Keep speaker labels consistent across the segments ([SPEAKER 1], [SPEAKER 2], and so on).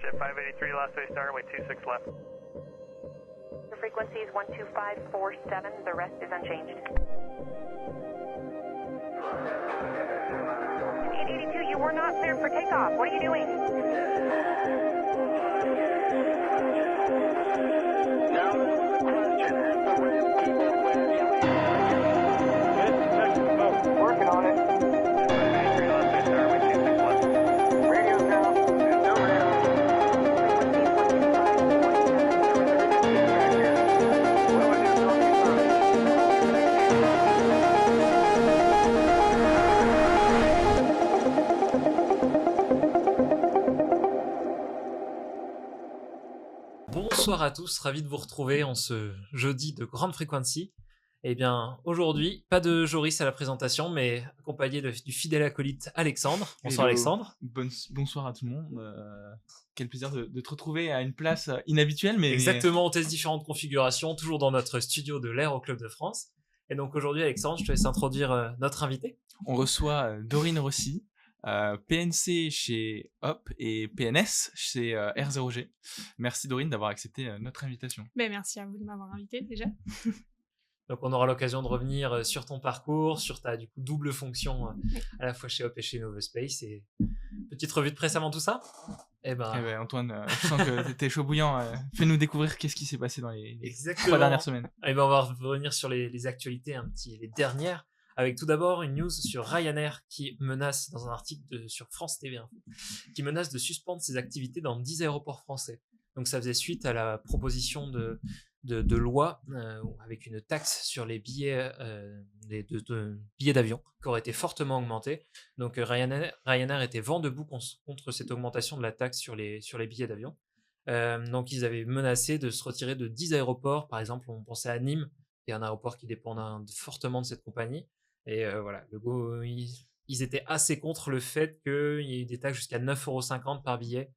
[SPEAKER 1] at 583 last way start, runway 26 left.
[SPEAKER 2] The frequency is 12547. The rest is unchanged. 882, you were not cleared for takeoff. What are you doing?
[SPEAKER 1] Now, question. Working on it. 583 last way start, runway 26 left. Radio down. No radio.
[SPEAKER 3] Bonsoir à tous, ravi de vous retrouver en ce jeudi de grande frequency. Eh bien, aujourd'hui, pas de Joris à la présentation, mais accompagné du fidèle acolyte Alexandre. Bonsoir
[SPEAKER 4] Hello.
[SPEAKER 3] Alexandre.
[SPEAKER 4] Bonsoir à tout le monde. Quel plaisir de te retrouver à une place inhabituelle, mais
[SPEAKER 3] Exactement, on teste différentes configurations, toujours dans notre studio de l'Air au Club de France. Et donc aujourd'hui, Alexandre, je te laisse introduire notre invité.
[SPEAKER 4] on reçoit Dorine Rossi, PNC chez Hop et PNS chez R0G. Merci Dorine d'avoir accepté notre invitation.
[SPEAKER 5] Ben, merci à vous de m'avoir invité déjà.
[SPEAKER 3] Donc on aura l'occasion de revenir sur ton parcours, sur ta du coup, double fonction à la fois chez Hop et chez Novospace. Et petite revue de presse avant tout ça. Eh ben,
[SPEAKER 4] Eh ben, Antoine, je sens que t'es chaud bouillant. Fais-nous découvrir qu'est-ce qui s'est passé dans les 3
[SPEAKER 3] exactement.
[SPEAKER 4] dernières semaines.
[SPEAKER 3] Eh ben, on va revenir sur les actualités, les dernières, avec tout d'abord une news sur Ryanair qui menace, dans un article sur France TV Info, qui menace de suspendre ses activités dans 10 aéroports français. Donc ça faisait suite à la proposition de loi avec une taxe sur les billets, billets d'avion qui aurait été fortement augmentée. Donc Ryanair était vent debout contre cette augmentation de la taxe sur les billets d'avion. Donc ils avaient menacé de se retirer de 10 aéroports. Par exemple, on pensait à Nîmes, qui est un aéroport qui dépend fortement de cette compagnie. Et voilà, ils étaient assez contre le fait qu'il y ait eu des taxes jusqu'à 9,50 € par billet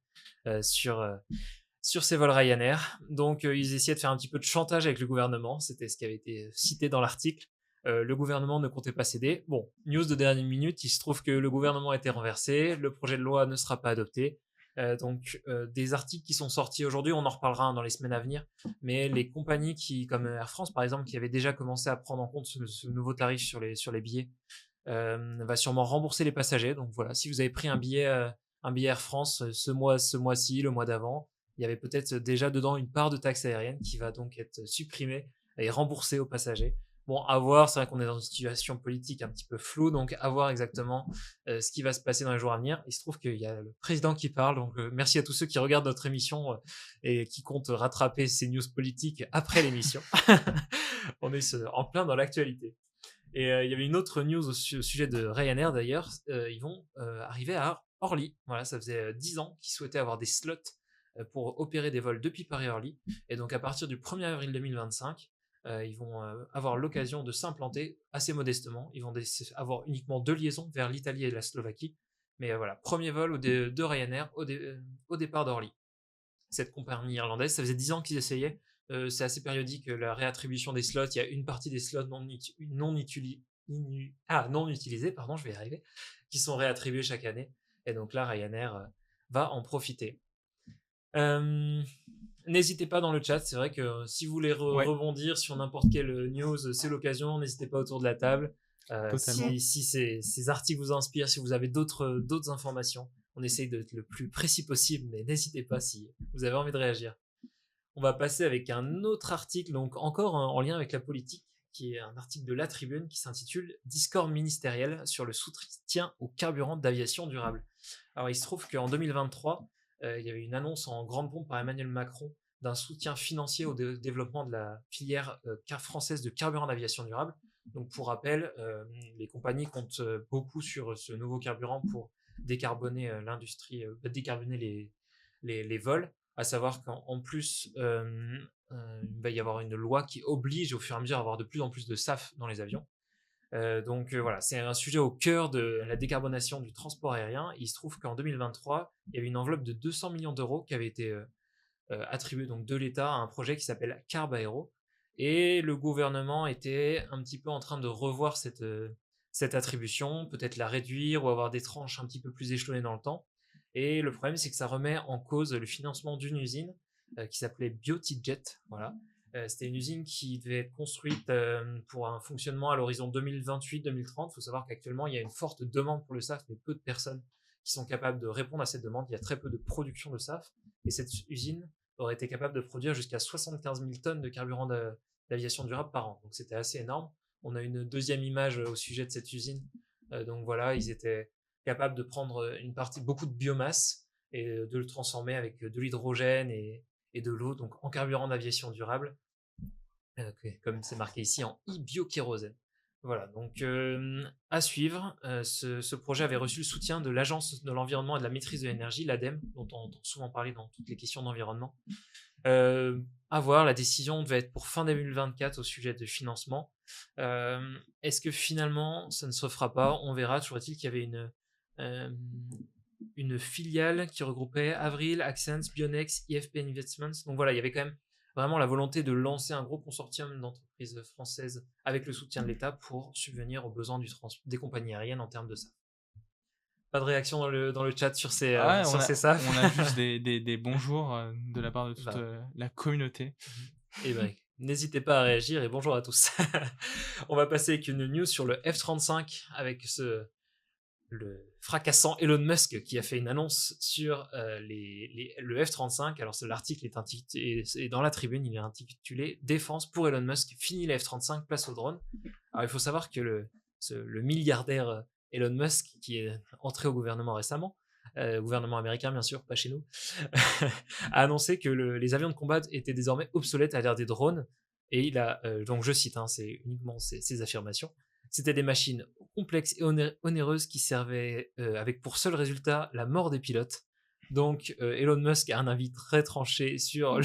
[SPEAKER 3] sur ces vols Ryanair. Donc ils essayaient de faire un petit peu de chantage avec le gouvernement, c'était ce qui avait été cité dans l'article. Le gouvernement ne comptait pas céder. Bon, news de dernière minute, il se trouve que le gouvernement a été renversé, le projet de loi ne sera pas adopté. Donc des articles qui sont sortis aujourd'hui, on en reparlera dans les semaines à venir, mais les compagnies comme Air France par exemple, qui avaient déjà commencé à prendre en compte ce nouveau tarif sur les billets, va sûrement rembourser les passagers. Donc voilà, si vous avez pris un billet Air France ce mois-ci, le mois d'avant, il y avait peut-être déjà dedans une part de taxe aérienne qui va donc être supprimée et remboursée aux passagers. Bon, à voir, c'est vrai qu'on est dans une situation politique un petit peu floue, donc à voir exactement ce qui va se passer dans les jours à venir. Il se trouve qu'il y a le président qui parle, donc merci à tous ceux qui regardent notre émission et qui comptent rattraper ces news politiques après l'émission. On est en plein dans l'actualité. Et il y avait une autre news au sujet de Ryanair d'ailleurs, ils vont arriver à Orly. Voilà, ça faisait 10 ans qu'ils souhaitaient avoir des slots pour opérer des vols depuis Paris-Orly. Et donc à partir du 1er avril 2025, ils vont avoir l'occasion de s'implanter assez modestement. Ils vont avoir uniquement 2 liaisons vers l'Italie et la Slovaquie. Mais voilà, premier vol de Ryanair au départ d'Orly. Cette compagnie irlandaise, ça faisait 10 ans qu'ils essayaient. C'est assez périodique la réattribution des slots. Il y a une partie des slots non utilisés, je vais y arriver, qui sont réattribués chaque année. Et donc là, Ryanair va en profiter. N'hésitez pas dans le chat, c'est vrai que si vous voulez rebondir sur n'importe quelle news, c'est l'occasion, n'hésitez pas autour de la table. Si ces articles vous inspirent, si vous avez d'autres informations, on essaye d'être le plus précis possible, mais n'hésitez pas si vous avez envie de réagir. On va passer avec un autre article, donc encore en lien avec la politique, qui est un article de La Tribune qui s'intitule « Discord ministériel sur le soutien au carburant d'aviation durable ». Alors il se trouve qu'en 2023, il y avait une annonce en grande pompe par Emmanuel Macron d'un soutien financier au développement de la filière française de carburant d'aviation durable. Donc pour rappel, les compagnies comptent beaucoup sur ce nouveau carburant pour décarboner l'industrie, décarboner les vols, à savoir qu'en plus, il va y avoir une loi qui oblige au fur et à mesure à avoir de plus en plus de SAF dans les avions. Donc voilà, c'est un sujet au cœur de la décarbonation du transport aérien. Il se trouve qu'en 2023, il y avait une enveloppe de 200 millions d'euros qui avait été attribuée donc de l'État à un projet qui s'appelle Carb Aéro. Et le gouvernement était un petit peu en train de revoir cette attribution, peut-être la réduire ou avoir des tranches un petit peu plus échelonnées dans le temps. Et le problème, c'est que ça remet en cause le financement d'une usine qui s'appelait Biotijet. Voilà. C'était une usine qui devait être construite pour un fonctionnement à l'horizon 2028-2030. Il faut savoir qu'actuellement, il y a une forte demande pour le SAF, mais peu de personnes qui sont capables de répondre à cette demande. Il y a très peu de production de SAF. Et cette usine aurait été capable de produire jusqu'à 75 000 tonnes de carburant d'aviation durable par an. Donc c'était assez énorme. On a une deuxième image au sujet de cette usine. Donc voilà, ils étaient capables de prendre beaucoup de biomasse et de le transformer avec de l'hydrogène et de l'eau, donc en carburant d'aviation durable, comme c'est marqué ici, en e-biokérosène. Voilà, donc à suivre, ce projet avait reçu le soutien de l'Agence de l'environnement et de la maîtrise de l'énergie, l'ADEME, dont on entend souvent parler dans toutes les questions d'environnement. À voir, la décision devait être pour fin 2024 au sujet de financement. Est-ce que finalement ça ne se fera pas? On verra. Toujours est-il qu'il y avait une filiale qui regroupait Avril, Accent, Bionex, IFP Investments. Donc voilà, il y avait quand même vraiment la volonté de lancer un gros consortium d'entreprises françaises avec le soutien de l'État pour subvenir aux besoins des compagnies aériennes en termes de SAF. Pas de réaction dans le chat sur ces SAF.
[SPEAKER 4] On a juste des bonjours de la part de toute la communauté.
[SPEAKER 3] Et ben, n'hésitez pas à réagir et bonjour à tous. On va passer avec une news sur le F-35 avec le fracassant Elon Musk qui a fait une annonce sur le F-35. Alors l'article est intitulé, et dans la tribune il est intitulé « Défense pour Elon Musk, fini les F-35, place au drone ». Alors il faut savoir que le milliardaire Elon Musk, qui est entré au gouvernement récemment, gouvernement américain bien sûr, pas chez nous, a annoncé que les avions de combat étaient désormais obsolètes à l'ère des drones. Et il a, donc je cite, c'est uniquement ses affirmations, c'était des machines complexes et onéreuses qui servaient avec pour seul résultat la mort des pilotes. Donc Elon Musk a un avis très tranché sur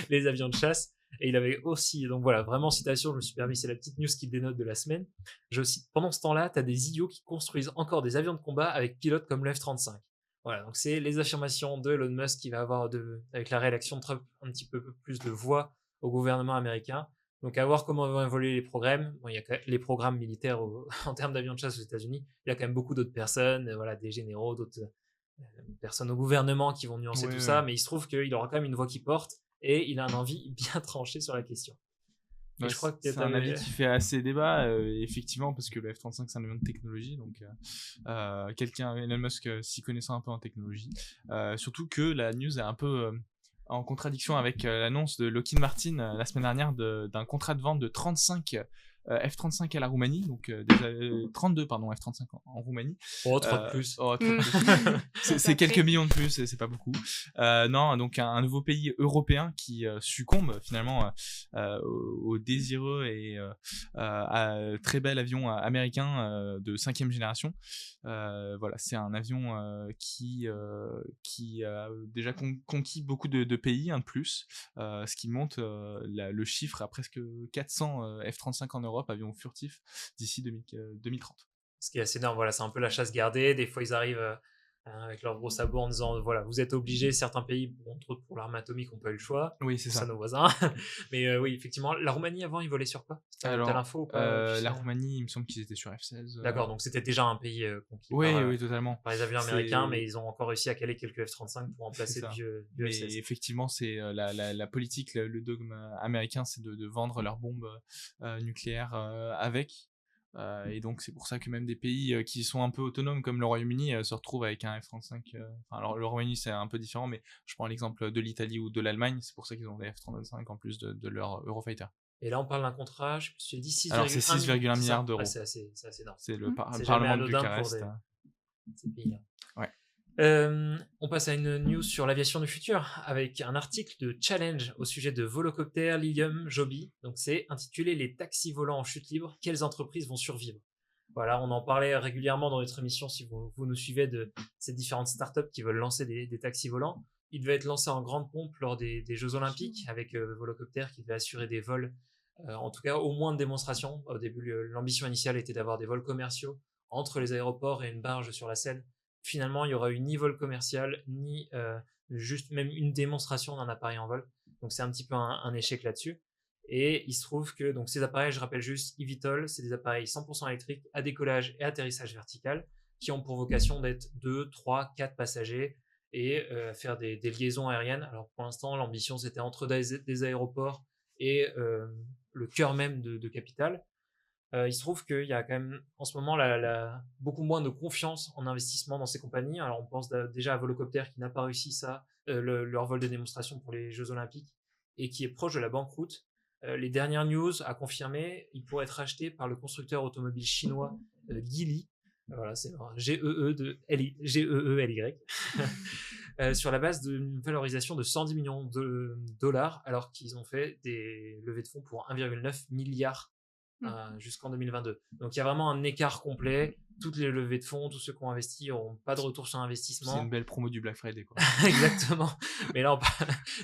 [SPEAKER 3] les avions de chasse. Et il avait aussi, donc voilà, vraiment citation, je me suis permis, c'est la petite news qui dénote de la semaine. Je cite, pendant ce temps-là, tu as des idiots qui construisent encore des avions de combat avec pilotes comme le F-35. Voilà, donc c'est les affirmations de Elon Musk qui va avoir, avec la réélection de Trump, un petit peu plus de voix au gouvernement américain. Donc à voir comment vont évoluer les programmes. Bon, il y a les programmes militaires en termes d'avions de chasse aux États-Unis. Il y a quand même beaucoup d'autres personnes, voilà, des généraux, d'autres personnes au gouvernement qui vont nuancer tout ça, mais il se trouve qu'il aura quand même une voix qui porte et il a un avis bien tranché sur la question.
[SPEAKER 4] Ouais,
[SPEAKER 3] je crois que
[SPEAKER 4] c'est un avis qui fait assez débat, effectivement, parce que le F-35 c'est un avion de technologie, donc quelqu'un, Elon Musk, s'y connaissant un peu en technologie, surtout que la news est un peu en contradiction avec l'annonce de Lockheed Martin la semaine dernière d'un contrat de vente de 35 F-35 à la Roumanie, donc déjà 32 pardon F-35 en Roumanie.
[SPEAKER 3] Oh, trop de plus.
[SPEAKER 4] Oh, trop de plus. c'est quelques millions de plus, c'est pas beaucoup. Non, donc un nouveau pays européen qui succombe finalement au désireux et à très bel avion américain de 5e génération. Voilà, c'est un avion qui a déjà conquis beaucoup de pays, de plus, ce qui monte le chiffre à presque 400 F-35 en Europe, avions furtifs, d'ici 2030.
[SPEAKER 3] Ce qui est assez énorme, voilà, c'est un peu la chasse gardée. Des fois, ils arrivent avec leurs gros sabots en disant voilà, vous êtes obligés, certains pays, entre autres pour l'arme atomique, n'ont pas eu le choix.
[SPEAKER 4] Oui, c'est ça.
[SPEAKER 3] Nos voisins. Mais oui, effectivement, la Roumanie avant, ils volaient sur quoi? T'as l'info ou pas,
[SPEAKER 4] la Roumanie, il me semble qu'ils étaient sur F-16.
[SPEAKER 3] D'accord, donc c'était déjà un pays conquis
[SPEAKER 4] oui, totalement.
[SPEAKER 3] Par les avions américains, mais ils ont encore réussi à caler quelques F-35 pour remplacer du F-16.
[SPEAKER 4] Mais effectivement, c'est la politique, le dogme américain, c'est de vendre leurs bombes nucléaires avec. Et donc c'est pour ça que même des pays qui sont un peu autonomes comme le Royaume-Uni se retrouvent avec un F-35. Alors le Royaume-Uni c'est un peu différent, mais je prends l'exemple de l'Italie ou de l'Allemagne, c'est pour ça qu'ils ont des F-35 en plus de leur Eurofighter.
[SPEAKER 3] Et là on parle d'un contrat, je me suis dit 6,1
[SPEAKER 4] Alors c'est 6,1 milliards d'euros.
[SPEAKER 3] Ouais, c'est assez énorme.
[SPEAKER 4] C'est le Parlement de Bucarest.
[SPEAKER 3] Ces pays-là.
[SPEAKER 4] Ouais.
[SPEAKER 3] On passe à une news sur l'aviation du futur avec un article de Challenge au sujet de Volocopter, Lilium, Joby. Donc c'est intitulé Les taxis volants en chute libre, quelles entreprises vont survivre? Voilà, on en parlait régulièrement dans notre émission si vous nous suivez de ces différentes startups qui veulent lancer des taxis volants. Il devait être lancé en grande pompe lors des Jeux Olympiques avec Volocopter qui devait assurer des vols, en tout cas au moins de démonstration. Au début, l'ambition initiale était d'avoir des vols commerciaux entre les aéroports et une barge sur la Seine. Finalement, il n'y aura eu ni vol commercial, ni juste même une démonstration d'un appareil en vol. Donc c'est un petit peu un échec là-dessus. Et il se trouve que donc, ces appareils, je rappelle juste, eVTOL, c'est des appareils 100% électriques à décollage et atterrissage vertical. qui ont pour vocation d'être 2, 3, 4 passagers et faire des liaisons aériennes. Alors pour l'instant, l'ambition c'était entre des aéroports et le cœur même de capitale. Il se trouve qu'il y a quand même en ce moment beaucoup moins de confiance en investissement dans ces compagnies. Alors on pense déjà à Volocopter qui n'a pas réussi leur vol de démonstration pour les Jeux Olympiques et qui est proche de la banqueroute. Les dernières news a confirmé, il pourrait être acheté par le constructeur automobile chinois Geely. Voilà, c'est Geely. Sur la base d'une valorisation de 110 millions de dollars, alors qu'ils ont fait des levées de fonds pour 1,9 milliard jusqu'en 2022. Donc il y a vraiment un écart complet. Toutes les levées de fonds, tous ceux qui ont investi n'auront pas de retour sur investissement.
[SPEAKER 4] C'est une belle promo du Black Friday, quoi.
[SPEAKER 3] Exactement. Mais là,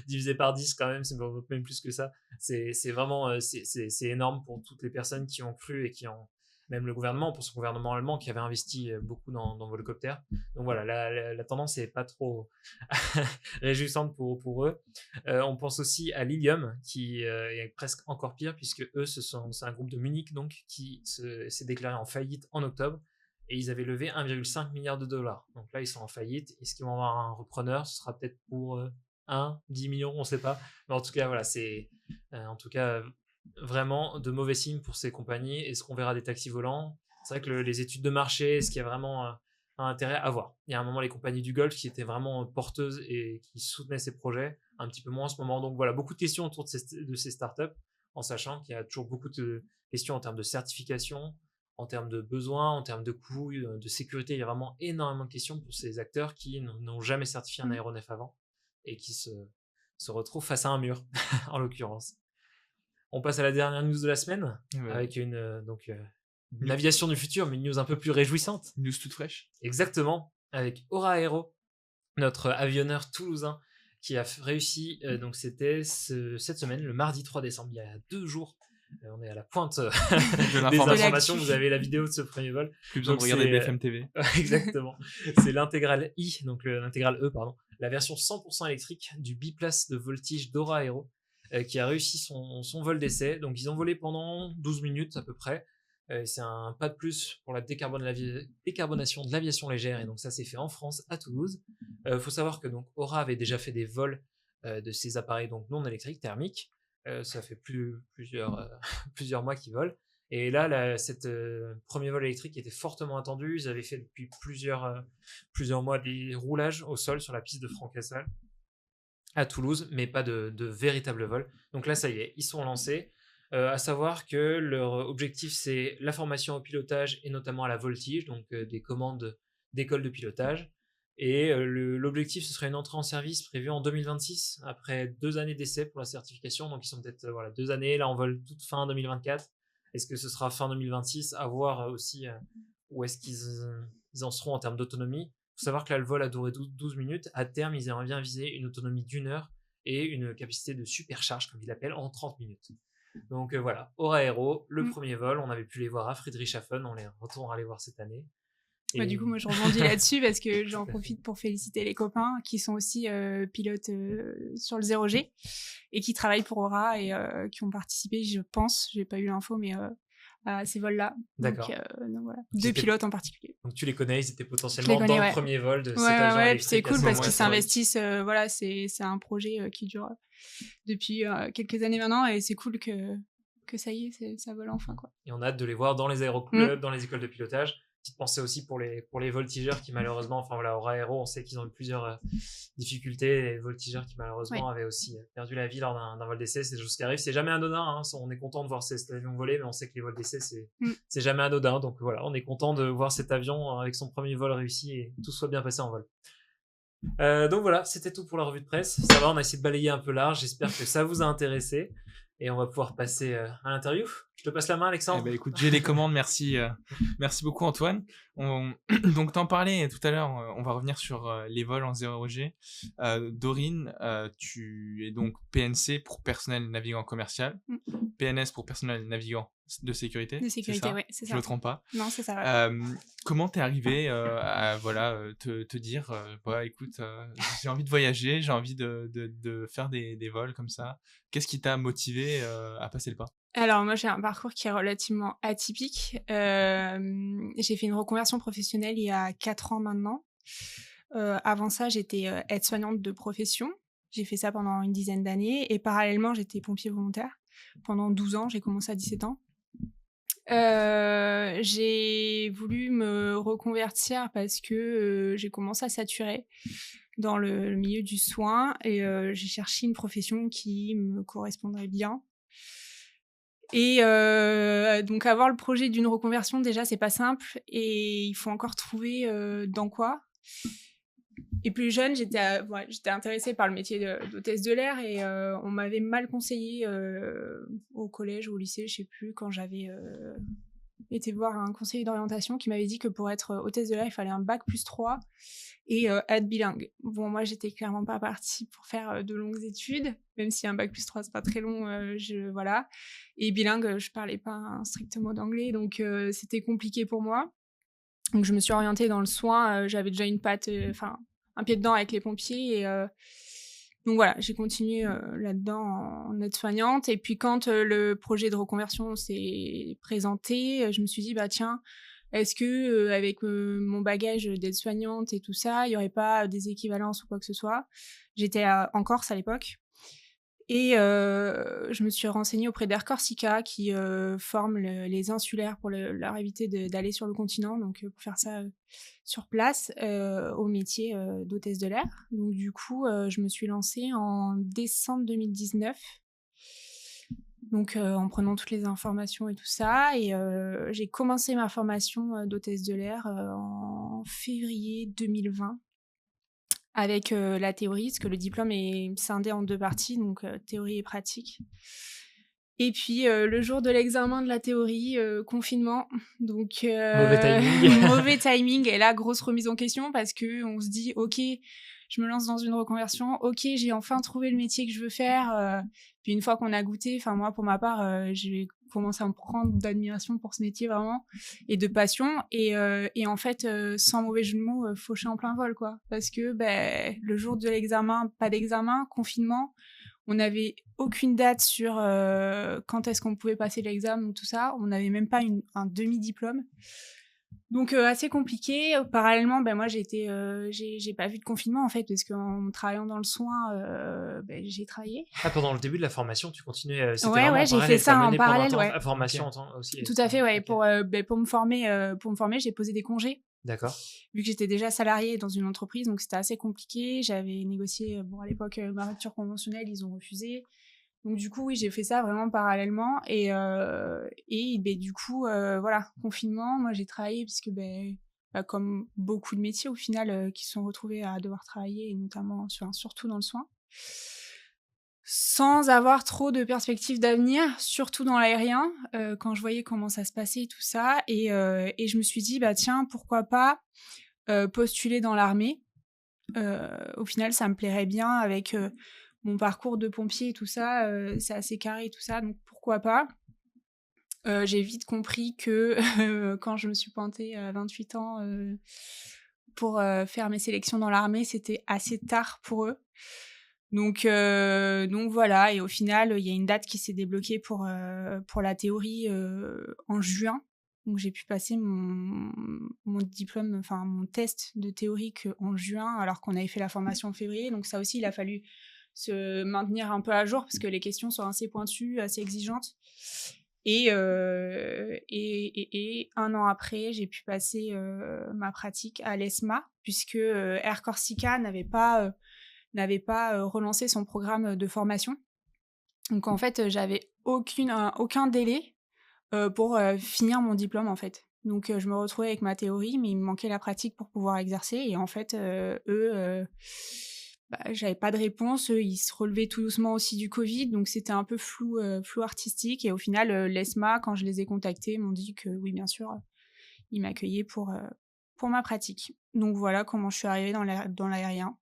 [SPEAKER 3] divisé par 10 quand même, c'est même plus que ça. C'est vraiment c'est énorme pour toutes les personnes qui ont cru et qui ont même le gouvernement, pour ce gouvernement allemand qui avait investi beaucoup dans Volocopter. Donc voilà, la tendance n'est pas trop réjouissante pour eux. On pense aussi à Lilium, qui est presque encore pire, puisque eux, c'est un groupe de Munich donc, qui s'est déclaré en faillite en octobre, et ils avaient levé 1,5 milliard de dollars. Donc là, ils sont en faillite. Est-ce qu'ils vont avoir un repreneur? Ce sera peut-être pour 10 millions, on ne sait pas. Mais en tout cas, voilà, c'est vraiment de mauvais signes pour ces compagnies. Est-ce qu'on verra des taxis volants? C'est vrai que les études de marché, est-ce qu'il y a vraiment un intérêt à voir? Il y a un moment les compagnies du Golfe qui étaient vraiment porteuses et qui soutenaient ces projets, un petit peu moins en ce moment. Donc voilà, beaucoup de questions autour de ces startups, en sachant qu'il y a toujours beaucoup de questions en termes de certification, en termes de besoins, en termes de coûts, de sécurité. Il y a vraiment énormément de questions pour ces acteurs qui n'ont jamais certifié un aéronef avant et qui se retrouvent face à un mur, en l'occurrence. On passe à la dernière news de la semaine, avec une aviation du futur, mais une news un peu plus réjouissante.
[SPEAKER 4] News toute fraîche.
[SPEAKER 3] Exactement, avec Aura Aero, notre avionneur toulousain, qui a réussi, donc c'était cette semaine, le mardi 3 décembre, il y a 2 jours. On est à la pointe des informations. Vous avez la vidéo de ce premier vol.
[SPEAKER 4] Plus besoin de regarder BFM TV.
[SPEAKER 3] Exactement. C'est l'intégral I, donc l'intégral E, pardon. La version 100% électrique du biplace de voltige d'Aura Aero, qui a réussi son vol d'essai. Donc ils ont volé pendant 12 minutes à peu près. C'est un pas de plus pour la décarbonation de l'aviation légère, et donc ça s'est fait en France, à Toulouse. Faut savoir que donc Aura avait déjà fait des vols de ces appareils donc non électriques, thermiques. Ça fait plusieurs mois qu'ils volent. Et là, cette premier vol électrique était fortement attendu. Ils avaient fait depuis plusieurs mois des roulages au sol sur la piste de Francassal à Toulouse, mais pas de véritable vol. Donc là, ça y est, ils sont lancés. À savoir que leur objectif, c'est la formation au pilotage et notamment à la voltige, donc des commandes d'école de pilotage. Et l'objectif, ce serait une entrée en service prévue en 2026, après 2 années d'essai pour la certification. Donc ils sont peut-être 2 années, là on vole toute fin 2024. Est-ce que ce sera fin 2026? À voir aussi où est-ce qu'ils en seront en termes d'autonomie. Il faut savoir que là, le vol a duré 12 minutes. À terme, ils aimeraient bien viser une autonomie d'1 heure et une capacité de supercharge, comme ils l'appellent, en 30 minutes. Donc voilà, Aura Aero, le premier vol, on avait pu les voir à Friedrichshafen, on les retournera les voir cette année.
[SPEAKER 5] Et... du coup, moi je rebondis là-dessus parce que j'en profite pour féliciter les copains qui sont aussi pilotes sur le 0G et qui travaillent pour Aura et qui ont participé, je pense, j'ai pas eu l'info, mais à ces vols-là.
[SPEAKER 3] D'accord.
[SPEAKER 5] Donc voilà, 2 pilotes en particulier.
[SPEAKER 3] Donc tu les connais, ils étaient potentiellement dans le premier vol de cet avion
[SPEAKER 5] électrique.
[SPEAKER 3] Puis
[SPEAKER 5] c'est cool parce qu'ils s'investissent, c'est un projet qui dure depuis quelques années maintenant, et c'est cool que ça y est, ça vole enfin, quoi.
[SPEAKER 3] Et on a hâte de les voir dans les aéroclubs, dans les écoles de pilotage. Petite pensée aussi pour les voltigeurs qui malheureusement, Aura Aero, on sait qu'ils ont eu plusieurs difficultés, les voltigeurs qui malheureusement avaient aussi perdu la vie lors d'un vol d'essai. C'est des choses qui arrivent, c'est jamais anodin, hein. On est content de voir cet avion voler, mais on sait que les vols d'essai c'est jamais anodin, donc voilà, on est content de voir cet avion avec son premier vol réussi et tout soit bien passé en vol. Donc voilà, c'était tout pour la revue de presse. Ça va, on a essayé de balayer un peu large, j'espère que ça vous a intéressé. Et on va pouvoir passer à l'interview. Je te passe la main, Alexandre.
[SPEAKER 4] Écoute, j'ai les commandes, merci beaucoup Antoine. Donc t'en parlais tout à l'heure, on va revenir sur les vols en 0G. Dorine, tu es donc PNC pour personnel navigant commercial, PNS pour personnel navigant de sécurité.
[SPEAKER 5] De sécurité, oui, c'est ça.
[SPEAKER 4] Je me trompe pas.
[SPEAKER 5] Non, c'est ça. Ouais.
[SPEAKER 4] Comment t'es arrivé à te dire, écoute, j'ai envie de voyager, j'ai envie de faire des vols comme ça. Qu'est-ce qui t'a motivé à passer le pas?
[SPEAKER 5] Alors moi, j'ai un parcours qui est relativement atypique. J'ai fait une reconversion professionnelle il y a 4 ans maintenant. Avant ça, j'étais, aide-soignante de profession. J'ai fait ça pendant une dizaine d'années et parallèlement, j'étais pompier volontaire. Pendant 12 ans, j'ai commencé à 17 ans. J'ai voulu me reconvertir parce que, j'ai commencé à saturer dans le milieu du soin et j'ai cherché une profession qui me correspondrait bien. Et donc avoir le projet d'une reconversion, déjà, c'est pas simple et il faut encore trouver, dans quoi. Et plus jeune, j'étais intéressée par le métier d'hôtesse de l'air et on m'avait mal conseillé au collège ou au lycée, je sais plus, quand j'avais été voir un conseiller d'orientation qui m'avait dit que pour être hôtesse de l'air, il fallait un bac plus 3 et être bilingue. Bon, moi, j'étais clairement pas partie pour faire de longues études, même si un bac plus 3, c'est pas très long, voilà. Et bilingue, je parlais pas un strict mot d'anglais, donc c'était compliqué pour moi. Donc je me suis orientée dans le soin, j'avais déjà une patte, un pied dedans avec les pompiers et donc voilà, j'ai continué là-dedans en aide-soignante. Et puis quand le projet de reconversion s'est présenté, je me suis dit, bah tiens, est-ce que avec mon bagage d'aide-soignante et tout ça, il y aurait pas des équivalences ou quoi que ce soit. J'étais en Corse à l'époque. Et je me suis renseignée auprès d'Air Corsica qui forme les insulaires pour leur éviter d'aller sur le continent, donc pour faire ça sur place au métier d'hôtesse de l'air. Donc du coup, je me suis lancée en décembre 2019, donc en prenant toutes les informations et tout ça. Et j'ai commencé ma formation d'hôtesse de l'air en février 2020. Avec la théorie, parce que le diplôme est scindé en 2 parties, donc théorie et pratique. Et puis le jour de l'examen de la théorie, confinement, donc
[SPEAKER 3] Mauvais timing.
[SPEAKER 5] mauvais timing. Et là, grosse remise en question parce qu'on se dit, ok, je me lance dans une reconversion, ok, j'ai enfin trouvé le métier que je veux faire. Puis une fois qu'on a goûté, enfin moi pour ma part, j'ai commencé à me prendre d'admiration pour ce métier vraiment et de passion et en fait sans mauvais jeu de mots, fauché en plein vol quoi, parce que le jour de l'examen, pas d'examen, confinement, on n'avait aucune date sur quand est-ce qu'on pouvait passer l'examen ou tout ça, on n'avait même pas un demi-diplôme. Donc assez compliqué. Parallèlement, moi j'ai pas vu de confinement en fait parce qu'en travaillant dans le soin, j'ai travaillé.
[SPEAKER 3] Ah, pendant le début de la formation, tu continuais. C'était
[SPEAKER 5] Ouais,
[SPEAKER 3] vraiment en
[SPEAKER 5] j'ai
[SPEAKER 3] parallèle,
[SPEAKER 5] fait ça
[SPEAKER 3] t'as
[SPEAKER 5] en
[SPEAKER 3] mené pendant
[SPEAKER 5] parallèle,
[SPEAKER 3] ton
[SPEAKER 5] ouais.
[SPEAKER 3] formation aussi.
[SPEAKER 5] Tout à fait, ouais.
[SPEAKER 3] Ok.
[SPEAKER 5] Pour me former, j'ai posé des congés.
[SPEAKER 3] D'accord.
[SPEAKER 5] Vu que j'étais déjà salariée dans une entreprise, donc c'était assez compliqué. J'avais négocié, à l'époque, ma rupture conventionnelle, ils ont refusé. Donc du coup, oui, j'ai fait ça vraiment parallèlement. Et du coup, voilà, confinement, moi j'ai travaillé puisque comme beaucoup de métiers au final qui se sont retrouvés à devoir travailler, et notamment surtout dans le soin, sans avoir trop de perspectives d'avenir, surtout dans l'aérien, quand je voyais comment ça se passait et tout ça. Et je me suis dit, tiens, pourquoi pas postuler dans l'armée. Au final, ça me plairait bien avec mon parcours de pompier et tout ça, c'est assez carré et tout ça, donc pourquoi pas. J'ai vite compris que quand je me suis pointée à 28 ans pour faire mes sélections dans l'armée, c'était assez tard pour eux. Donc voilà, et au final, il y a une date qui s'est débloquée pour la théorie en juin. Donc j'ai pu passer mon diplôme, enfin mon test de théorie en juin, alors qu'on avait fait la formation en février. Donc ça aussi, il a fallu se maintenir un peu à jour parce que les questions sont assez pointues, assez exigeantes. Et 1 an après, j'ai pu passer ma pratique à l'ESMA, puisque Air Corsica n'avait pas relancé son programme de formation. Donc en fait, j'avais aucun délai pour finir mon diplôme en fait. Donc je me retrouvais avec ma théorie, mais il me manquait la pratique pour pouvoir exercer. Et en fait, j'avais pas de réponse. Eux, ils se relevaient tout doucement aussi du Covid, donc c'était un peu flou artistique. Et au final, l'ESMA, quand je les ai contactés, m'ont dit que oui, bien sûr, ils m'accueillaient pour ma pratique. Donc voilà comment je suis arrivée dans l'aérien.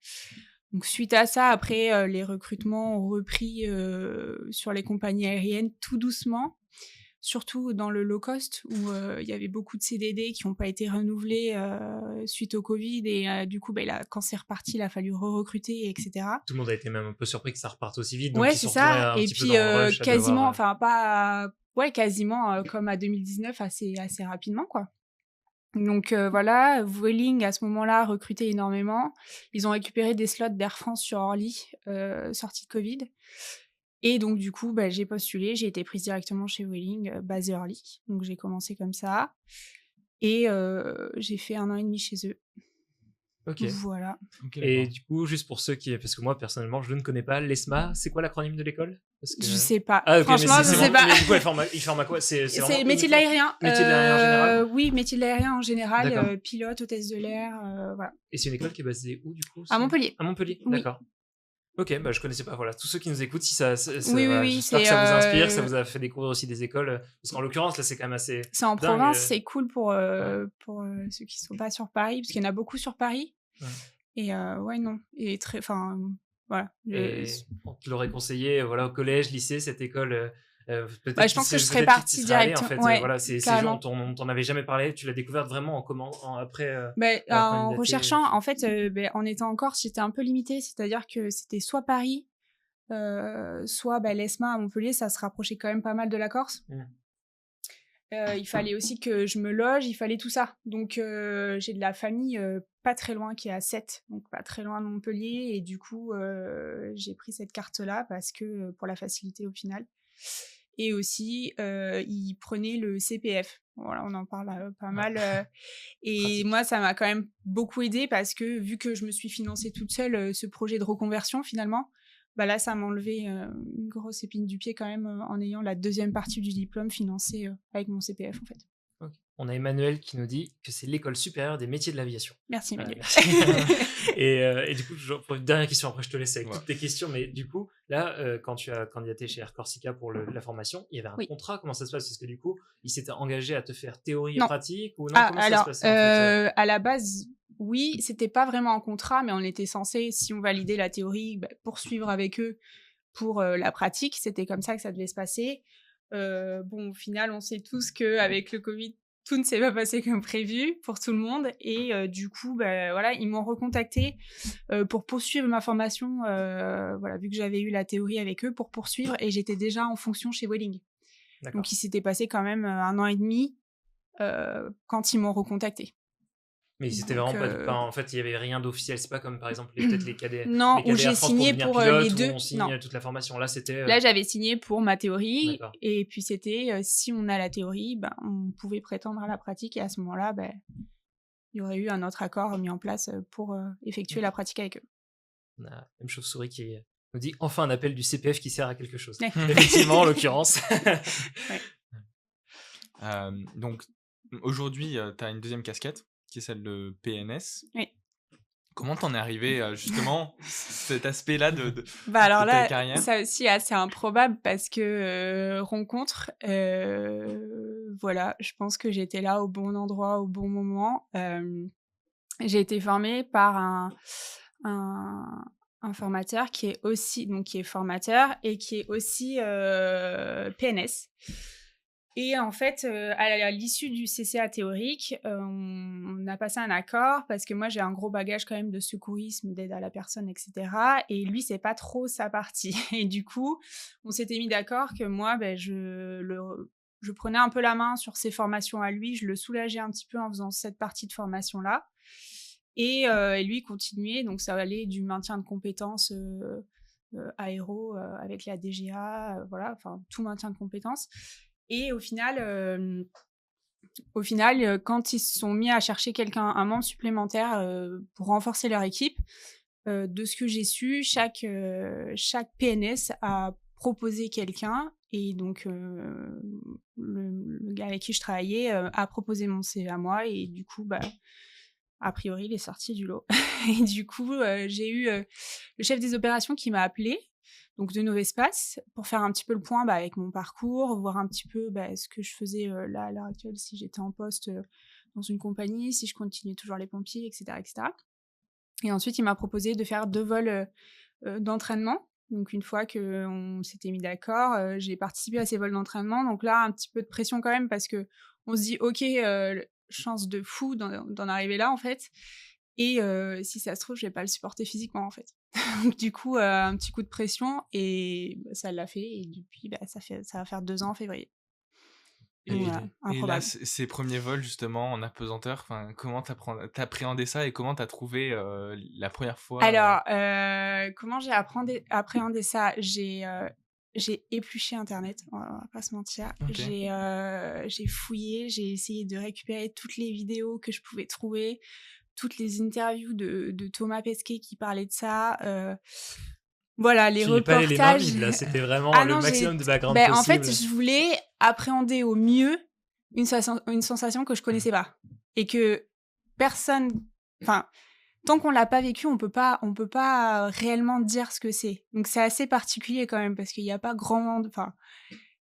[SPEAKER 5] Donc suite à ça, après, les recrutements ont repris sur les compagnies aériennes tout doucement, surtout dans le low cost où il y avait beaucoup de CDD qui n'ont pas été renouvelés suite au Covid. Et du coup, quand c'est reparti, il a fallu re-recruter, etc.
[SPEAKER 3] Tout le monde a été même un peu surpris que ça reparte aussi vite. Donc
[SPEAKER 5] ouais,
[SPEAKER 3] ils
[SPEAKER 5] c'est
[SPEAKER 3] sont
[SPEAKER 5] ça.
[SPEAKER 3] retrouvés un
[SPEAKER 5] Et
[SPEAKER 3] petit peu
[SPEAKER 5] puis
[SPEAKER 3] dans le rush à
[SPEAKER 5] quasiment,
[SPEAKER 3] devoir,
[SPEAKER 5] ouais, quasiment comme à 2019, assez rapidement, quoi. Donc voilà, Vueling, à ce moment-là, recrutait énormément. Ils ont récupéré des slots d'Air France sur Orly, sortie de Covid. Et donc, du coup, j'ai postulé, j'ai été prise directement chez Vueling, basée Orly. Donc, j'ai commencé comme ça. Et j'ai fait 1 an et demi chez eux.
[SPEAKER 3] Ok.
[SPEAKER 5] Voilà.
[SPEAKER 4] Ok,
[SPEAKER 3] Et
[SPEAKER 4] d'accord.
[SPEAKER 3] du coup, juste pour ceux qui... Parce que moi, personnellement, je ne connais pas l'ESMA. C'est quoi l'acronyme de l'école? Parce que...
[SPEAKER 5] Je sais pas.
[SPEAKER 3] Ah, ok,
[SPEAKER 5] Franchement,
[SPEAKER 3] mais
[SPEAKER 5] je
[SPEAKER 3] c'est
[SPEAKER 5] sais
[SPEAKER 3] vraiment-
[SPEAKER 5] pas.
[SPEAKER 3] Mais du coup, il forme à quoi? C'est
[SPEAKER 5] C'est
[SPEAKER 3] vraiment
[SPEAKER 5] métier de
[SPEAKER 3] uniquement-
[SPEAKER 5] l'aérien.
[SPEAKER 3] Métier de l'aérien en général?
[SPEAKER 5] Oui, métier de l'aérien en général.
[SPEAKER 3] D'accord.
[SPEAKER 5] Pilote, hôtesse de l'air, voilà.
[SPEAKER 3] Et c'est une école qui est basée où, du coup?
[SPEAKER 5] À Montpellier.
[SPEAKER 3] À Montpellier,
[SPEAKER 5] Oui.
[SPEAKER 3] d'accord. Ok, bah je connaissais pas. Voilà, tous ceux qui nous écoutent, si ça,
[SPEAKER 5] Oui,
[SPEAKER 3] voilà,
[SPEAKER 5] oui,
[SPEAKER 3] j'espère
[SPEAKER 5] c'est,
[SPEAKER 3] que ça vous inspire, que ça vous a fait découvrir aussi des écoles. Parce qu'en l'occurrence, là, c'est quand même assez.
[SPEAKER 5] C'est en
[SPEAKER 3] dingue,
[SPEAKER 5] province, c'est cool pour
[SPEAKER 3] ouais.
[SPEAKER 5] ceux qui sont pas sur Paris, parce qu'il y en a beaucoup sur Paris.
[SPEAKER 3] Ouais.
[SPEAKER 5] Et ouais, non. Et très, enfin, voilà.
[SPEAKER 3] Et on te l'aurait conseillé, voilà, au collège, lycée, cette école. Peut-être
[SPEAKER 5] Ouais, je pense que je serais
[SPEAKER 3] peut-être que t'y
[SPEAKER 5] partie
[SPEAKER 3] serais allé, en
[SPEAKER 5] direct.
[SPEAKER 3] fait.
[SPEAKER 5] Ouais,
[SPEAKER 3] Voilà, c'est
[SPEAKER 5] carrément.
[SPEAKER 3] on t'en avait jamais parlé. Tu l'as découverte vraiment après.
[SPEAKER 5] En
[SPEAKER 3] candidaté.
[SPEAKER 5] recherchant, en fait, en étant en Corse, j'étais un peu limitée, c'est-à-dire que c'était soit Paris, soit l'ESMA à Montpellier, ça se rapprochait quand même pas mal de la Corse. Il fallait aussi que je me loge, il fallait tout ça. Donc j'ai de la famille pas très loin qui est à Sète, donc pas très loin de Montpellier, et du coup j'ai pris cette carte-là parce que pour la facilité au final. Et aussi ils prenaient le CPF. Voilà, on en parle pas mal. Et
[SPEAKER 3] Pratique.
[SPEAKER 5] moi, ça m'a quand même beaucoup aidée parce que vu que je me suis financée toute seule ce projet de reconversion finalement, là, ça m'a enlevé une grosse épine du pied quand même en ayant la deuxième partie du diplôme financée avec mon CPF en fait.
[SPEAKER 3] Ok. On a Emmanuel qui nous dit que c'est l'école supérieure des métiers de l'aviation.
[SPEAKER 5] Merci Emmanuel.
[SPEAKER 3] Et du coup, pour une dernière question, après je te laisse avec
[SPEAKER 4] Ouais.
[SPEAKER 3] toutes tes questions, mais du coup, là, quand tu as candidaté chez Air Corsica pour la formation, il y avait un
[SPEAKER 5] Oui.
[SPEAKER 3] contrat, comment ça se passe? Parce que du coup, il s'était engagé à te faire théorie et
[SPEAKER 5] Non.
[SPEAKER 3] pratique, ou non?
[SPEAKER 5] Ah,
[SPEAKER 3] Comment ça
[SPEAKER 5] alors,
[SPEAKER 3] se passait en fait?
[SPEAKER 5] à la base, oui, c'était pas vraiment un contrat, mais on était censé, si on validait la théorie, poursuivre avec eux pour la pratique. C'était comme ça que ça devait se passer. Au final, on sait tous qu'avec le Covid, tout ne s'est pas passé comme prévu pour tout le monde. Et du coup, voilà, ils m'ont recontacté pour poursuivre ma formation, voilà, vu que j'avais eu la théorie avec eux, pour poursuivre. Et j'étais déjà en fonction chez Vueling.
[SPEAKER 3] D'accord.
[SPEAKER 5] Donc, il s'était passé quand même 1 an et demi quand ils m'ont recontacté.
[SPEAKER 3] Mais c'était
[SPEAKER 5] Donc,
[SPEAKER 3] vraiment pas, en fait, il y avait rien d'officiel. C'est pas comme par exemple peut-être les cadets.
[SPEAKER 5] Non,
[SPEAKER 3] les cadets
[SPEAKER 5] où j'ai
[SPEAKER 3] Air France
[SPEAKER 5] signé
[SPEAKER 3] devenir
[SPEAKER 5] pour
[SPEAKER 3] pilote,
[SPEAKER 5] les
[SPEAKER 3] où
[SPEAKER 5] deux.
[SPEAKER 3] on signe
[SPEAKER 5] Non.
[SPEAKER 3] toute la formation. Là, c'était.
[SPEAKER 5] Là, j'avais signé pour ma théorie.
[SPEAKER 3] D'accord.
[SPEAKER 5] Et puis, c'était si on a la théorie, on pouvait prétendre à la pratique. Et à ce moment-là, il y aurait eu un autre accord mis en place pour effectuer la pratique avec eux.
[SPEAKER 3] On a même Chauve-souris qui nous dit enfin un appel du CPF qui sert à quelque chose.
[SPEAKER 5] Ouais.
[SPEAKER 3] Effectivement, en l'occurrence.
[SPEAKER 4] Donc, aujourd'hui, tu as une deuxième casquette, qui est celle de PNS.
[SPEAKER 5] Oui.
[SPEAKER 4] Comment t'en es arrivé, justement, cet aspect-là de
[SPEAKER 5] Alors
[SPEAKER 4] de ta
[SPEAKER 5] là,
[SPEAKER 4] carrière?
[SPEAKER 5] ça aussi, assez improbable parce que rencontre, voilà, je pense que j'étais là au bon endroit, au bon moment. J'ai été formée par un formateur qui est aussi, donc qui est formateur et qui est aussi PNS. Et en fait, à l'issue du CCA théorique, on a passé un accord parce que moi, j'ai un gros bagage quand même de secourisme, d'aide à la personne, etc. Et lui, c'est pas trop sa partie. Et du coup, on s'était mis d'accord que moi, je prenais un peu la main sur ses formations à lui, je le soulageais un petit peu en faisant cette partie de formation-là. Et lui continuait, donc ça allait du maintien de compétences aéro avec la DGA, voilà, enfin tout maintien de compétences. Et au final, quand ils se sont mis à chercher un membre supplémentaire pour renforcer leur équipe, de ce que j'ai su, chaque PNS a proposé quelqu'un. Et donc, le gars avec qui je travaillais a proposé mon CV à moi. Et du coup, a priori, il est sorti du lot. Et du coup, j'ai eu le chef des opérations qui m'a appelée, donc de Novespace, pour faire un petit peu le point avec mon parcours, voir un petit peu ce que je faisais là à l'heure actuelle, si j'étais en poste dans une compagnie, si je continuais toujours les pompiers, etc., etc. Et ensuite, il m'a proposé de faire 2 vols d'entraînement. Donc, une fois qu'on s'était mis d'accord, j'ai participé à ces vols d'entraînement. Donc là, un petit peu de pression quand même, parce qu'on se dit, OK, chance de fou d'en arriver là, en fait. Et si ça se trouve, je vais pas le supporter physiquement, en fait. Donc, du coup, un petit coup de pression, et ça l'a fait. Et depuis, ça va faire 2 ans en février.
[SPEAKER 4] Et,
[SPEAKER 5] Donc voilà,
[SPEAKER 4] et là,
[SPEAKER 5] improbable.
[SPEAKER 4] ces premiers vols justement en apesanteur, comment t'appréhendais ça et comment t'as trouvé la première fois
[SPEAKER 5] Alors, comment j'ai appréhendé ça? J'ai épluché internet, on va pas se mentir.
[SPEAKER 4] Ok.
[SPEAKER 5] J'ai fouillé, j'ai essayé de récupérer toutes les vidéos que je pouvais trouver, toutes les interviews de Thomas Pesquet qui parlait de ça, voilà, les
[SPEAKER 3] Tu n'y es pas allé les mains
[SPEAKER 5] reportages.
[SPEAKER 3] vides, là. C'était vraiment
[SPEAKER 5] Ah
[SPEAKER 3] le
[SPEAKER 5] non,
[SPEAKER 3] maximum de background
[SPEAKER 5] en fait,
[SPEAKER 3] possible.
[SPEAKER 5] je voulais appréhender au mieux une sensation que je connaissais pas et que personne, enfin, tant qu'on l'a pas vécu, on peut pas réellement dire ce que c'est. Donc c'est assez particulier quand même parce qu'il y a pas grand monde, enfin,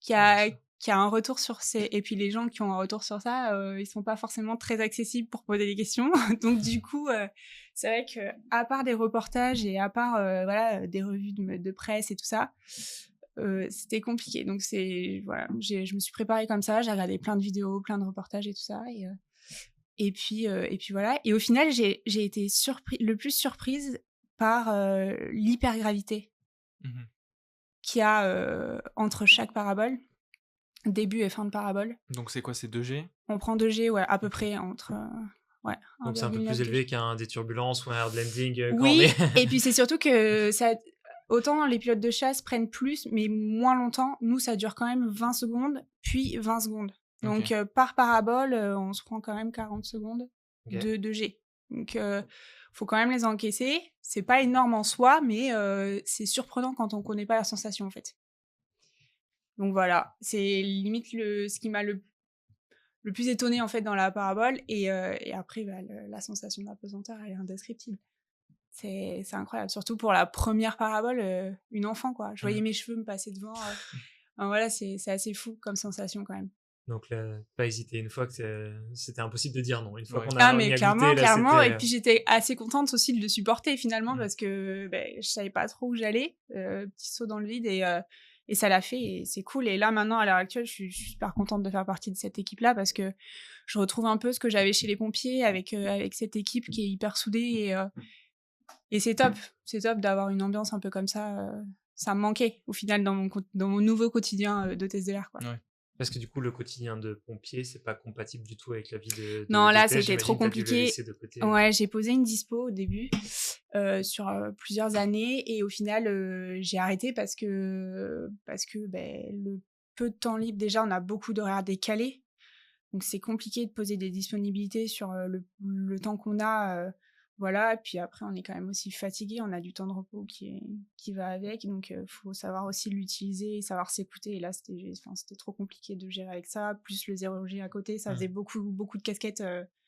[SPEAKER 5] qui
[SPEAKER 3] Bien
[SPEAKER 5] a
[SPEAKER 3] sûr.
[SPEAKER 5] qui a un retour sur ces, et puis les gens qui ont un retour sur ça, ils sont pas forcément très accessibles pour poser des questions. Donc du coup, c'est vrai que à part des reportages et à part voilà, des revues de presse et tout ça, c'était compliqué. Donc c'est voilà, je me suis préparée comme ça, j'ai regardé plein de vidéos, plein de reportages et tout ça, et puis voilà. Et au final, j'ai été le plus surprise par l'hypergravité
[SPEAKER 4] Mhm.
[SPEAKER 5] qu'il y a entre chaque parabole, début et fin de parabole.
[SPEAKER 4] Donc c'est quoi, c'est 2G?
[SPEAKER 5] On prend 2G, ouais, à peu près entre ouais,
[SPEAKER 3] Donc c'est un peu
[SPEAKER 5] 1,9
[SPEAKER 3] plus
[SPEAKER 5] 2G.
[SPEAKER 3] élevé qu'un des turbulences ou un hard landing quand on
[SPEAKER 5] Oui,
[SPEAKER 3] est.
[SPEAKER 5] et puis c'est surtout que ça, autant les pilotes de chasse prennent plus, mais moins longtemps. Nous, ça dure quand même 20 secondes, puis 20 secondes. Donc
[SPEAKER 4] Ok.
[SPEAKER 5] par parabole, on se prend quand même 40 secondes
[SPEAKER 3] Ok.
[SPEAKER 5] de G. Donc faut quand même les encaisser. C'est pas énorme en soi, mais c'est surprenant quand on connaît pas la sensation en fait. Donc voilà, c'est limite ce qui m'a le plus étonné en fait dans la parabole, et après bah, la sensation de la pesanteur, elle est indescriptible. C'est incroyable, surtout pour la première parabole, une enfant quoi. Je voyais mes cheveux me passer devant. Enfin, voilà, c'est assez fou comme sensation quand même.
[SPEAKER 3] Donc là, pas hésiter. Une fois que c'était impossible de dire non. Une fois
[SPEAKER 4] Ouais.
[SPEAKER 3] qu'on
[SPEAKER 5] Ah
[SPEAKER 3] a
[SPEAKER 5] mais
[SPEAKER 3] mis à
[SPEAKER 5] clairement,
[SPEAKER 3] goûter, là,
[SPEAKER 5] clairement. Et
[SPEAKER 3] c'était.
[SPEAKER 5] puis j'étais assez contente aussi de le supporter finalement
[SPEAKER 3] Mm.
[SPEAKER 5] parce que je savais pas trop où j'allais. Petit saut dans le vide, et ça l'a fait, et c'est cool. Et là maintenant, à l'heure actuelle, je suis super contente de faire partie de cette équipe-là parce que je retrouve un peu ce que j'avais chez les pompiers avec cette équipe qui est hyper soudée, et c'est top. C'est top d'avoir une ambiance un peu comme ça. Ça me manquait au final dans mon nouveau quotidien d'hôtesse de l'air quoi.
[SPEAKER 4] Ouais.
[SPEAKER 3] Parce que du coup, le quotidien de pompier, c'est pas compatible du tout avec la vie
[SPEAKER 5] Non, là,
[SPEAKER 3] d'hôtesse.
[SPEAKER 5] c'était trop
[SPEAKER 3] J'imagine que t'as dû le
[SPEAKER 5] compliqué.
[SPEAKER 3] laisser de côté.
[SPEAKER 5] Ouais, j'ai posé une dispo au début sur plusieurs années, et au final, j'ai arrêté parce que le peu de temps libre, déjà, on a beaucoup d'horaires décalés. Donc, c'est compliqué de poser des disponibilités sur le temps qu'on a. Voilà, puis après, on est quand même aussi fatigué, on a du temps de repos qui va avec, donc faut savoir aussi l'utiliser et savoir s'écouter. Et là, c'était trop compliqué de gérer avec ça, plus le 0G à côté, ça faisait beaucoup de casquettes.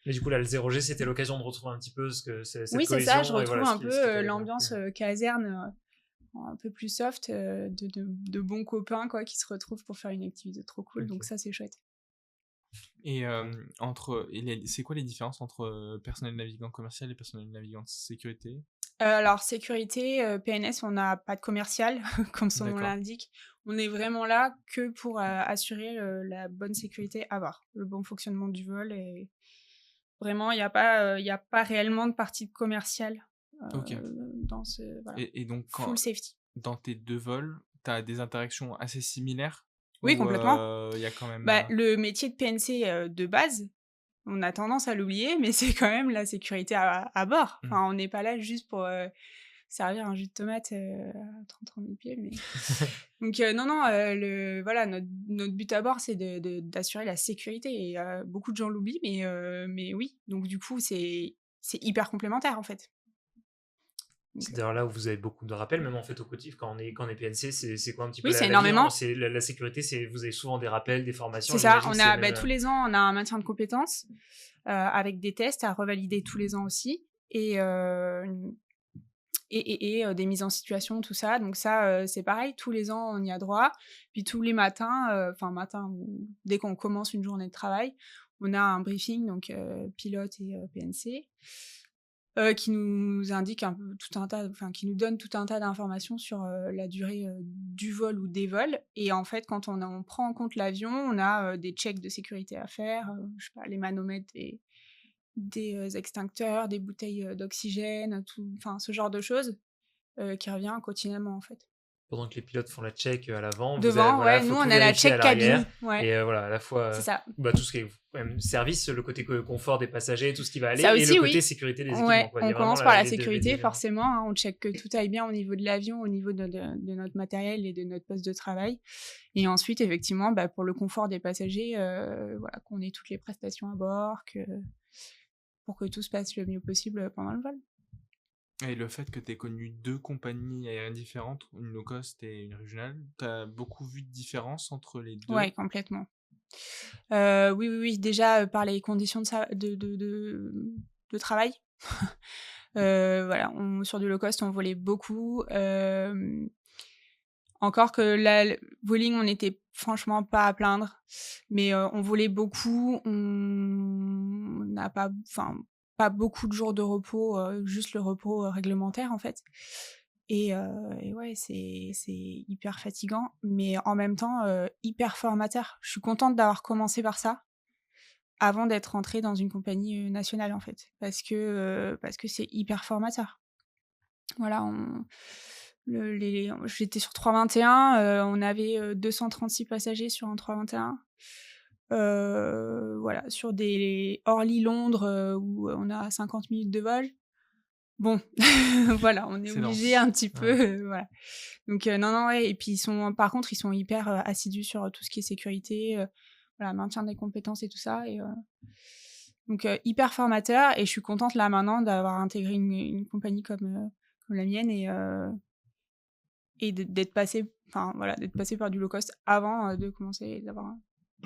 [SPEAKER 3] Mais du coup, là, le 0G, c'était l'occasion de retrouver un petit peu cette
[SPEAKER 5] Oui, c'est
[SPEAKER 3] cohésion.
[SPEAKER 5] ça, je
[SPEAKER 3] et
[SPEAKER 5] retrouve
[SPEAKER 3] voilà,
[SPEAKER 5] un
[SPEAKER 3] ce qui
[SPEAKER 5] peu
[SPEAKER 3] t'avait
[SPEAKER 5] l'ambiance
[SPEAKER 3] manqué.
[SPEAKER 5] caserne, un peu plus soft, de bons copains quoi, qui se retrouvent pour faire une activité trop cool, donc
[SPEAKER 3] Ok.
[SPEAKER 5] ça, c'est chouette.
[SPEAKER 4] Et c'est quoi les différences entre personnel navigant commercial et personnel navigant de sécurité?
[SPEAKER 5] Alors sécurité, PNS, on n'a pas de commercial comme son nom
[SPEAKER 4] D'accord.
[SPEAKER 5] l'indique. On est vraiment là que pour assurer la bonne sécurité à bord, le bon fonctionnement du vol, et vraiment il y a pas réellement de partie commerciale
[SPEAKER 4] Ok.
[SPEAKER 5] dans ce voilà,
[SPEAKER 4] Et donc,
[SPEAKER 5] full safety.
[SPEAKER 4] dans tes deux vols, tu as des interactions assez similaires?
[SPEAKER 5] Oui,
[SPEAKER 4] Ou
[SPEAKER 5] complètement.
[SPEAKER 4] il y a quand même...
[SPEAKER 5] Le métier de PNC de base, on a tendance à l'oublier, mais c'est quand même la sécurité à bord. Enfin, on n'est pas là juste pour servir un jus de tomate à 30 000 pieds. Mais... Donc non, voilà, notre but à bord, c'est d'assurer la sécurité. Et beaucoup de gens l'oublient, mais oui. Donc du coup, c'est hyper complémentaire en fait. Donc,
[SPEAKER 3] C'est d'ailleurs là où vous avez beaucoup de rappels, même en fait au quotidien, quand on est PNC, c'est quoi un petit peu
[SPEAKER 5] oui, c'est
[SPEAKER 3] la vie, hein,
[SPEAKER 5] énormément.
[SPEAKER 3] c'est la sécurité, vous avez souvent des rappels, des formations.
[SPEAKER 5] C'est ça,
[SPEAKER 3] J'imagine
[SPEAKER 5] on
[SPEAKER 3] que
[SPEAKER 5] a
[SPEAKER 3] c'est même,
[SPEAKER 5] tous les ans, on a un maintien de compétences avec des tests à revalider tous les ans aussi, et des mises en situation, tout ça. Donc ça, c'est pareil, tous les ans, on y a droit. Puis tous les matins, dès qu'on commence une journée de travail, on a un briefing, donc pilote et PNC, qui nous indique un peu qui nous donne tout un tas d'informations sur la durée du vol ou des vols. Et en fait, quand on prend en compte l'avion, on a des checks de sécurité à faire, je sais pas, les manomètres des extincteurs, des bouteilles d'oxygène, ce genre de choses qui revient quotidiennement en fait.
[SPEAKER 3] Pendant que les pilotes font la check à l'avant,
[SPEAKER 5] Devant,
[SPEAKER 3] voilà,
[SPEAKER 5] ouais,
[SPEAKER 3] faut
[SPEAKER 5] nous
[SPEAKER 3] tout
[SPEAKER 5] on a la
[SPEAKER 3] vérifier
[SPEAKER 5] check
[SPEAKER 3] à l'arrière.
[SPEAKER 5] cabine. Ouais,
[SPEAKER 3] Et voilà, à la fois
[SPEAKER 5] c'est ça.
[SPEAKER 3] tout ce qui est même service, le côté confort des passagers, tout ce qui va aller,
[SPEAKER 5] Ça
[SPEAKER 3] et
[SPEAKER 5] aussi,
[SPEAKER 3] le côté
[SPEAKER 5] oui.
[SPEAKER 3] sécurité des équipements.
[SPEAKER 5] Ouais,
[SPEAKER 3] Quoi. Il y
[SPEAKER 5] on
[SPEAKER 3] a vraiment
[SPEAKER 5] commence par la
[SPEAKER 3] les deux
[SPEAKER 5] sécurité,
[SPEAKER 3] éléments.
[SPEAKER 5] forcément. Hein, on check que tout aille bien au niveau de l'avion, au niveau de notre matériel et de notre poste de travail. Et ensuite, effectivement, pour le confort des passagers, voilà, qu'on ait toutes les prestations à bord, pour que tout se passe le mieux possible pendant le vol.
[SPEAKER 4] Et le fait que tu aies connu 2 compagnies aériennes différentes, une low cost et une régionale, tu as beaucoup vu de différences entre les 2?
[SPEAKER 5] Ouais, complètement. Oui. Déjà, par les conditions de travail. Voilà, sur du low cost, on volait beaucoup. Encore que là, le Vueling, on n'était franchement pas à plaindre, mais on volait beaucoup. On n'a pas beaucoup de jours de repos, juste le repos réglementaire en fait. Et ouais, c'est hyper fatigant, mais en même temps hyper formateur. Je suis contente d'avoir commencé par ça avant d'être rentrée dans une compagnie nationale en fait, parce que c'est hyper formateur. Voilà, j'étais sur 321, on avait 236 passagers sur un 321. Voilà, sur des Orly-Londres où on a 50 minutes de vol. Bon, voilà, on est
[SPEAKER 4] C'est
[SPEAKER 5] obligé
[SPEAKER 4] dense.
[SPEAKER 5] un petit peu, voilà. Donc non, ouais, et puis par contre, ils sont hyper assidus sur tout ce qui est sécurité, voilà, maintien des compétences et tout ça. Et donc hyper formateur, et je suis contente là maintenant d'avoir intégré une compagnie comme la mienne et d'être passée par du low cost avant de commencer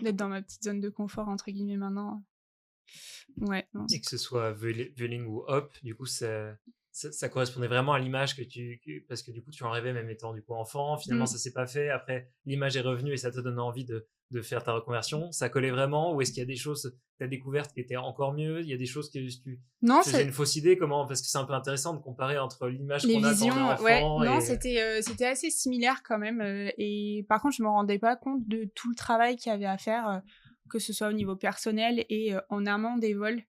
[SPEAKER 5] d'être dans ma petite zone de confort entre guillemets maintenant. Ouais, non,
[SPEAKER 3] Et que ce soit Vueling ou Hop, du coup, ça correspondait vraiment à l'image parce que du coup, tu en rêvais même étant du coup enfant. Finalement, ça s'est pas fait. Après, l'image est revenue et ça te donne envie de faire ta reconversion. Ça collait vraiment, ou est-ce qu'il y a des choses que tu as découvertes qui étaient encore mieux? Il y a des choses que tu
[SPEAKER 5] non,
[SPEAKER 3] faisais une fausse idée, parce que c'est un peu intéressant de comparer entre l'image
[SPEAKER 5] les
[SPEAKER 3] qu'on a
[SPEAKER 5] visions,
[SPEAKER 3] quand on est
[SPEAKER 5] ouais,
[SPEAKER 3] enfant.
[SPEAKER 5] non, c'était assez similaire quand même. Et par contre, je me rendais pas compte de tout le travail qu'il y avait à faire, que ce soit au niveau personnel et en amont des vols.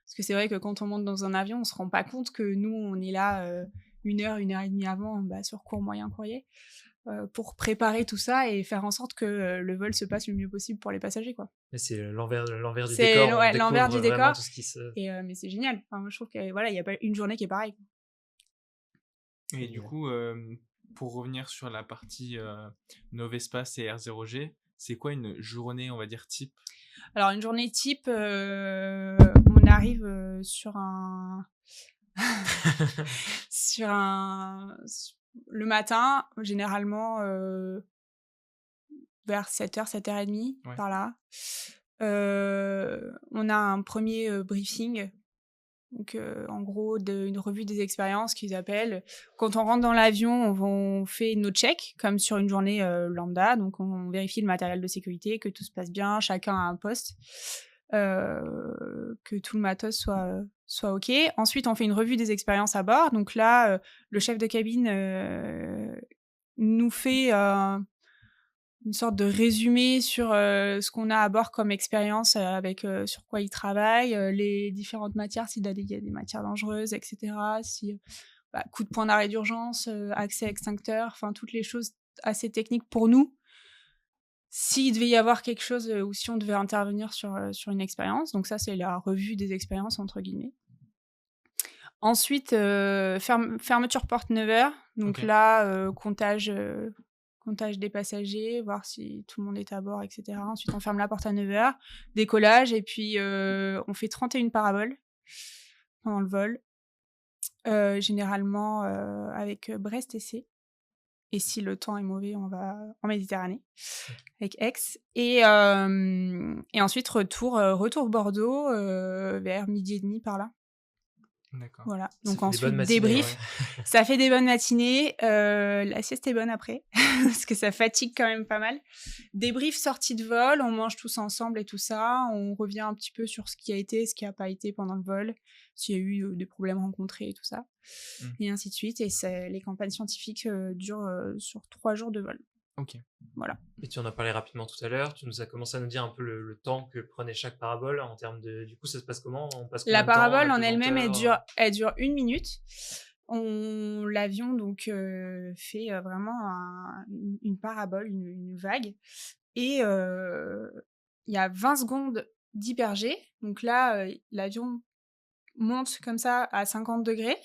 [SPEAKER 5] Parce que c'est vrai que quand on monte dans un avion, on se rend pas compte que nous, on est là 1 heure, 1 heure et demie avant, sur court, moyen courrier, pour préparer tout ça et faire en sorte que le vol se passe le mieux possible pour les passagers, quoi.
[SPEAKER 3] Mais c'est l'envers du
[SPEAKER 5] C'est
[SPEAKER 3] décor.
[SPEAKER 5] ouais,
[SPEAKER 3] On
[SPEAKER 5] l'envers du
[SPEAKER 3] découvre vraiment
[SPEAKER 5] décor.
[SPEAKER 3] tout ce qui se...
[SPEAKER 5] Mais c'est génial. Enfin, moi, je trouve que voilà, il y a pas une journée qui est pareille.
[SPEAKER 4] Et du coup, pour revenir sur la partie Novespace et R0G, c'est quoi une journée, on va dire, type?
[SPEAKER 5] Alors, une journée type, on arrive sur un... Le matin, généralement, vers 7h, 7h30,
[SPEAKER 4] Ouais.
[SPEAKER 5] par là. On a un premier briefing. Donc, en gros, une revue des expériences qu'ils appellent. Quand on rentre dans l'avion, on fait nos checks, comme sur une journée lambda. Donc, on vérifie le matériel de sécurité, que tout se passe bien, chacun a un poste, que tout le matos soit OK. Ensuite, on fait une revue des expériences à bord. Donc là, le chef de cabine nous fait une sorte de résumé sur ce qu'on a à bord comme expérience, avec sur quoi il travaille, les différentes matières, s'il y a des matières dangereuses, etc. Si, coup de poing d'arrêt d'urgence, accès extincteur, enfin toutes les choses assez techniques pour nous. S'il devait y avoir quelque chose ou si on devait intervenir sur une expérience. Donc ça, c'est la revue des expériences, entre guillemets. Ensuite, fermeture porte 9h. Donc
[SPEAKER 4] Okay.
[SPEAKER 5] là, comptage des passagers, voir si tout le monde est à bord, etc. Ensuite, on ferme la porte à 9h, décollage, et puis on fait 31 paraboles pendant le vol, généralement avec Brest-Essay. Et si le temps est mauvais, on va en Méditerranée, avec Aix. Et ensuite, retour Bordeaux, vers 12h30 par là.
[SPEAKER 4] D'accord.
[SPEAKER 5] Voilà,
[SPEAKER 3] Ça
[SPEAKER 5] donc
[SPEAKER 3] fait des
[SPEAKER 5] ensuite
[SPEAKER 3] bonnes matinées,
[SPEAKER 5] débrief.
[SPEAKER 3] ouais.
[SPEAKER 5] Ça fait des bonnes matinées. La sieste est bonne après, parce que ça fatigue quand même pas mal. Débrief, sortie de vol, on mange tous ensemble et tout ça. On revient un petit peu sur ce qui a été, ce qui n'a pas été pendant le vol, s'il y a eu des problèmes rencontrés et tout ça, et ainsi de suite. Et les campagnes scientifiques durent sur 3 jours de vol.
[SPEAKER 4] Ok.
[SPEAKER 5] Voilà.
[SPEAKER 3] Et tu en as parlé rapidement tout à l'heure. Tu nous as commencé à nous dire un peu le temps que prenait chaque parabole en termes de... Du coup, ça se passe comment? On passe
[SPEAKER 5] La
[SPEAKER 3] combien de temps,
[SPEAKER 5] parabole en elle-même,
[SPEAKER 3] pesanteur?
[SPEAKER 5] elle dure 1 minute. L'avion donc fait vraiment une parabole, une vague. Et il y a 20 secondes d'hypergée. Donc là, l'avion monte comme ça à 50 degrés.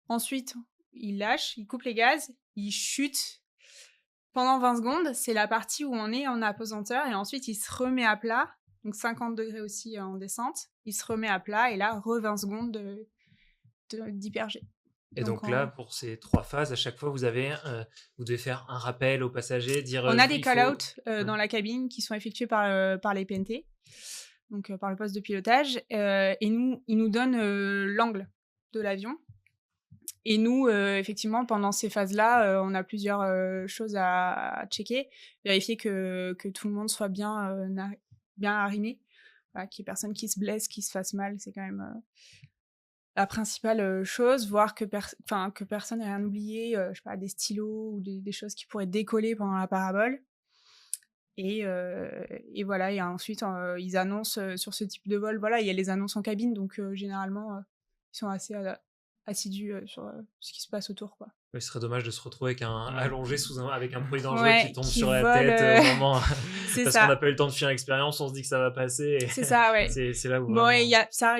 [SPEAKER 5] Ensuite, il lâche, il coupe les gaz, il chute pendant 20 secondes. C'est la partie où on est en apesanteur. Et ensuite, il se remet à plat. Donc 50 degrés aussi en descente. Il se remet à plat et là, 20 secondes d'hypergée.
[SPEAKER 3] Et donc là, pour ces 3 phases, à chaque fois, vous devez faire un rappel aux passagers, dire...
[SPEAKER 5] On a des
[SPEAKER 3] il
[SPEAKER 5] call-outs
[SPEAKER 3] faut-
[SPEAKER 5] dans la cabine qui sont effectués par les PNT, donc par le poste de pilotage, et ils nous donnent l'angle de l'avion. Et nous, effectivement, pendant ces phases-là, on a plusieurs choses à checker. Vérifier que tout le monde soit bien arrimé, voilà, qu'il n'y ait personne qui se blesse, qui se fasse mal, c'est quand même... la principale chose, voir que personne n'ait rien oublié, je sais pas, des stylos ou des choses qui pourraient décoller pendant la parabole. Et voilà, et ensuite, ils annoncent sur ce type de vol, voilà, il y a les annonces en cabine, donc généralement, ils sont assez assidus sur ce qui se passe autour, quoi.
[SPEAKER 3] Mais ce serait dommage de se retrouver avec allongé avec un bruit dangereux
[SPEAKER 5] Ouais,
[SPEAKER 3] qui tombe
[SPEAKER 5] qui
[SPEAKER 3] sur la
[SPEAKER 5] vole,
[SPEAKER 3] tête au moment...
[SPEAKER 5] C'est
[SPEAKER 3] parce
[SPEAKER 5] ça.
[SPEAKER 3] qu'on n'a pas eu le temps de finir l'expérience, on se dit que ça va passer. Et
[SPEAKER 5] C'est ça, ouais.
[SPEAKER 3] c'est là où
[SPEAKER 5] Bon,
[SPEAKER 3] vraiment,
[SPEAKER 5] et ça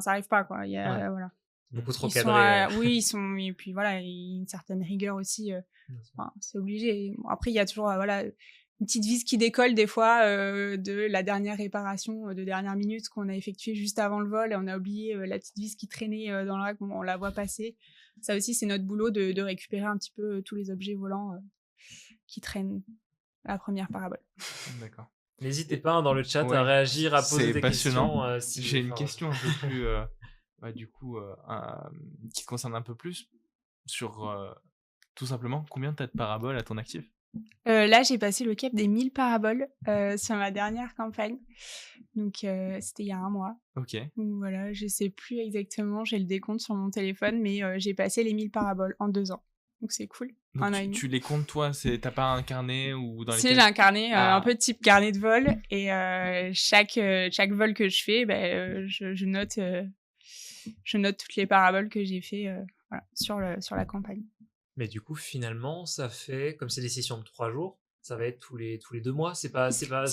[SPEAKER 5] arrive pas, quoi.
[SPEAKER 3] Ouais.
[SPEAKER 5] Voilà.
[SPEAKER 3] beaucoup trop
[SPEAKER 5] Ils sont
[SPEAKER 3] cadré.
[SPEAKER 5] oui, et puis voilà, il y a une certaine rigueur aussi. C'est obligé. Bon, après, il y a toujours voilà, une petite vis qui décolle des fois de la dernière réparation de dernière minute qu'on a effectuée juste avant le vol et on a oublié la petite vis qui traînait dans le rack, on la voit passer. Ça aussi, c'est notre boulot de récupérer un petit peu tous les objets volants qui traînent à la première parabole.
[SPEAKER 4] D'accord.
[SPEAKER 3] N'hésitez pas dans le chat
[SPEAKER 4] Ouais.
[SPEAKER 3] à réagir, à poser
[SPEAKER 4] C'est
[SPEAKER 3] des
[SPEAKER 4] passionnant.
[SPEAKER 3] questions.
[SPEAKER 4] J'ai une question un peu plus, du coup, qui te concerne un peu plus sur tout simplement combien t'as de paraboles à ton actif?
[SPEAKER 5] Là, j'ai passé le cap des 1000 paraboles sur ma dernière campagne. Donc, c'était il y a un mois.
[SPEAKER 4] Ok.
[SPEAKER 5] Donc voilà, je sais plus exactement, j'ai le décompte sur mon téléphone, mais j'ai passé les 1000 paraboles en 2 ans. Donc c'est cool.
[SPEAKER 4] Donc
[SPEAKER 5] Un an et demi.
[SPEAKER 4] tu les comptes toi, t'as pas un carnet ou dans
[SPEAKER 5] Si,
[SPEAKER 4] lesquels...
[SPEAKER 5] j'ai un carnet,
[SPEAKER 4] Ah.
[SPEAKER 5] un peu type carnet de vol, et chaque vol que je fais, je note toutes les paraboles que j'ai fait voilà, sur la campagne.
[SPEAKER 3] Mais du coup, finalement, ça fait, comme c'est des sessions de 3 jours, ça va être tous les 2 mois. C'est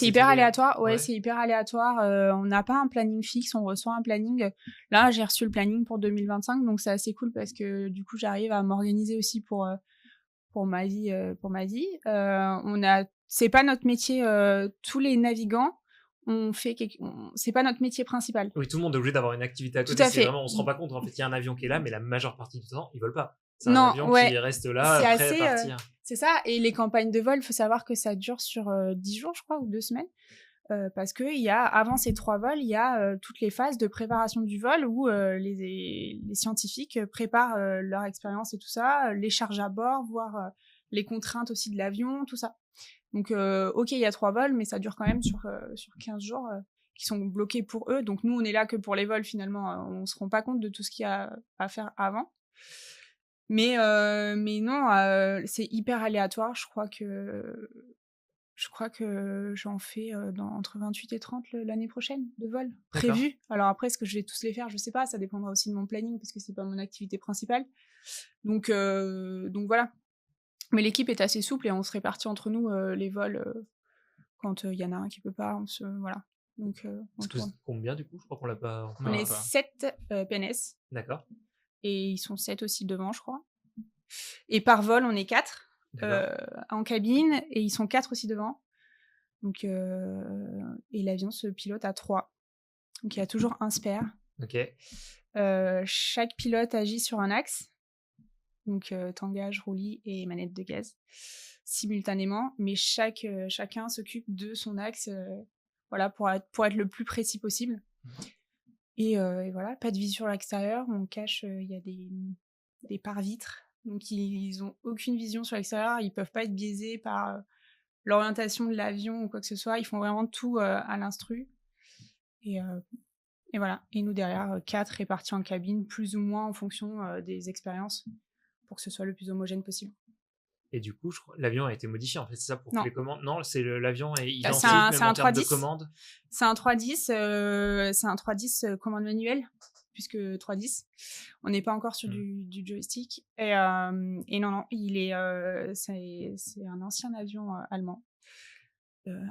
[SPEAKER 5] hyper aléatoire,
[SPEAKER 3] Ouais.
[SPEAKER 5] c'est hyper aléatoire. On n'a pas un planning fixe, on reçoit un planning. Là, j'ai reçu le planning pour 2025, donc c'est assez cool parce que du coup, j'arrive à m'organiser aussi pour ma vie. C'est pas notre métier. Tous les navigants, c'est pas notre métier principal.
[SPEAKER 3] Oui, tout le monde est obligé d'avoir une activité à
[SPEAKER 5] Tout
[SPEAKER 3] côté.
[SPEAKER 5] à fait.
[SPEAKER 3] Vraiment, on se rend pas compte. En fait, il y a un avion qui est là, mais la majeure partie du temps, ils volent pas. C'est
[SPEAKER 5] Non,
[SPEAKER 3] un avion
[SPEAKER 5] ouais.
[SPEAKER 3] qui reste là,
[SPEAKER 5] C'est
[SPEAKER 3] prêt
[SPEAKER 5] assez,
[SPEAKER 3] à partir.
[SPEAKER 5] C'est ça. Et les campagnes de vol, il faut savoir que ça dure sur 10 jours, je crois, ou 2 semaines. Parce que avant ces 3 vols, il y a toutes les phases de préparation du vol où les scientifiques préparent leur expérience et tout ça, les charges à bord, voir les contraintes aussi de l'avion, tout ça. Donc, ok, il y a 3 vols, mais ça dure quand même sur 15 jours qui sont bloqués pour eux. Donc, nous, on est là que pour les vols, finalement. On ne se rend pas compte de tout ce qu'il y a à faire avant. Mais non, c'est hyper aléatoire. Je crois que j'en fais entre 28 et 30 l'année prochaine de vol prévu. Alors après, est-ce que je vais tous les faire? Je sais pas, ça dépendra aussi de mon planning parce que c'est pas mon activité principale. Donc voilà. Mais l'équipe est assez souple et on se répartit entre nous les vols quand il y en a un qui peut pas. Voilà. Donc on tourne.
[SPEAKER 3] Combien du coup? Je crois qu'on l'a pas.
[SPEAKER 5] On est 7 PNS.
[SPEAKER 3] D'accord.
[SPEAKER 5] Et ils sont 7 aussi devant, je crois. Et par vol, on est 4. En cabine, et ils sont 4 aussi devant. Donc, et l'avion se pilote à 3. Donc, il y a toujours un spare.
[SPEAKER 3] Ok.
[SPEAKER 5] Chaque pilote agit sur un axe. Donc, tangage, roulis et manette de gaz simultanément. Mais chacun s'occupe de son axe voilà, pour être le plus précis possible. Et voilà, pas de vue sur l'extérieur. On cache, il y a des pare-vitres. Donc, ils ont aucune vision sur l'extérieur. Ils peuvent pas être biaisés par l'orientation de l'avion ou quoi que ce soit. Ils font vraiment tout à l'instru. Et voilà. Et nous, derrière, 4 répartis en cabine, plus ou moins en fonction des expériences, pour que ce soit le plus homogène possible.
[SPEAKER 3] Et du coup, je crois l'avion a été modifié, en fait, c'est ça, pour
[SPEAKER 5] Non.
[SPEAKER 3] que les commandes... Non, l'avion est identique,
[SPEAKER 5] c'est
[SPEAKER 3] même
[SPEAKER 5] un
[SPEAKER 3] en termes de
[SPEAKER 5] 310.
[SPEAKER 3] commandes.
[SPEAKER 5] C'est un 310, commande manuelle, plus que 310. On n'est pas encore sur du joystick. Et non, il est, c'est un ancien avion allemand,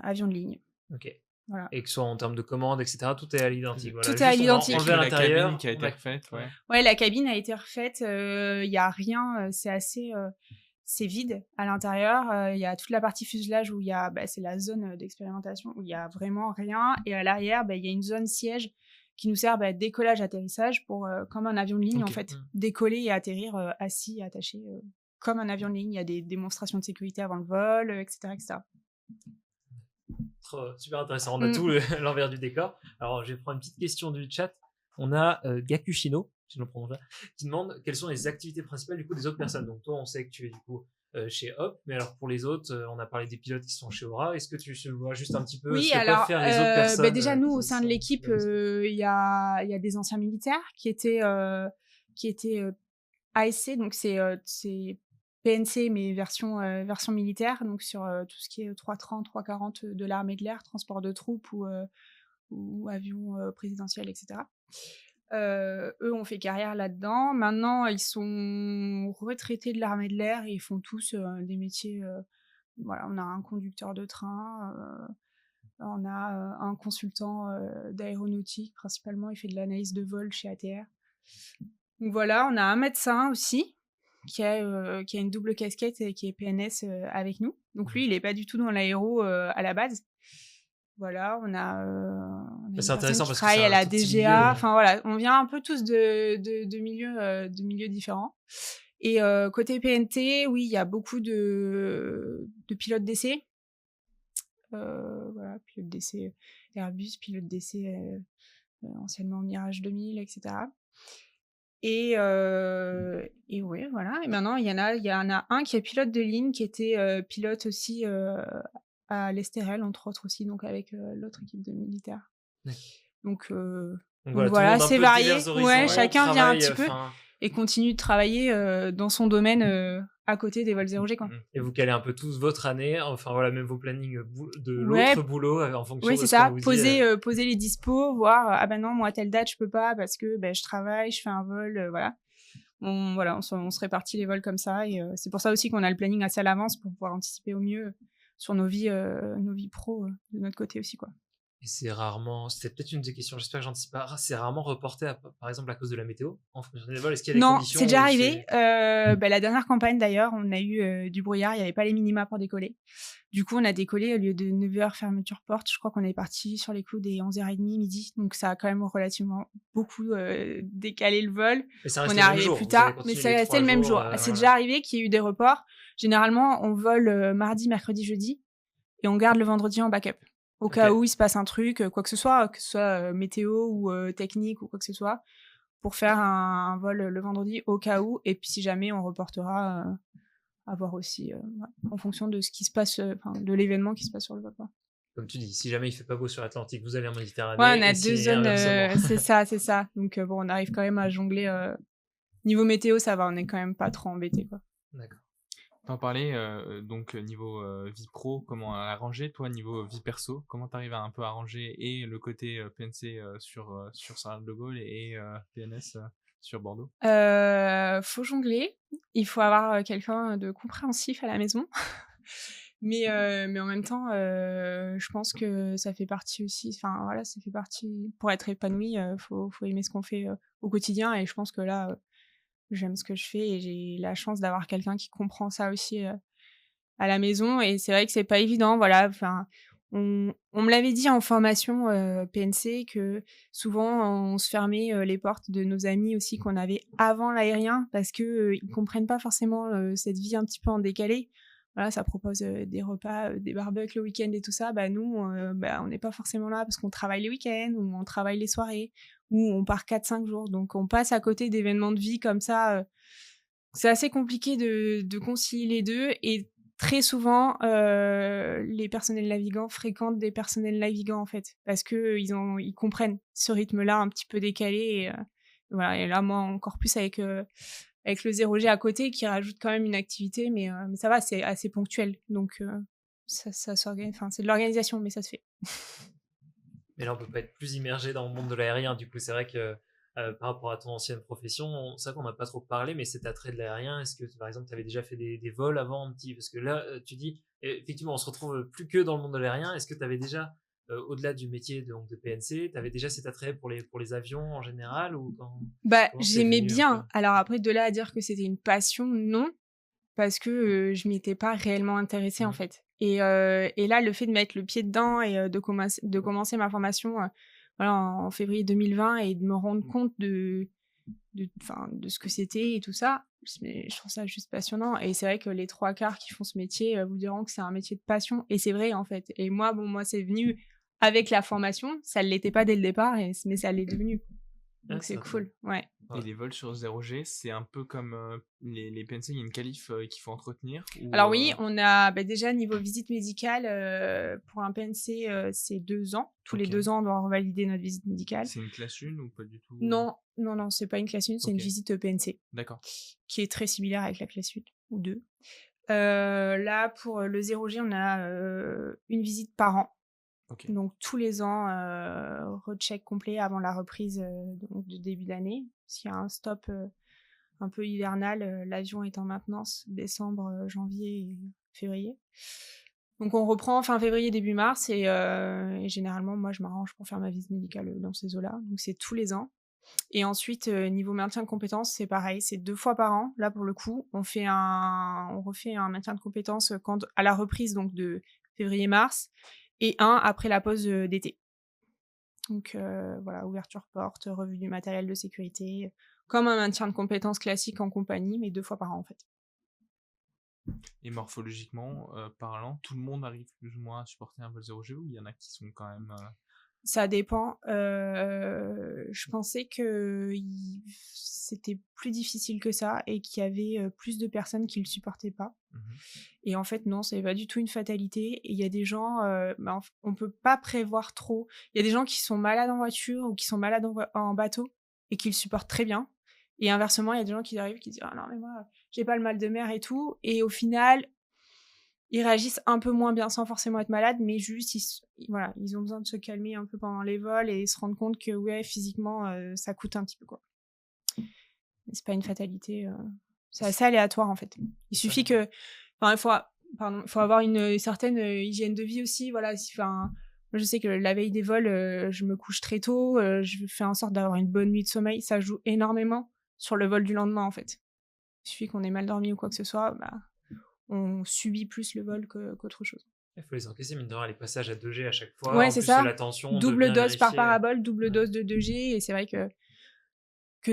[SPEAKER 5] avion de ligne.
[SPEAKER 3] Ok.
[SPEAKER 5] Voilà.
[SPEAKER 3] Et que ce soit en termes de commandes, etc., tout est à l'identique. Voilà.
[SPEAKER 5] Tout est à
[SPEAKER 3] Juste, on a
[SPEAKER 5] l'identique.
[SPEAKER 3] enlevé à
[SPEAKER 4] La
[SPEAKER 3] l'intérieur.
[SPEAKER 4] cabine qui a été refaite, ouais.
[SPEAKER 5] Ouais, la cabine a été refaite. Il y a rien. C'est assez, c'est vide à l'intérieur. Il y a toute la partie fuselage où il y a, c'est la zone d'expérimentation où il y a vraiment rien. Et à l'arrière, il y a une zone siège qui nous sert décollage, atterrissage pour comme un avion de ligne en fait, décoller et atterrir assis, attaché comme un avion de ligne. Il y a des démonstrations de sécurité avant le vol, etc., etc.
[SPEAKER 3] Super intéressant. On a tout l'envers du décor. Alors, je vais prendre une petite question du chat. On a Gakushino, si je le prononce bien, qui demande quelles sont les activités principales du coup des autres personnes. Donc toi, on sait que tu es du coup chez Hop, mais alors pour les autres, on a parlé des pilotes qui sont chez Aura. Est-ce que tu vois juste un petit peu ce que peuvent faire les autres personnes
[SPEAKER 5] déjà nous au sein de l'équipe, il y a des anciens militaires qui étaient ASC, donc c'est PNC mais version militaire, donc sur tout ce qui est 330, 340 de l'armée de l'air, transport de troupes ou avions présidentiels, etc. Eux ont fait carrière là-dedans. Maintenant, ils sont retraités de l'armée de l'air et ils font tous des métiers. Voilà, on a un conducteur de train, on a un consultant d'aéronautique principalement. Il fait de l'analyse de vol chez ATR. Donc voilà, on a un médecin aussi qui a une double casquette et qui est PNS avec nous. Donc lui, il n'est pas du tout dans l'aéro à la base. Voilà, on a
[SPEAKER 3] c'est intéressant parce que
[SPEAKER 5] travaille à la DGA.
[SPEAKER 3] Enfin
[SPEAKER 5] voilà, on vient un peu tous de milieux différents. Et côté PNT, oui, il y a beaucoup de pilotes d'essai. Voilà, pilote d'essai Airbus, pilote d'essai anciennement Mirage 2000, etc. Et ouais, voilà. Et maintenant, il y en a un qui est pilote de ligne, qui était pilote aussi à l'Estérel, entre autres aussi, donc avec l'autre équipe de militaires. Donc voilà, c'est varié. Ouais, chacun vient un petit peu et continue de travailler dans son domaine à côté des vols 0G, quoi.
[SPEAKER 3] Et vous calez un peu tous votre année, enfin voilà, même vos plannings de l'autre boulot en fonction de ce
[SPEAKER 5] ça.
[SPEAKER 3] qu'on vous dit.
[SPEAKER 5] Poser les dispos, voir non, moi telle date je peux pas parce que je travaille, je fais un vol, voilà. On se répartit les vols comme ça et c'est pour ça aussi qu'on a le planning assez à l'avance pour pouvoir anticiper au mieux sur nos vies pro de notre côté aussi, quoi.
[SPEAKER 3] Et c'est rarement, c'était peut-être une des questions, j'espère que j'anticipe pas, c'est rarement reporté par exemple à cause de la météo en fonction des vols. Est-ce qu'il y a des conditions?
[SPEAKER 5] Non, c'est déjà arrivé. La dernière campagne d'ailleurs, on a eu du brouillard, il n'y avait pas les minima pour décoller. Du coup, on a décollé au lieu de 9h fermeture porte, je crois qu'on est parti sur les coups des 11h30 midi, donc ça a quand même relativement beaucoup décalé le vol. On est arrivé plus tard, mais c'est resté le même jour. C'est déjà arrivé qu'il y ait eu des reports. Généralement, on vole mardi, mercredi, jeudi et on garde le vendredi en backup. Au cas où il se passe un truc, quoi que ce soit météo ou technique ou quoi que ce soit, pour faire un vol le vendredi au cas où. Et puis si jamais, on reportera à voir aussi en fonction de ce qui se passe, de l'événement qui se passe sur le vol.
[SPEAKER 3] Comme tu dis, si jamais il fait pas beau sur l'Atlantique, vous allez en Méditerranée.
[SPEAKER 5] Ouais, on a deux zones, c'est ça. Donc on arrive quand même à jongler. Niveau météo, ça va, on est quand même pas trop embêtés, quoi.
[SPEAKER 3] D'accord.
[SPEAKER 4] T'en parlais, donc niveau vie pro, comment arranger, toi niveau vie perso, comment t'arrives à un peu arranger et le côté PNC sur Charles de Gaulle et PNS sur Bordeaux?
[SPEAKER 5] Faut jongler, il faut avoir quelqu'un de compréhensif à la maison. mais en même temps, je pense que ça fait partie aussi, enfin voilà, ça fait partie, pour être épanoui, faut aimer ce qu'on fait au quotidien, et je pense que là, j'aime ce que je fais et j'ai la chance d'avoir quelqu'un qui comprend ça aussi à la maison. Et c'est vrai que c'est pas évident, voilà. Enfin, on me l'avait dit en formation PNC que souvent on se fermait les portes de nos amis aussi qu'on avait avant l'aérien parce que ils comprennent pas forcément cette vie un petit peu en décalé. Voilà, ça propose des repas, des barbecues le week-end et tout ça. Nous, on n'est pas forcément là parce qu'on travaille les week-ends ou on travaille les soirées ou on part 4-5 jours. Donc, on passe à côté d'événements de vie comme ça. C'est assez compliqué de concilier les deux. Et très souvent, les personnels navigants fréquentent des personnels navigants, en fait, parce qu'ils comprennent ce rythme-là un petit peu décalé. Et, voilà. Et là, moi, encore plus avec le 0G à côté qui rajoute quand même une activité, mais ça va, c'est assez ponctuel. Donc, ça s'organise. Enfin, c'est de l'organisation, mais ça se fait.
[SPEAKER 3] Mais là, on peut pas être plus immergé dans le monde de l'aérien. Du coup, c'est vrai que par rapport à ton ancienne profession, c'est vrai qu'on n'a pas trop parlé, mais cet attrait de l'aérien, est-ce que par exemple tu avais déjà fait des vols avant un petit? Parce que là, tu dis, effectivement, on se retrouve plus que dans le monde de l'aérien. Est-ce que tu avais déjà, au-delà du métier de PNC, tu avais déjà cet attrait pour les avions en général ou
[SPEAKER 5] Bah,
[SPEAKER 3] comment c'est
[SPEAKER 5] j'aimais
[SPEAKER 3] venu un
[SPEAKER 5] bien.
[SPEAKER 3] peu?
[SPEAKER 5] Alors après, de là à dire que c'était une passion, non, parce que je m'y étais pas réellement intéressée en
[SPEAKER 3] Mhm.
[SPEAKER 5] fait. Et là, le fait de mettre le pied dedans et de commencer ma formation voilà, en février 2020 et de me rendre compte de ce que c'était et tout ça, je trouve ça juste passionnant. Et c'est vrai que les 3/4 qui font ce métier vous diront que c'est un métier de passion. Et c'est vrai en fait. Et moi, moi, c'est venu avec la formation. Ça ne l'était pas dès le départ, mais ça l'est devenu. Donc c'est cool, ouais.
[SPEAKER 4] Et les vols sur 0G, c'est un peu comme les PNC, il y a une qualif qu'il faut entretenir ou,
[SPEAKER 5] Alors oui, on a déjà niveau visite médicale, pour un PNC, c'est 2 ans. Tous les
[SPEAKER 4] Ok.
[SPEAKER 5] 2 ans, on doit revalider notre visite médicale.
[SPEAKER 4] C'est une classe 1 ou pas du tout?
[SPEAKER 5] Non, c'est pas une classe 1, c'est une
[SPEAKER 4] Ok.
[SPEAKER 5] visite PNC
[SPEAKER 4] D'accord.
[SPEAKER 5] qui est très similaire avec la classe 1 ou 2. Là, pour le 0G, on a une visite par an.
[SPEAKER 4] Ok.
[SPEAKER 5] Donc tous les ans, recheck complet avant la reprise donc de début d'année. S'il y a un stop un peu hivernal, l'avion est en maintenance décembre, janvier et février. Donc on reprend fin février, début mars et généralement, moi, je m'arrange pour faire ma visite médicale dans ces eaux-là. Donc c'est tous les ans. Et ensuite, niveau maintien de compétences, c'est pareil, c'est 2 fois par an. Là, pour le coup, on refait un maintien de compétences à la reprise donc de février-mars et un après la pause d'été. Donc voilà, ouverture porte, revue du matériel de sécurité, comme un maintien de compétences classique en compagnie, mais 2 fois par an en fait.
[SPEAKER 4] Et morphologiquement parlant, tout le monde arrive plus ou moins à supporter un vol 0G ou il y en a qui sont quand même...
[SPEAKER 5] Ça dépend. Je pensais que c'était plus difficile que ça et qu'il y avait plus de personnes qui le supportaient pas. Et en fait, non, c'est pas du tout une fatalité. Et il y a des gens, on peut pas prévoir trop. Il y a des gens qui sont malades en voiture ou qui sont malades en bateau et qui le supportent très bien. Et inversement, il y a des gens qui arrivent qui disent ah non mais moi j'ai pas le mal de mer et tout. Et au final, ils réagissent un peu moins bien sans forcément être malades, mais juste ils ont besoin de se calmer un peu pendant les vols et se rendre compte que ouais physiquement ça coûte un petit peu quoi. Mais c'est pas une fatalité. C'est assez aléatoire en fait. Il suffit que, il faut avoir une certaine hygiène de vie aussi. Voilà, moi, je sais que la veille des vols, je me couche très tôt, je fais en sorte d'avoir une bonne nuit de sommeil. Ça joue énormément sur le vol du lendemain en fait. Il suffit qu'on ait mal dormi ou quoi que ce soit, on subit plus le vol qu'autre chose.
[SPEAKER 3] Il faut les encaisser, mine de rien, les passages à 2G à chaque fois.
[SPEAKER 5] Ouais,
[SPEAKER 3] en
[SPEAKER 5] c'est
[SPEAKER 3] plus,
[SPEAKER 5] ça.
[SPEAKER 3] la tension de
[SPEAKER 5] Double
[SPEAKER 3] bien
[SPEAKER 5] dose par
[SPEAKER 3] vérifier.
[SPEAKER 5] parabole, double dose de 2G, et c'est vrai que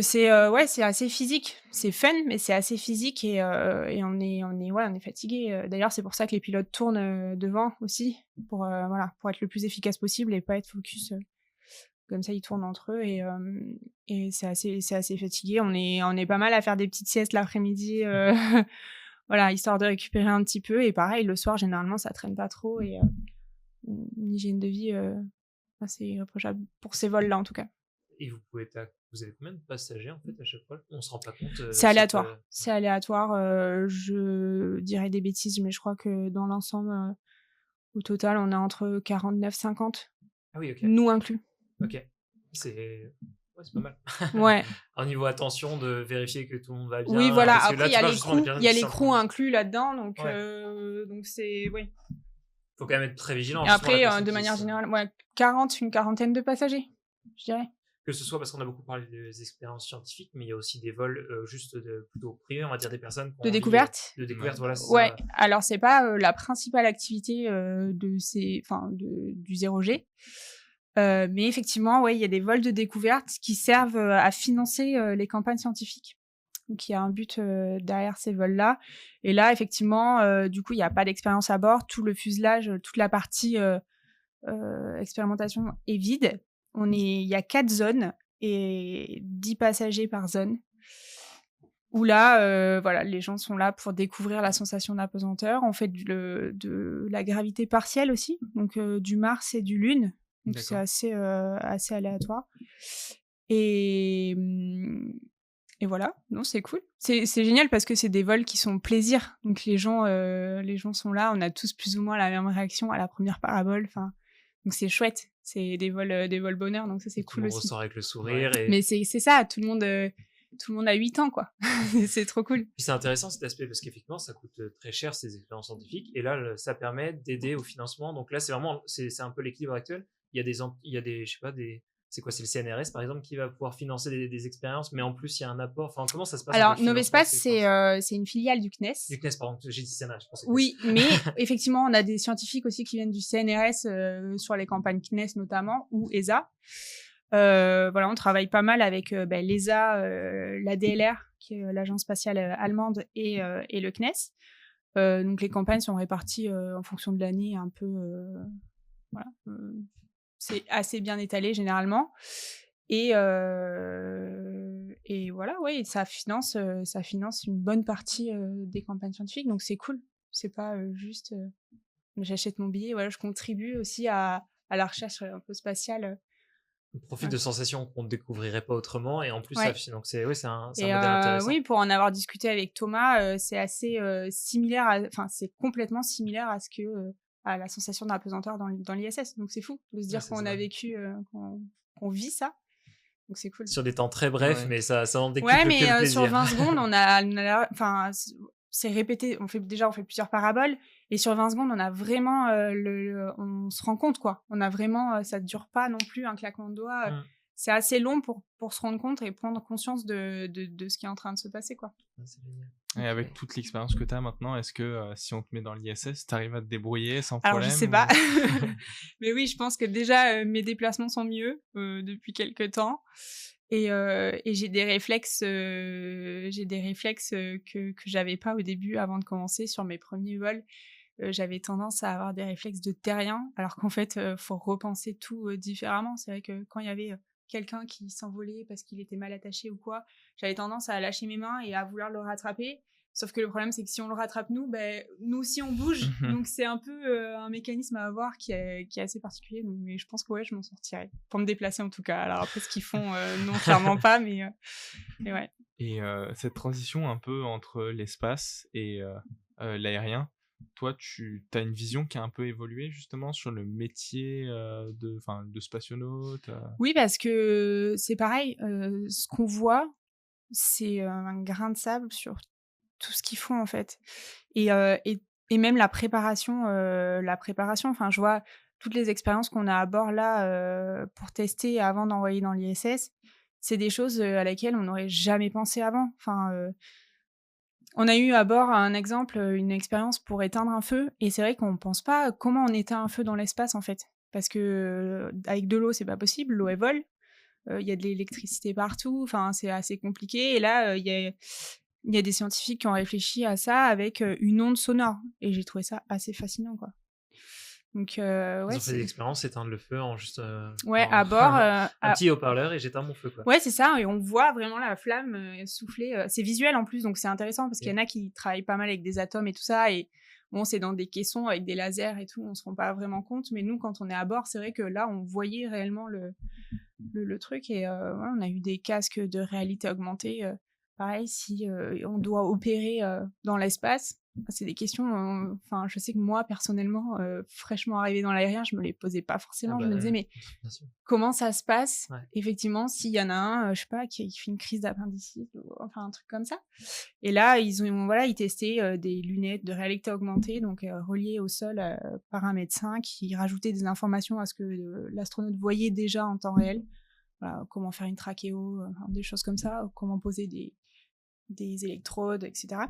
[SPEAKER 5] c'est c'est assez physique. C'est fun, mais c'est assez physique et on est fatigué. D'ailleurs, c'est pour ça que les pilotes tournent devant aussi pour être le plus efficace possible et pas être focus. Comme ça, ils tournent entre eux et c'est assez fatigué. On est pas mal à faire des petites siestes l'après-midi, voilà, histoire de récupérer un petit peu. Et pareil, le soir, généralement, ça traîne pas trop et une hygiène de vie assez irréprochable pour ces vols-là, en tout cas.
[SPEAKER 3] Et vous avez combien de passagers en fait à chaque fois? On se rend pas compte.
[SPEAKER 5] C'est aléatoire. C'est aléatoire. Je dirais des bêtises, mais je crois que dans l'ensemble, au total, on est entre 49 et 50.
[SPEAKER 3] Ah oui, ok.
[SPEAKER 5] Nous inclus.
[SPEAKER 3] Ok. C'est pas mal.
[SPEAKER 5] Ouais.
[SPEAKER 3] Au niveau attention de vérifier que tout le monde va bien.
[SPEAKER 5] Oui, voilà.
[SPEAKER 3] Parce que
[SPEAKER 5] Après,
[SPEAKER 3] là,
[SPEAKER 5] il y a
[SPEAKER 3] tu vois,
[SPEAKER 5] les
[SPEAKER 3] justement,
[SPEAKER 5] crews, il y a les
[SPEAKER 3] personnes qui
[SPEAKER 5] crews
[SPEAKER 3] sont-
[SPEAKER 5] inclus là-dedans, donc
[SPEAKER 3] Ouais.
[SPEAKER 5] c'est oui.
[SPEAKER 3] Faut quand même être très vigilant.
[SPEAKER 5] Et
[SPEAKER 3] justement,
[SPEAKER 5] après,
[SPEAKER 3] la personne
[SPEAKER 5] de
[SPEAKER 3] qui
[SPEAKER 5] manière
[SPEAKER 3] se-
[SPEAKER 5] générale, une quarantaine de passagers, je dirais.
[SPEAKER 3] Que ce soit parce qu'on a beaucoup parlé des expériences scientifiques, mais il y a aussi des vols juste plutôt privés, on va dire des personnes qui ont
[SPEAKER 5] De
[SPEAKER 3] envie,
[SPEAKER 5] découverte.
[SPEAKER 3] de découverte, voilà. c'est
[SPEAKER 5] Ouais.
[SPEAKER 3] ça.
[SPEAKER 5] Alors c'est pas la principale activité du 0G. Mais effectivement, ouais, il y a des vols de découverte qui servent à financer les campagnes scientifiques. Donc il y a un but derrière ces vols-là. Et là, effectivement, du coup, il n'y a pas d'expérience à bord. Tout le fuselage, toute la partie expérimentation est vide. Il y a 4 zones et 10 passagers par zone. Où là, les gens sont là pour découvrir la sensation d'apesanteur. On fait de la gravité partielle aussi, donc du Mars et du Lune. Donc c'est assez aléatoire. Et voilà, non, c'est cool. C'est génial parce que c'est des vols qui sont plaisir. Donc les gens sont là, on a tous plus ou moins la même réaction à la première parabole. Donc c'est chouette. C'est des vols bonheur, donc ça c'est
[SPEAKER 3] Tout le
[SPEAKER 5] cool
[SPEAKER 3] monde
[SPEAKER 5] aussi.
[SPEAKER 3] ressort avec le sourire. Et...
[SPEAKER 5] Mais c'est ça, tout le monde a 8 ans, quoi. C'est trop cool.
[SPEAKER 3] Puis c'est intéressant cet aspect parce qu'effectivement, ça coûte très cher ces expériences scientifiques. Et là, ça permet d'aider au financement. Donc là, c'est vraiment, c'est un peu l'équilibre actuel. Il y a des, je sais pas, c'est quoi, c'est le CNRS par exemple qui va pouvoir financer des expériences, mais en plus il y a un apport. Enfin, comment ça se passe?
[SPEAKER 5] Alors, Novespace, c'est une filiale du CNES.
[SPEAKER 3] Du CNES, pardon, j'ai dit CNRS, je pensais.
[SPEAKER 5] Oui, mais effectivement, on a des scientifiques aussi qui viennent du CNRS sur les campagnes CNES notamment, ou ESA. Voilà, on travaille pas mal avec l'ESA, la DLR, qui est l'agence spatiale allemande, et le CNES. Donc les campagnes sont réparties en fonction de l'année, un peu. Voilà. C'est assez bien étalé généralement. Et voilà, ouais, ça finance une bonne partie des campagnes scientifiques, donc c'est cool. C'est pas juste j'achète mon billet, voilà, je contribue aussi à la recherche un peu spatiale.
[SPEAKER 3] On profite de sensations qu'on ne découvrirait pas autrement, et en plus
[SPEAKER 5] Ouais.
[SPEAKER 3] ça, donc c'est un modèle intéressant.
[SPEAKER 5] Oui, pour en avoir discuté avec Thomas, c'est assez similaire, enfin c'est complètement similaire à ce que à la sensation d'apesanteur dans l'ISS. Donc c'est fou de se dire
[SPEAKER 3] c'est
[SPEAKER 5] qu'on
[SPEAKER 3] ça.
[SPEAKER 5] a vécu, qu'on vit ça. Donc c'est cool.
[SPEAKER 3] Sur des temps très brefs,
[SPEAKER 4] Ouais.
[SPEAKER 3] mais ça en décuple
[SPEAKER 5] Ouais,
[SPEAKER 3] que
[SPEAKER 5] mais
[SPEAKER 3] le plaisir.
[SPEAKER 5] sur 20 secondes, enfin, c'est répété. On fait plusieurs paraboles, et sur 20 secondes, on a vraiment on se rend compte, quoi. On a vraiment, ça dure pas non plus un claquement de doigts. C'est assez long pour se rendre compte et prendre conscience de ce qui est en train de se passer, quoi.
[SPEAKER 3] C'est génial.
[SPEAKER 4] Et avec toute l'expérience que tu as maintenant, est-ce que si on te met dans l'ISS, tu arrives à te débrouiller sans
[SPEAKER 5] Alors,
[SPEAKER 4] problème?
[SPEAKER 5] je sais pas. Mais oui, je pense que déjà, mes déplacements sont mieux depuis quelques temps. Et j'ai des réflexes, que j'avais pas au début avant de commencer sur mes premiers vols. J'avais tendance à avoir des réflexes de terrien, alors qu'en fait, faut repenser tout différemment. C'est vrai que quand il y avait quelqu'un qui s'envolait parce qu'il était mal attaché ou quoi, j'avais tendance à lâcher mes mains et à vouloir le rattraper. Sauf que le problème, c'est que si on le rattrape nous aussi on bouge. Donc c'est un peu un mécanisme à avoir qui est assez particulier. Donc, mais je pense que ouais, je m'en sortirai. Pour me déplacer en tout cas. Alors après, ce qu'ils font, non, clairement pas, mais ouais.
[SPEAKER 4] Et cette transition un peu entre l'espace et l'aérien, toi, tu as une vision qui a un peu évolué justement sur le métier de spationaute?
[SPEAKER 5] Oui, parce que c'est pareil, ce qu'on voit, c'est un grain de sable sur tout ce qu'ils font en fait. Et même la préparation, enfin je vois toutes les expériences qu'on a à bord là pour tester avant d'envoyer dans l'ISS, c'est des choses à laquelle on n'aurait jamais pensé avant. Enfin, on a eu à bord un exemple, une expérience pour éteindre un feu, et c'est vrai qu'on ne pense pas comment on éteint un feu dans l'espace en fait. Parce que avec de l'eau, c'est pas possible, l'eau elle vole, il y a de l'électricité partout, enfin c'est assez compliqué. Et là, il y a des scientifiques qui ont réfléchi à ça avec une onde sonore, et j'ai trouvé ça assez fascinant, quoi. Donc
[SPEAKER 3] Ils
[SPEAKER 5] ouais,
[SPEAKER 3] ont fait des expériences, éteindre le feu en juste
[SPEAKER 5] ouais,
[SPEAKER 3] en-
[SPEAKER 5] à bord,
[SPEAKER 3] un petit haut-parleur, et j'éteins mon feu, quoi.
[SPEAKER 5] ouais, c'est ça, et on voit vraiment la flamme souffler. C'est visuel en plus, donc c'est intéressant parce qu'il y en a qui travaillent pas mal avec des atomes et tout ça, et bon, c'est dans des caissons avec des lasers et tout, on se rend pas vraiment compte, mais nous, quand on est à bord, c'est vrai que là, on voyait réellement le truc, et voilà, on a eu des casques de réalité augmentée. Pareil, si on doit opérer dans l'espace, c'est des questions. Enfin, je sais que moi, personnellement, fraîchement arrivée dans l'aérien, je me les posais pas forcément. Je me disais, mais
[SPEAKER 3] Bien sûr.
[SPEAKER 5] comment ça se passe,
[SPEAKER 3] Ouais.
[SPEAKER 5] effectivement, s'il y en a un, je sais pas, qui fait une crise d'appendicite, ou enfin un truc comme ça. Et là, ils testaient des lunettes de réalité augmentée, donc reliées au sol par un médecin, qui rajoutait des informations à ce que l'astronaute voyait déjà en temps réel. Voilà, comment faire une trachéo, des choses comme ça, comment poser des électrodes, etc.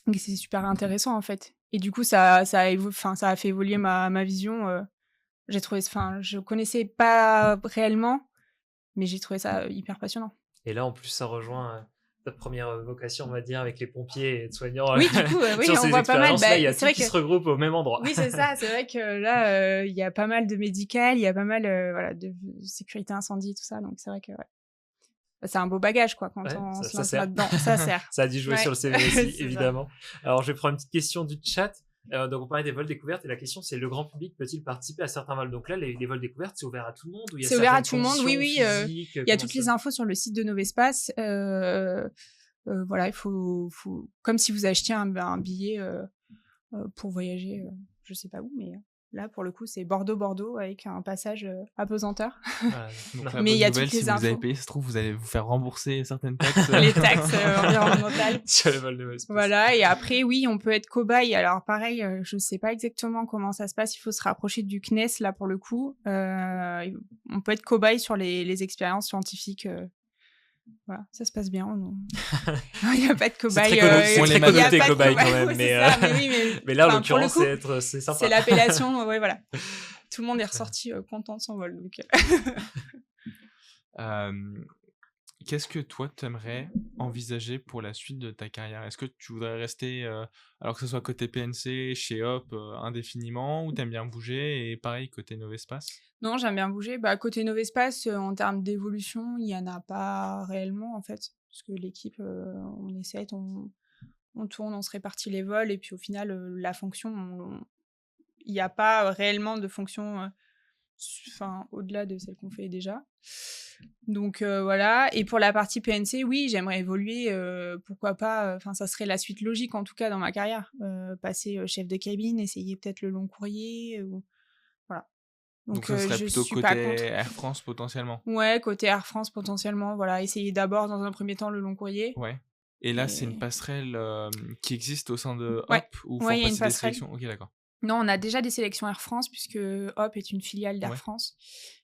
[SPEAKER 5] Donc c'est super intéressant en fait. Et du coup, ça a fait évoluer ma vision. J'ai trouvé, enfin, je connaissais pas réellement, mais j'ai trouvé ça hyper passionnant.
[SPEAKER 3] Et là, en plus, ça rejoint ta première vocation, on va dire, avec les pompiers et aides-soignants.
[SPEAKER 5] Oui, du coup, oui,
[SPEAKER 3] sur
[SPEAKER 5] on
[SPEAKER 3] ces
[SPEAKER 5] voit pas mal.
[SPEAKER 3] expériences-là, il y a
[SPEAKER 5] C'est
[SPEAKER 3] tout
[SPEAKER 5] vrai
[SPEAKER 3] qui
[SPEAKER 5] que
[SPEAKER 3] se regroupe au même endroit.
[SPEAKER 5] oui, c'est ça. C'est vrai que là, il y a pas mal de médical, il y a pas mal voilà, de sécurité incendie, tout ça. Donc c'est vrai que ouais. C'est un beau bagage, quoi, quand
[SPEAKER 3] Ouais,
[SPEAKER 5] on
[SPEAKER 3] ça
[SPEAKER 5] se lance
[SPEAKER 3] sert.
[SPEAKER 5] là-dedans. Ça sert.
[SPEAKER 3] Ça a dû jouer
[SPEAKER 5] Ouais.
[SPEAKER 3] sur le CV
[SPEAKER 5] C'est
[SPEAKER 3] aussi,
[SPEAKER 5] ça.
[SPEAKER 3] évidemment. Alors, je vais prendre une petite question du chat. Donc, on parlait des vols découvertes, et la question, c'est: le grand public peut-il participer à certains vols? Donc là, les vols découvertes, c'est ouvert à tout le monde, ou il y a
[SPEAKER 5] C'est ouvert à
[SPEAKER 3] certaines
[SPEAKER 5] tout le monde, oui,
[SPEAKER 3] conditions
[SPEAKER 5] oui.
[SPEAKER 3] physiques,
[SPEAKER 5] Il y a
[SPEAKER 3] comment
[SPEAKER 5] toutes
[SPEAKER 3] ça-
[SPEAKER 5] les infos sur le site de Novespace. Voilà, il faut comme si vous achetiez un billet pour voyager, je sais pas où, mais Là, pour le coup, c'est Bordeaux-Bordeaux avec un passage apesanteur.
[SPEAKER 3] Voilà.
[SPEAKER 4] Donc,
[SPEAKER 3] Non.
[SPEAKER 4] la
[SPEAKER 5] Mais
[SPEAKER 4] bonne
[SPEAKER 5] il y a
[SPEAKER 4] nouvelle,
[SPEAKER 5] toutes les
[SPEAKER 4] si vous avez
[SPEAKER 5] infos.
[SPEAKER 4] payé, ça se trouve, vous allez vous faire rembourser certaines taxes.
[SPEAKER 5] Les taxes environnementales.
[SPEAKER 3] Sur les vols de mauvaise passe.
[SPEAKER 5] Voilà, et après, oui, on peut être cobaye. Alors, pareil, je sais pas exactement comment ça se passe. Il faut se rapprocher du CNES, là, pour le coup. On peut être cobaye sur les expériences scientifiques. Voilà, ça se passe bien. Il n'y a pas de cobaye.
[SPEAKER 3] C'est très
[SPEAKER 4] on les
[SPEAKER 3] connoté
[SPEAKER 4] mate.
[SPEAKER 3] cobaye quand même.
[SPEAKER 5] Ouais,
[SPEAKER 3] Mais,
[SPEAKER 5] c'est ça, mais oui,
[SPEAKER 3] mais là, en
[SPEAKER 5] enfin, pour le
[SPEAKER 3] l'occurrence,
[SPEAKER 5] coup,
[SPEAKER 3] c'est sympa.
[SPEAKER 5] c'est l'appellation. Ouais, voilà. Tout le monde est ressorti content de son vol. Donc,
[SPEAKER 4] Qu'est-ce que toi, t'aimerais envisager pour la suite de ta carrière? Est-ce que tu voudrais rester, alors que ce soit côté PNC, chez Hop, indéfiniment, ou t'aimes bien bouger, et pareil, côté Novespace?
[SPEAKER 5] non, j'aime bien bouger. Bah, côté Novespace, en termes d'évolution, il n'y en a pas réellement, en fait. Parce que l'équipe, on est 7, on tourne, on se répartit les vols, et puis au final, la fonction, il n'y a pas réellement de fonction au-delà de celle qu'on fait déjà. Donc voilà. Et pour la partie PNC, oui, j'aimerais évoluer. Pourquoi pas, ça serait la suite logique, en tout cas, dans ma carrière. Passer chef de cabine, essayer peut-être le long courrier. Voilà.
[SPEAKER 4] Donc ça serait
[SPEAKER 5] je
[SPEAKER 4] plutôt
[SPEAKER 5] suis pas
[SPEAKER 4] côté
[SPEAKER 5] contre.
[SPEAKER 4] Air France, potentiellement?
[SPEAKER 5] Ouais, côté Air France, potentiellement. Voilà, essayer d'abord, dans un premier temps, le long courrier.
[SPEAKER 4] Ouais. Et là, c'est une
[SPEAKER 5] Et...
[SPEAKER 4] passerelle qui existe au sein de Hop,
[SPEAKER 5] Ouais.
[SPEAKER 4] ou faut
[SPEAKER 5] Ouais, il y a une
[SPEAKER 4] passer des
[SPEAKER 5] passerelle.
[SPEAKER 4] sélections? Ok, d'accord.
[SPEAKER 5] Non, on a déjà des sélections Air France, puisque Hop est une filiale d'Air
[SPEAKER 4] Ouais.
[SPEAKER 5] France.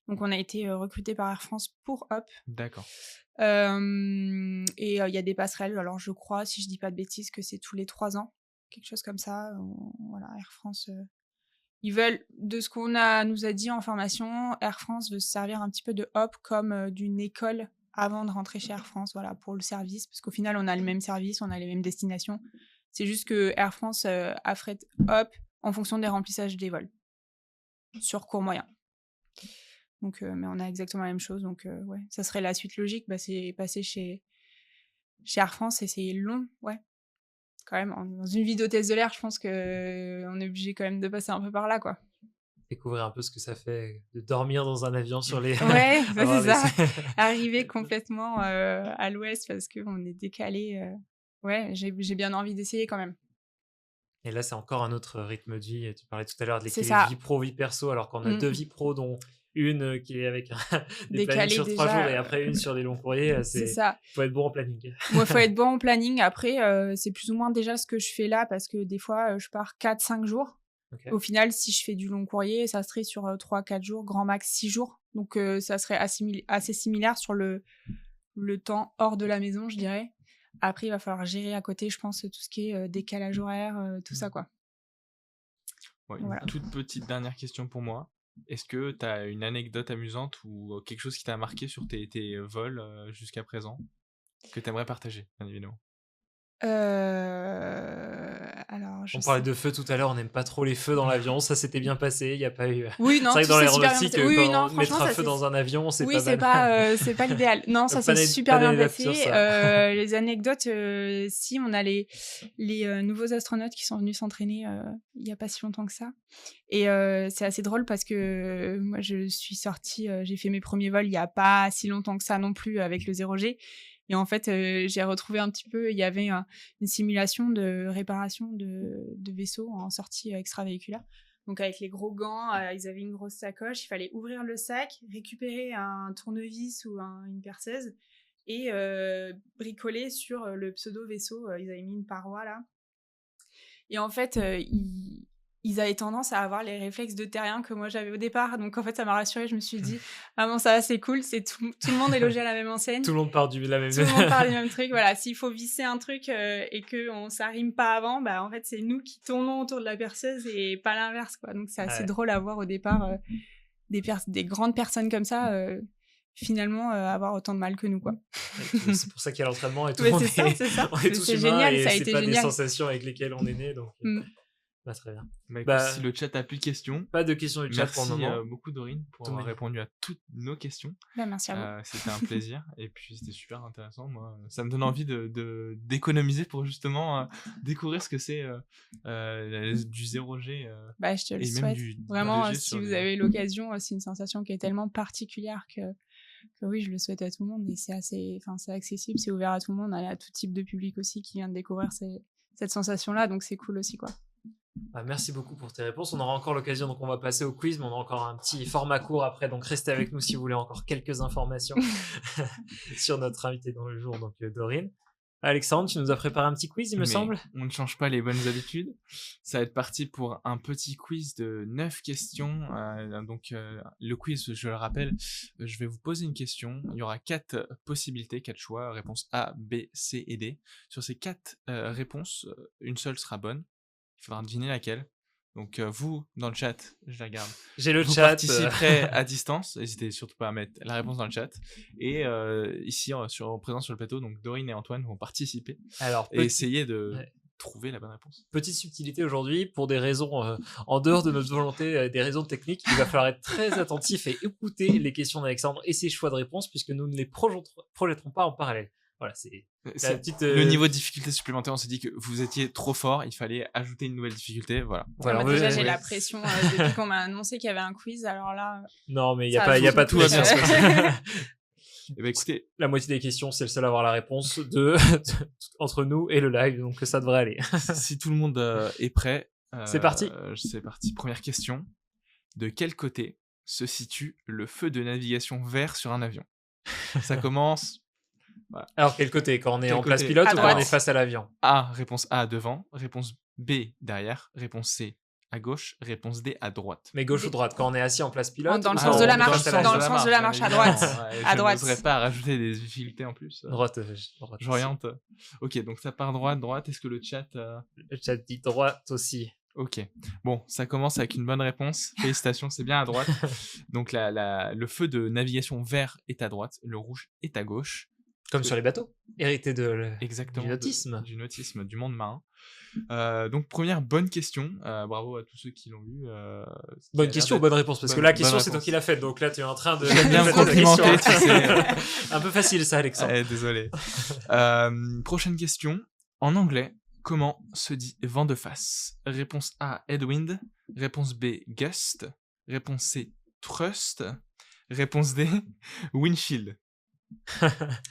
[SPEAKER 5] Donc, on a été recruté par Air France pour Hop.
[SPEAKER 4] D'accord.
[SPEAKER 5] Et il y a des passerelles. Alors, je crois, si je dis pas de bêtises, que c'est tous les 3 ans. Quelque chose comme ça. Voilà, Air France... Ils veulent, de ce qu'on nous a dit en formation, Air France veut se servir un petit peu de Hop comme d'une école avant de rentrer chez Air France, voilà, pour le service. Parce qu'au final, on a le même service, on a les mêmes destinations. C'est juste que Air France affrète Hop en fonction des remplissages des vols. Sur court moyen. Donc, mais on a exactement la même chose. Donc, ouais, ça serait la suite logique. Bah, c'est passer chez Air France et c'est long, ouais. Quand même, dans une vie d'hôtesse de l'air, je pense qu'on est obligé quand même de passer un peu par là, quoi.
[SPEAKER 3] Découvrir un peu ce que ça fait de dormir dans un avion sur les...
[SPEAKER 5] Ouais, bah,
[SPEAKER 3] avoir
[SPEAKER 5] c'est
[SPEAKER 3] les-
[SPEAKER 5] ça. Arriver complètement à l'ouest parce qu'on est décalé. Ouais, j'ai bien envie d'essayer quand même.
[SPEAKER 3] Et là, c'est encore un autre rythme de vie. Tu parlais tout à l'heure de
[SPEAKER 5] C'est
[SPEAKER 3] l'équilibre
[SPEAKER 5] ça.
[SPEAKER 3] vie pro, vie perso, alors qu'on a 2 vies pro, dont une qui est avec des
[SPEAKER 5] Décalé
[SPEAKER 3] plannings sur 3
[SPEAKER 5] déjà,
[SPEAKER 3] jours et après une sur des longs courriers.
[SPEAKER 5] C'est ça.
[SPEAKER 3] Faut être bon en planning.
[SPEAKER 5] Moi, il faut être bon en planning. Après, c'est plus ou moins déjà ce que je fais là parce que des fois, je pars 4-5 jours.
[SPEAKER 3] Ok.
[SPEAKER 5] Au final, si je fais du long courrier, ça serait sur 3-4 jours, grand max 6 jours. Donc, ça serait assez similaire sur le temps hors de la maison, je dirais. Après, il va falloir gérer à côté, je pense, tout ce qui est décalage horaire, tout ça, quoi.
[SPEAKER 4] Ouais,
[SPEAKER 5] Voilà.
[SPEAKER 4] une toute petite dernière question pour moi. Est-ce que tu as une anecdote amusante ou quelque chose qui t'a marqué sur tes vols jusqu'à présent que tu aimerais partager, bien évidemment?
[SPEAKER 5] Alors,
[SPEAKER 3] On parlait de feu tout à l'heure, on n'aime pas trop les feux dans l'avion, ça s'était bien passé, il n'y a pas eu...
[SPEAKER 5] Oui, non,
[SPEAKER 3] c'est vrai que
[SPEAKER 5] tout
[SPEAKER 3] dans
[SPEAKER 5] s'est super bien
[SPEAKER 3] l'aéronautique,
[SPEAKER 5] passé. Oui,
[SPEAKER 3] quand
[SPEAKER 5] oui, non,
[SPEAKER 3] on mettre
[SPEAKER 5] franchement,
[SPEAKER 3] un
[SPEAKER 5] ça
[SPEAKER 3] feu
[SPEAKER 5] s'est-
[SPEAKER 3] dans un avion, c'est
[SPEAKER 5] Oui,
[SPEAKER 3] pas
[SPEAKER 5] c'est
[SPEAKER 3] mal.
[SPEAKER 5] c'est pas l'idéal. Non, ça
[SPEAKER 3] Pas
[SPEAKER 5] s'est
[SPEAKER 3] d'an-
[SPEAKER 5] super
[SPEAKER 3] pas
[SPEAKER 5] bien
[SPEAKER 3] d'anecdote
[SPEAKER 5] passé.
[SPEAKER 3] sur ça.
[SPEAKER 5] Les anecdotes, si, on a les nouveaux astronautes qui sont venus s'entraîner il y a pas si longtemps que ça. Et c'est assez drôle parce que moi, je suis sortie, j'ai fait mes premiers vols il y a pas si longtemps que ça non plus avec le 0G. Et en fait, j'ai retrouvé un petit peu, il y avait une simulation de réparation de vaisseaux en sortie extravéhiculaire. Donc avec les gros gants, ils avaient une grosse sacoche, il fallait ouvrir le sac, récupérer un tournevis ou une perceuse et bricoler sur le pseudo-vaisseau. Ils avaient mis une paroi là. Et en fait, ils avaient tendance à avoir les réflexes de terrien que moi j'avais au départ. Donc en fait, ça m'a rassurée. Je me suis dit, ah bon, ça va, c'est cool. C'est tout le monde est logé à la même enseigne.
[SPEAKER 3] Tout le monde part de la même...
[SPEAKER 5] Tout le monde parle du même truc. Voilà, s'il faut visser un truc et qu'on s'arrime pas avant, bah en fait, c'est nous qui tournons autour de la perceuse et pas l'inverse, quoi. Donc c'est assez drôle à voir au départ des grandes personnes comme ça. Finalement avoir autant de mal que nous, quoi.
[SPEAKER 3] C'est pour ça qu'il y a l'entraînement et tout
[SPEAKER 5] Ouais,
[SPEAKER 3] le monde
[SPEAKER 5] c'est ça.
[SPEAKER 3] on est tous
[SPEAKER 5] C'est
[SPEAKER 3] humains
[SPEAKER 5] génial,
[SPEAKER 3] et
[SPEAKER 5] ça a
[SPEAKER 3] c'est
[SPEAKER 5] été
[SPEAKER 3] pas des
[SPEAKER 5] génial.
[SPEAKER 3] sensations avec lesquelles on est né, donc bah, très bien.
[SPEAKER 4] Bah, écoute,
[SPEAKER 3] Bah,
[SPEAKER 4] si le chat a plus de questions,
[SPEAKER 3] Pas de questions du chat
[SPEAKER 4] merci
[SPEAKER 3] pour le moment.
[SPEAKER 4] beaucoup Dorine pour
[SPEAKER 3] Tout
[SPEAKER 4] avoir
[SPEAKER 3] de même.
[SPEAKER 4] répondu à toutes nos questions.
[SPEAKER 5] Bah, merci à vous.
[SPEAKER 4] C'était un plaisir et puis c'était super intéressant. Moi, ça me donne envie d'économiser pour justement découvrir ce que c'est du 0G.
[SPEAKER 5] Bah, je te le
[SPEAKER 4] et même
[SPEAKER 5] souhaite.
[SPEAKER 4] du
[SPEAKER 5] Vraiment,
[SPEAKER 4] 2G
[SPEAKER 5] si
[SPEAKER 4] sur
[SPEAKER 5] vous
[SPEAKER 4] les-
[SPEAKER 5] avez l'occasion, c'est une sensation qui est tellement particulière que oui, je le souhaite à tout le monde et c'est accessible, c'est ouvert à tout le monde, à tout type de public aussi qui vient de découvrir cette sensation-là, donc c'est cool aussi, quoi.
[SPEAKER 3] Bah, merci beaucoup pour tes réponses. On aura encore l'occasion, donc on va passer au quiz, mais on a encore un petit format court après, donc restez avec nous si vous voulez encore quelques informations sur notre invité dans le jour, donc Dorine. Alexandre, tu nous as préparé un petit quiz, il me
[SPEAKER 4] Mais
[SPEAKER 3] semble.
[SPEAKER 4] on ne change pas les bonnes habitudes. Ça va être parti pour un petit quiz de 9 questions. Le quiz, je le rappelle, je vais vous poser une question. Il y aura 4 possibilités, 4 choix, réponse A, B, C et D. Sur ces 4 réponses, une seule sera bonne. Il faudra deviner laquelle. Donc vous, dans le chat, je la regarde.
[SPEAKER 3] J'ai le
[SPEAKER 4] Vous
[SPEAKER 3] chat.
[SPEAKER 4] participerez à distance. N'hésitez surtout pas à mettre la réponse dans le chat. Et ici, présent sur le plateau, donc Dorine et Antoine vont participer
[SPEAKER 3] Alors,
[SPEAKER 4] et essayer de
[SPEAKER 3] Ouais.
[SPEAKER 4] trouver la bonne réponse.
[SPEAKER 3] petite subtilité aujourd'hui, pour des raisons en dehors de notre volonté, des raisons techniques, il va falloir être très attentif et écouter les questions d'Alexandre et ses choix de réponse, puisque nous ne les projetterons pas en parallèle. Voilà, c'est la
[SPEAKER 4] C'est
[SPEAKER 3] petite...
[SPEAKER 4] le niveau de difficulté supplémentaire. On s'est dit que vous étiez trop fort. Il fallait ajouter une nouvelle difficulté. Voilà.
[SPEAKER 3] Voilà,
[SPEAKER 5] Moi,
[SPEAKER 3] on
[SPEAKER 5] déjà,
[SPEAKER 3] veut-
[SPEAKER 5] j'ai
[SPEAKER 3] ouais.
[SPEAKER 5] la pression depuis qu'on m'a annoncé qu'il y avait un quiz. Alors là,
[SPEAKER 3] Non, mais il n'y a
[SPEAKER 5] Ça
[SPEAKER 3] pas, y a
[SPEAKER 5] ajoute
[SPEAKER 3] pas de
[SPEAKER 4] tout va bien
[SPEAKER 3] pression.
[SPEAKER 4] se Eh ben, écoutez,
[SPEAKER 3] La moitié des questions, c'est le seul à avoir la réponse entre nous et le live, donc ça devrait aller.
[SPEAKER 4] si tout le monde est prêt,
[SPEAKER 3] C'est parti.
[SPEAKER 4] C'est parti. Première question. De quel côté se situe le feu de navigation vert sur un avion? Ça commence.
[SPEAKER 3] Alors, quel côté? Quand on est
[SPEAKER 4] Quel
[SPEAKER 3] en place
[SPEAKER 4] côté?
[SPEAKER 3] pilote
[SPEAKER 5] À
[SPEAKER 3] ou quand
[SPEAKER 5] droite.
[SPEAKER 3] on est face à l'avion?
[SPEAKER 4] A, réponse A devant. Réponse B derrière. Réponse C à gauche. Réponse D à droite.
[SPEAKER 3] Mais gauche ou droite? Quand on est assis en place pilote?
[SPEAKER 5] Dans le
[SPEAKER 3] ou
[SPEAKER 5] sens
[SPEAKER 3] quand
[SPEAKER 5] de la
[SPEAKER 3] on est
[SPEAKER 5] marche,
[SPEAKER 3] face à
[SPEAKER 5] dans le
[SPEAKER 3] l'avion?
[SPEAKER 5] sens de la marche à droite. À droite.
[SPEAKER 4] Je n'oserais pas rajouter des difficultés en plus.
[SPEAKER 3] Droite. Droite.
[SPEAKER 4] J'oriente. Ok, donc ça part droite. Est-ce que le chat...
[SPEAKER 3] Le chat dit droite aussi.
[SPEAKER 4] Ok. Bon, ça commence avec une bonne réponse. Félicitations, c'est bien à droite. Donc le feu de navigation vert est à droite, le rouge est à gauche.
[SPEAKER 3] Comme sur les bateaux. Hérité
[SPEAKER 4] Exactement.
[SPEAKER 3] du nautisme.
[SPEAKER 4] Du nautisme, du monde marin. Donc première bonne question. Bravo à tous ceux qui l'ont eu.
[SPEAKER 3] Bonne question ou bonne réponse? Parce que
[SPEAKER 4] bonne-
[SPEAKER 3] la question,
[SPEAKER 4] bonne
[SPEAKER 3] c'est toi
[SPEAKER 4] réponse.
[SPEAKER 3] qui l'as faite. Donc là, tu es en train de.
[SPEAKER 4] J'aime bien me
[SPEAKER 3] de poser la
[SPEAKER 4] complimenter,
[SPEAKER 3] question.
[SPEAKER 4] tu sais.
[SPEAKER 3] Un peu facile, ça, Alexandre.
[SPEAKER 4] Désolé. Prochaine question. En anglais, comment se dit vent de face? Réponse A, headwind. Réponse B, gust. Réponse C, thrust. Réponse D, windshield.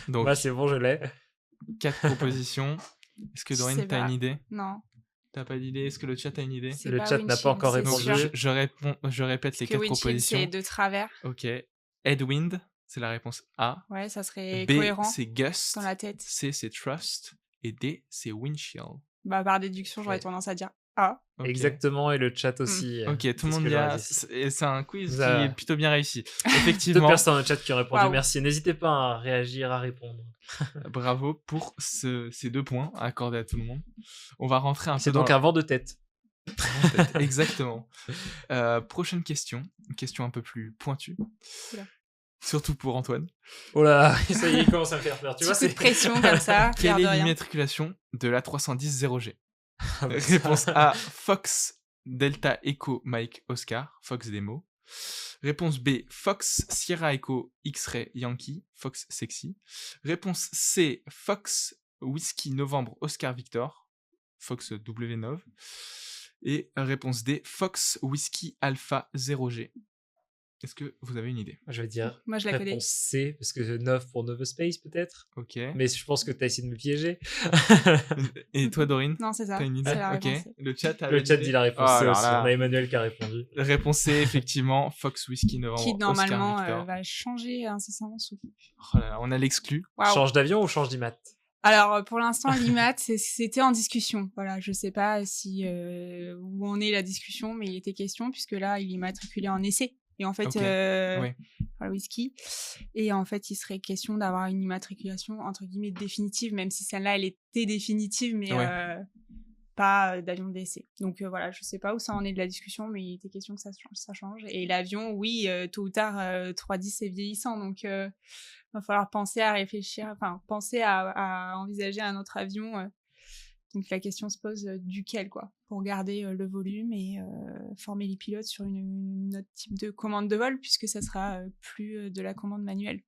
[SPEAKER 4] Donc,
[SPEAKER 3] Là, c'est bon, je l'ai.
[SPEAKER 4] 4 propositions. Est-ce que
[SPEAKER 5] Je
[SPEAKER 4] Dorine,
[SPEAKER 5] sais
[SPEAKER 4] t'as
[SPEAKER 5] pas.
[SPEAKER 4] une idée?
[SPEAKER 5] non.
[SPEAKER 4] T'as pas d'idée? Est-ce que le chat a une idée?
[SPEAKER 5] C'est
[SPEAKER 3] Le
[SPEAKER 5] pas
[SPEAKER 3] chat n'a pas
[SPEAKER 5] windshield,
[SPEAKER 3] encore
[SPEAKER 5] c'est
[SPEAKER 3] répondu.
[SPEAKER 5] sûr.
[SPEAKER 4] Je répète les
[SPEAKER 5] Que
[SPEAKER 4] 4
[SPEAKER 5] windshield,
[SPEAKER 4] propositions.
[SPEAKER 5] c'est de travers.
[SPEAKER 4] Ok. Headwind, c'est la réponse A.
[SPEAKER 5] Ouais, ça serait
[SPEAKER 4] B,
[SPEAKER 5] cohérent
[SPEAKER 4] c'est gust.
[SPEAKER 5] dans la tête.
[SPEAKER 4] C, c'est thrust. Et D, c'est windshield.
[SPEAKER 5] Bah, par déduction, j'aurais
[SPEAKER 3] Ouais.
[SPEAKER 5] tendance à dire A.
[SPEAKER 4] Ok.
[SPEAKER 3] Exactement, et le chat aussi.
[SPEAKER 4] Ok, tout
[SPEAKER 3] c'est
[SPEAKER 4] le
[SPEAKER 3] ce
[SPEAKER 4] monde
[SPEAKER 3] que
[SPEAKER 4] y a.
[SPEAKER 3] j'aurais dit.
[SPEAKER 4] Et c'est un quiz
[SPEAKER 3] Ça-
[SPEAKER 4] qui est plutôt bien réussi.
[SPEAKER 3] Deux
[SPEAKER 4] Effectivement,
[SPEAKER 3] personnes dans le chat qui ont répondu.
[SPEAKER 5] Waouh.
[SPEAKER 3] Merci. N'hésitez pas à réagir, à répondre.
[SPEAKER 4] bravo pour ces 2 points accordés à tout le monde. On va rentrer un peu
[SPEAKER 3] C'est
[SPEAKER 4] dans
[SPEAKER 3] donc un vent de tête.
[SPEAKER 4] la tête. Exactement. Prochaine question. Une question un peu plus pointue.
[SPEAKER 5] Oula.
[SPEAKER 4] Surtout pour Antoine.
[SPEAKER 3] Oh là, ça y est, il commence à me faire peur. Tu
[SPEAKER 5] Petit
[SPEAKER 3] vois,
[SPEAKER 5] coup de
[SPEAKER 3] c'est.
[SPEAKER 5] pression comme ça.
[SPEAKER 4] Quelle
[SPEAKER 5] l'air de
[SPEAKER 4] est
[SPEAKER 5] rien.
[SPEAKER 4] l'immatriculation de la 310 0G?
[SPEAKER 3] Ah, bah,
[SPEAKER 4] Réponse A, Fox Delta Echo Mike Oscar, Fox Demo. Réponse B, Fox Sierra Echo X-Ray Yankee, Fox Sexy. Réponse C, Fox Whiskey Novembre Oscar Victor, Fox W9. Et réponse D, Fox Whiskey Alpha 0G. Est-ce que vous avez une idée?
[SPEAKER 3] Je vais dire
[SPEAKER 5] Moi, je la connais.
[SPEAKER 3] réponse C, parce que 9 pour Nova Space, peut-être.
[SPEAKER 4] Ok.
[SPEAKER 3] Mais je pense que tu as essayé de me piéger.
[SPEAKER 4] Et toi, Dorine?
[SPEAKER 5] Non, c'est ça.
[SPEAKER 4] T'as une idée?
[SPEAKER 5] C'est la
[SPEAKER 4] Ok.
[SPEAKER 5] réponse C.
[SPEAKER 4] Le chat a
[SPEAKER 3] Le chat
[SPEAKER 4] validé?
[SPEAKER 3] dit la réponse
[SPEAKER 4] Oh,
[SPEAKER 3] C
[SPEAKER 4] alors
[SPEAKER 3] aussi.
[SPEAKER 4] là.
[SPEAKER 3] On a Emmanuel qui a répondu.
[SPEAKER 4] Réponse C, effectivement, Fox Whiskey Novembre
[SPEAKER 5] Qui,
[SPEAKER 4] Oscar
[SPEAKER 5] normalement,
[SPEAKER 4] Victor.
[SPEAKER 5] va changer incessamment sous peu.
[SPEAKER 4] Oh là là, on a l'exclu.
[SPEAKER 5] Waouh.
[SPEAKER 3] Change d'avion ou change d'IMAT?
[SPEAKER 5] Alors, pour l'instant, l'IMAT, c'était en discussion. Voilà, je sais pas si où en est la discussion, mais il était question, puisque là, il est matriculé en essai. Et en fait,
[SPEAKER 4] Ok, ouais.
[SPEAKER 5] pour le whisky. Et en fait, il serait question d'avoir une immatriculation, entre guillemets, définitive, même si celle-là, elle était définitive, mais
[SPEAKER 4] Ouais.
[SPEAKER 5] pas d'avion d'essai. Donc voilà, je sais pas où ça en est de la discussion, mais il était question que ça change. Et l'avion, oui, tôt ou tard, 310, c'est vieillissant, donc va falloir penser à réfléchir, enfin, penser à envisager un autre avion. Donc la question se pose duquel, quoi, pour garder le volume et former les pilotes sur une autre type de commande de vol, puisque ça sera plus de la commande manuelle.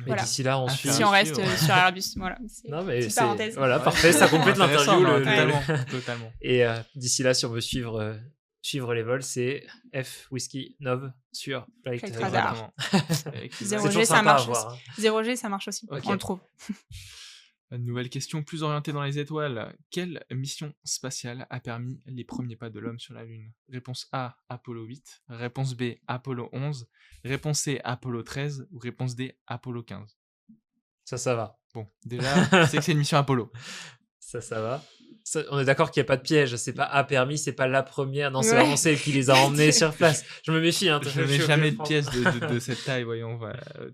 [SPEAKER 3] Mais
[SPEAKER 5] Voilà.
[SPEAKER 3] d'ici là, on
[SPEAKER 4] Ah,
[SPEAKER 3] suit.
[SPEAKER 5] Si on reste
[SPEAKER 4] sûr.
[SPEAKER 5] sur Airbus, voilà. C'est
[SPEAKER 3] Non, mais
[SPEAKER 5] petite
[SPEAKER 3] c'est.
[SPEAKER 5] parenthèse.
[SPEAKER 3] Voilà,
[SPEAKER 4] Ouais.
[SPEAKER 3] parfait, ça complète
[SPEAKER 4] Intéressant,
[SPEAKER 3] l'interview.
[SPEAKER 4] non, totalement.
[SPEAKER 3] Et d'ici là, si on veut suivre les vols, c'est F Whiskey Nov sur Flight
[SPEAKER 5] Flight
[SPEAKER 3] Radar.
[SPEAKER 5] Radar.
[SPEAKER 4] Exactement.
[SPEAKER 5] Zéro
[SPEAKER 3] C'est toujours
[SPEAKER 5] G, ça
[SPEAKER 3] sympa à
[SPEAKER 5] marche
[SPEAKER 3] voir, hein.
[SPEAKER 5] 0G, ça marche aussi.
[SPEAKER 3] Ok.
[SPEAKER 5] On le trouve.
[SPEAKER 4] Une nouvelle question plus orientée dans les étoiles. Quelle mission spatiale a permis les premiers pas de l'homme sur la Lune? Réponse A, Apollo 8. Réponse B, Apollo 11. Réponse C, Apollo 13. Ou réponse D, Apollo 15.
[SPEAKER 3] Ça va.
[SPEAKER 4] Bon, déjà, tu sais que c'est une mission Apollo.
[SPEAKER 3] Ça va. On est d'accord qu'il n'y a pas de piège. C'est pas A permis, c'est pas la première. Non, c'est
[SPEAKER 5] Ouais.
[SPEAKER 3] vraiment celle qui les a emmenés sur place. Je me méfie. Hein,
[SPEAKER 4] Je n'ai jamais de pièce de cette taille, voyons.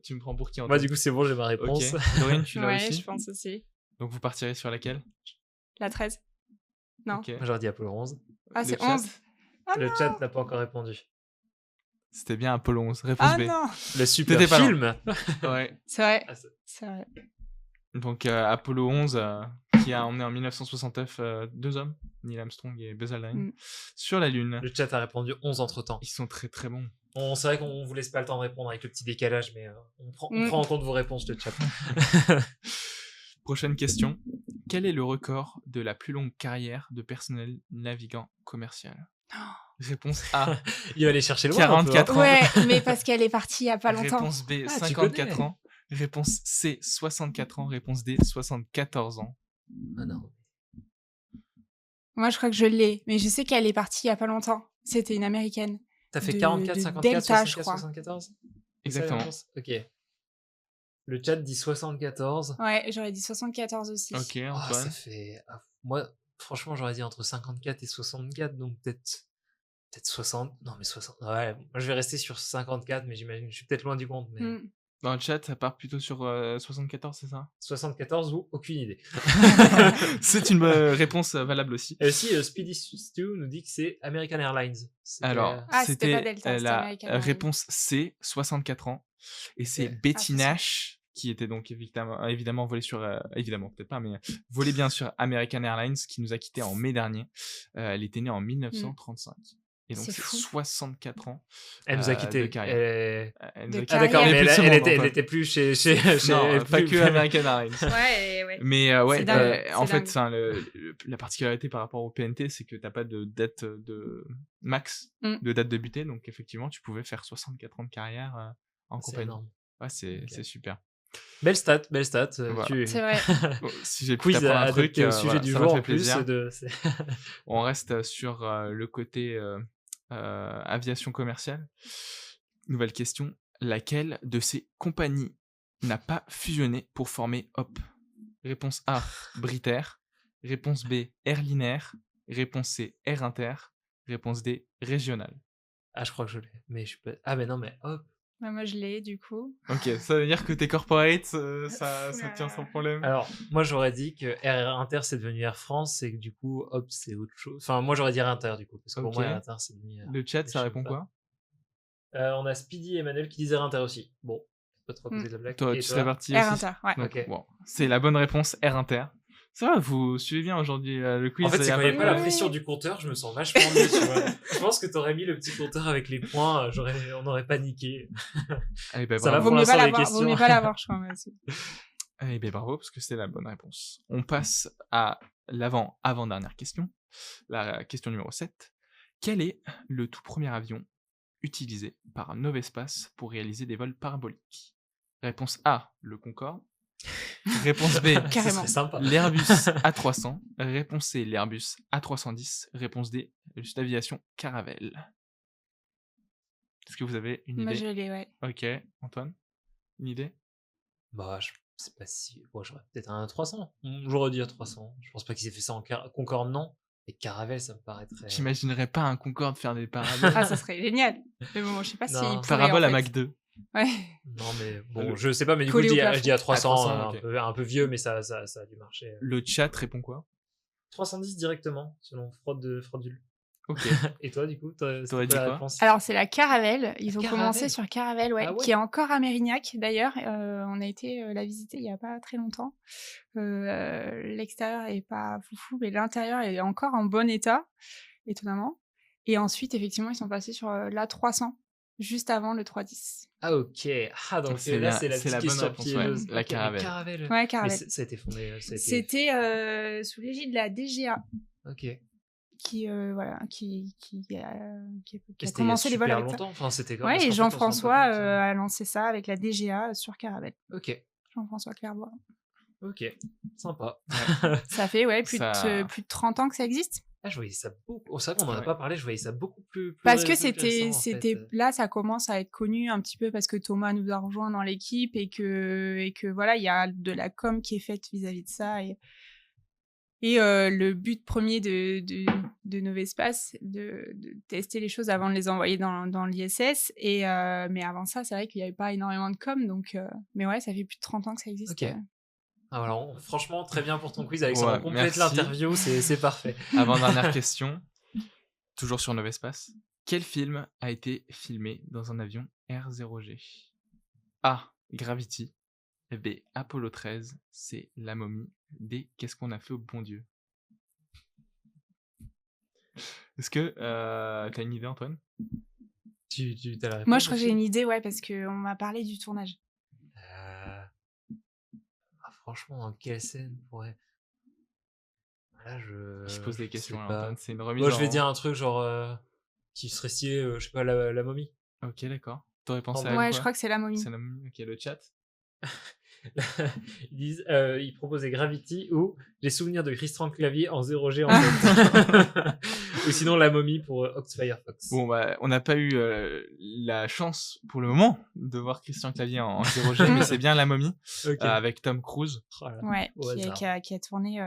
[SPEAKER 4] Tu me prends pour qui,
[SPEAKER 3] Moi,
[SPEAKER 4] Antoine?
[SPEAKER 3] du coup, c'est bon, j'ai ma réponse.
[SPEAKER 4] Ok. Dorine, tu l'as
[SPEAKER 5] Ouais,
[SPEAKER 4] aussi?
[SPEAKER 5] je pense aussi.
[SPEAKER 4] Donc vous partirez sur laquelle?
[SPEAKER 5] La 13. Non.
[SPEAKER 4] Ok.
[SPEAKER 3] Moi, j'aurais dit Apollo 11.
[SPEAKER 5] Ah,
[SPEAKER 4] Le
[SPEAKER 5] c'est
[SPEAKER 4] chat?
[SPEAKER 5] 11. Ah
[SPEAKER 3] Le
[SPEAKER 5] non.
[SPEAKER 3] chat n'a pas encore répondu.
[SPEAKER 4] C'était bien Apollo 11. Réponse
[SPEAKER 5] Ah
[SPEAKER 4] B.
[SPEAKER 5] non.
[SPEAKER 3] Le super
[SPEAKER 4] T'étais pas loin.
[SPEAKER 3] film.
[SPEAKER 4] Ouais.
[SPEAKER 5] C'est vrai.
[SPEAKER 3] Ah,
[SPEAKER 5] C'est vrai.
[SPEAKER 4] Donc Apollo 11 qui a emmené en 1969 deux hommes, Neil Armstrong et Buzz Aldrin,
[SPEAKER 5] Mm.
[SPEAKER 4] sur la Lune.
[SPEAKER 3] Le chat a répondu 11 entre temps.
[SPEAKER 4] Ils sont très très bons.
[SPEAKER 3] C'est vrai qu'on vous laisse pas le temps de répondre avec le petit décalage, mais on prend en compte vos réponses, le chat.
[SPEAKER 4] Prochaine question. Quel est le record de la plus longue carrière de personnel navigant commercial? Réponse A,
[SPEAKER 3] Il va aller chercher loin.
[SPEAKER 4] 44 ans.
[SPEAKER 5] Ouais, mais parce qu'elle est partie il y a pas longtemps.
[SPEAKER 4] Réponse B,
[SPEAKER 3] Ah, tu
[SPEAKER 4] 54
[SPEAKER 3] connais.
[SPEAKER 4] ans. Réponse C, 64 ans. Réponse D, 74 ans.
[SPEAKER 3] Ah non.
[SPEAKER 5] Moi, je crois que je l'ai, mais je sais qu'elle est partie il y a pas longtemps. C'était une américaine.
[SPEAKER 3] T'as fait
[SPEAKER 5] De-
[SPEAKER 3] 44,
[SPEAKER 5] de
[SPEAKER 3] 54,
[SPEAKER 5] Delta,
[SPEAKER 3] 64,
[SPEAKER 5] je crois.
[SPEAKER 3] 74 C'est ça, la
[SPEAKER 4] Exactement.
[SPEAKER 3] réponse Ok. Le chat dit 74.
[SPEAKER 5] Ouais, j'aurais dit 74 aussi.
[SPEAKER 4] Ok,
[SPEAKER 3] Ah,
[SPEAKER 4] Antoine.
[SPEAKER 3] ça fait... moi, franchement, j'aurais dit entre 54 et 64, donc peut-être 60. Non, mais 60. Ouais, moi je vais rester sur 54, mais j'imagine, je suis peut-être loin du compte, mais
[SPEAKER 5] Mm.
[SPEAKER 4] Dans le chat, ça part plutôt sur 74, c'est ça?
[SPEAKER 3] 74 ou aucune idée.
[SPEAKER 4] C'est une réponse valable aussi.
[SPEAKER 3] Et aussi, Speedy Stu nous dit que c'est American Airlines. C'était,
[SPEAKER 4] Alors,
[SPEAKER 5] Ah, c'était
[SPEAKER 4] c'était
[SPEAKER 5] pas Delta, c'était
[SPEAKER 4] la
[SPEAKER 5] American Airlines.
[SPEAKER 4] réponse C, 64 ans. Et c'est
[SPEAKER 3] Ok.
[SPEAKER 4] Betty
[SPEAKER 5] Ah, c'est ça.
[SPEAKER 4] Nash, qui était donc évidemment volée sur... évidemment, peut-être pas, mais volée bien sur American Airlines, qui nous a quittés en mai dernier. Elle était née en 1935. Et donc,
[SPEAKER 5] C'est
[SPEAKER 4] c'est
[SPEAKER 5] fou.
[SPEAKER 4] 64 ans.
[SPEAKER 3] Elle nous a
[SPEAKER 4] de
[SPEAKER 3] quittés.
[SPEAKER 4] carrière.
[SPEAKER 3] Elle-
[SPEAKER 4] Elle nous a
[SPEAKER 5] De
[SPEAKER 4] quittés.
[SPEAKER 3] Ah d'accord,
[SPEAKER 5] carrière.
[SPEAKER 3] mais
[SPEAKER 4] Elle est plus
[SPEAKER 3] elle
[SPEAKER 4] sur mon,
[SPEAKER 3] était plus chez
[SPEAKER 4] Non,
[SPEAKER 3] elle est
[SPEAKER 4] pas
[SPEAKER 3] plus-
[SPEAKER 4] que American Airlines.
[SPEAKER 5] Ouais.
[SPEAKER 4] Mais ouais,
[SPEAKER 5] C'est dingue,
[SPEAKER 4] en
[SPEAKER 5] c'est
[SPEAKER 4] fait,
[SPEAKER 5] dingue.
[SPEAKER 4] la particularité par rapport au PNT, c'est que t'as pas de date de max,
[SPEAKER 5] Mm.
[SPEAKER 4] de date de butée, donc effectivement, tu pouvais faire 64 ans de carrière en
[SPEAKER 3] C'est
[SPEAKER 4] compagnie.
[SPEAKER 3] énorme.
[SPEAKER 4] Ouais, c'est
[SPEAKER 3] Ok.
[SPEAKER 4] c'est super.
[SPEAKER 3] Belle stat.
[SPEAKER 4] Voilà.
[SPEAKER 5] C'est vrai.
[SPEAKER 4] Bon, si j'ai pu
[SPEAKER 3] Quiz
[SPEAKER 4] t'apprendre un
[SPEAKER 3] adapté
[SPEAKER 4] truc,
[SPEAKER 3] au sujet
[SPEAKER 4] voilà,
[SPEAKER 3] du
[SPEAKER 4] ça
[SPEAKER 3] jour
[SPEAKER 4] m'a
[SPEAKER 3] en
[SPEAKER 4] fait
[SPEAKER 3] plus.
[SPEAKER 4] plaisir. On reste sur le côté aviation commerciale. Nouvelle question. Laquelle de ces compagnies n'a pas fusionné pour former HOP? Réponse A, Britair. Réponse B, Airlinair. Réponse C, Air Inter. Réponse D, Régional.
[SPEAKER 3] Ah, je crois que je l'ai. Mais je peux. Ah, mais non, mais hop.
[SPEAKER 5] Ouais, moi, je l'ai, du coup.
[SPEAKER 4] Ok, ça veut dire que t'es corporate, ça tient sans problème.
[SPEAKER 3] Alors, moi, j'aurais dit que Air Inter, c'est devenu Air France et que du coup, hop, c'est autre chose. Enfin, moi, j'aurais dit Air Inter, du coup. Parce que pour
[SPEAKER 4] Ok.
[SPEAKER 3] moi, Air Inter, c'est devenu.
[SPEAKER 4] Le chat,
[SPEAKER 3] je
[SPEAKER 4] ça
[SPEAKER 3] sais
[SPEAKER 4] répond
[SPEAKER 3] pas.
[SPEAKER 4] quoi?
[SPEAKER 3] On a Speedy et Emmanuel qui disent Air Inter aussi. Bon, pas trop à côté de la blague.
[SPEAKER 4] Toi,
[SPEAKER 3] Et
[SPEAKER 4] tu fais partie
[SPEAKER 5] Air
[SPEAKER 4] aussi.
[SPEAKER 5] Inter, ouais.
[SPEAKER 4] Donc,
[SPEAKER 3] Ok.
[SPEAKER 4] bon, c'est la bonne réponse, Air Inter. Ça va, vous suivez bien aujourd'hui le quiz.
[SPEAKER 3] En fait,
[SPEAKER 4] il y
[SPEAKER 3] c'est
[SPEAKER 4] a
[SPEAKER 3] quand il n'y a
[SPEAKER 4] peu
[SPEAKER 3] pas
[SPEAKER 4] de-
[SPEAKER 3] la pression du compteur, je me sens vachement mieux, tu vois. Je pense que t'aurais mis le petit compteur avec les points, on n'aurait paniqué.
[SPEAKER 4] Eh ben,
[SPEAKER 3] Ça va
[SPEAKER 4] bravo.
[SPEAKER 3] pour l'instant, les
[SPEAKER 5] Vaut
[SPEAKER 3] questions.
[SPEAKER 5] mieux pas l'avoir, je crois. Ouais,
[SPEAKER 4] Eh ben, bravo, parce que c'est la bonne réponse. On passe à avant-dernière question. La question numéro 7. Quel est le tout premier avion utilisé par Novespace pour réaliser des vols paraboliques? Réponse A, le Concorde. Réponse B,
[SPEAKER 3] Ce
[SPEAKER 5] Carrément.
[SPEAKER 3] serait sympa.
[SPEAKER 4] l'Airbus A300. Réponse C, l'Airbus A310. Réponse D, juste aviation Caravelle. Est-ce que vous avez une
[SPEAKER 5] Moi,
[SPEAKER 4] idée?
[SPEAKER 5] je l'ai, ouais.
[SPEAKER 4] Ok, Antoine, une idée?
[SPEAKER 3] Bah, je sais pas si. Bon, j'aurais peut-être un 300. J'aurais dit un 300. Je pense pas qu'ils aient fait ça en Concorde, non. Et Caravelle, ça me paraîtrait.
[SPEAKER 4] J'imaginerais pas un Concorde faire des paraboles.
[SPEAKER 5] Ah, ça serait génial. Mais bon, je sais pas si.
[SPEAKER 3] Non.
[SPEAKER 4] Parabole à Mach 2.
[SPEAKER 5] Ouais.
[SPEAKER 3] Non, mais bon,
[SPEAKER 4] Le-
[SPEAKER 3] je sais pas, mais du coup,
[SPEAKER 5] Collé au
[SPEAKER 3] je
[SPEAKER 5] plafond.
[SPEAKER 3] dis à 300,
[SPEAKER 4] 300, ok.
[SPEAKER 3] un peu vieux, mais ça a dû marcher.
[SPEAKER 4] Le chat répond quoi?
[SPEAKER 3] 310 directement, selon Fraudule.
[SPEAKER 4] Ok.
[SPEAKER 3] Et toi, du coup,
[SPEAKER 4] T'aurais
[SPEAKER 3] t'aurais
[SPEAKER 4] dit
[SPEAKER 3] dit
[SPEAKER 4] quoi?
[SPEAKER 3] réponse
[SPEAKER 5] Alors, c'est la Caravelle. Ils ont
[SPEAKER 3] Caravelle.
[SPEAKER 5] commencé sur Caravelle, ouais,
[SPEAKER 3] Ah ouais.
[SPEAKER 5] qui est encore à Mérignac, d'ailleurs. On a été la visiter il y a pas très longtemps. L'extérieur est pas foufou, mais l'intérieur est encore en bon état, étonnamment. Et ensuite, effectivement, ils sont passés sur l'A300, juste avant le 310.
[SPEAKER 3] Ah, ok. Ah, donc
[SPEAKER 4] C'est
[SPEAKER 3] là,
[SPEAKER 4] la-
[SPEAKER 3] c'est la
[SPEAKER 4] c'est la
[SPEAKER 3] petite
[SPEAKER 4] bonne
[SPEAKER 3] question
[SPEAKER 4] réponse,
[SPEAKER 3] piégeuse.
[SPEAKER 4] ouais, la
[SPEAKER 3] Ok, mais
[SPEAKER 4] Caravelle.
[SPEAKER 5] Ouais,
[SPEAKER 3] Mais
[SPEAKER 5] Caravelle.
[SPEAKER 3] ça a été fondé. Ça a été...
[SPEAKER 5] C'était sous l'égide de la DGA,
[SPEAKER 3] Ok. Et
[SPEAKER 5] qui a
[SPEAKER 3] c'était il y a
[SPEAKER 5] commencé les vols
[SPEAKER 3] super
[SPEAKER 5] avec ça.
[SPEAKER 3] longtemps. Enfin, c'était quand
[SPEAKER 5] Ouais,
[SPEAKER 3] parce
[SPEAKER 5] et
[SPEAKER 3] qu'en fait, on se rend
[SPEAKER 5] Jean-François
[SPEAKER 3] pas compte,
[SPEAKER 5] a lancé ça avec la DGA sur Caravelle.
[SPEAKER 3] Ok.
[SPEAKER 5] Jean-François Clairvoy.
[SPEAKER 3] Ok, sympa.
[SPEAKER 5] Ça fait plus
[SPEAKER 4] Ça-
[SPEAKER 5] de 30 ans que ça existe.
[SPEAKER 3] Ah, je voyais ça beaucoup. Oh, c'est vrai qu'on en a
[SPEAKER 4] Ouais.
[SPEAKER 3] pas parlé, je voyais ça beaucoup plus
[SPEAKER 5] Parce que
[SPEAKER 3] plus récent, en
[SPEAKER 5] c'était
[SPEAKER 3] fait.
[SPEAKER 5] là, ça commence à être connu un petit peu parce que Thomas nous a rejoint dans l'équipe et que voilà, il y a de la com qui est faite vis-à-vis de ça et le but premier de Novespace, de tester les choses avant de les envoyer dans l'ISS. Mais avant ça, c'est vrai qu'il n'y avait pas énormément de com. Donc, mais ouais, ça fait plus de 30 ans que ça existe.
[SPEAKER 3] Ok. Ah, voilà, franchement, très bien pour ton quiz, Alexandre.
[SPEAKER 4] Ouais,
[SPEAKER 3] On complète
[SPEAKER 4] merci.
[SPEAKER 3] l'interview, c'est parfait.
[SPEAKER 4] Avant-dernière question, toujours sur Novespace. Quel film a été filmé dans un avion R0G? A. Gravity. B. Apollo 13. C. La momie. D. Qu'est-ce qu'on a fait au bon Dieu? Est-ce que t'as une idée, Antoine?
[SPEAKER 3] Tu as la réponse?
[SPEAKER 5] Moi, je crois que j'ai
[SPEAKER 3] aussi
[SPEAKER 5] une idée, ouais, parce qu'on m'a parlé du tournage.
[SPEAKER 3] Franchement, dans quelle scène pourrait... Là,
[SPEAKER 4] Je pose des questions,
[SPEAKER 3] sais
[SPEAKER 4] là,
[SPEAKER 3] pas.
[SPEAKER 4] Antoine. C'est une remise
[SPEAKER 3] Moi, je vais
[SPEAKER 4] en-
[SPEAKER 3] dire un truc genre qui serait stylé, je sais pas, la momie.
[SPEAKER 4] Ok, d'accord. T'aurais pensé
[SPEAKER 3] Ouais,
[SPEAKER 4] à
[SPEAKER 5] Ouais,
[SPEAKER 4] quoi?
[SPEAKER 5] je crois que c'est la momie.
[SPEAKER 4] C'est la momie. Ok, le chat.
[SPEAKER 3] Ils disent, ils proposaient Gravity ou les souvenirs de Christian Clavier en 0G en fait. Ou sinon la momie pour Oxfire Fox.
[SPEAKER 4] Bon, bah, on n'a pas eu la chance pour le moment de voir Christian Clavier en 0G, mais c'est bien La momie
[SPEAKER 3] Ok.
[SPEAKER 4] avec Tom Cruise.
[SPEAKER 3] Oh là là.
[SPEAKER 5] Ouais,
[SPEAKER 3] Au hasard.
[SPEAKER 5] qui a tourné,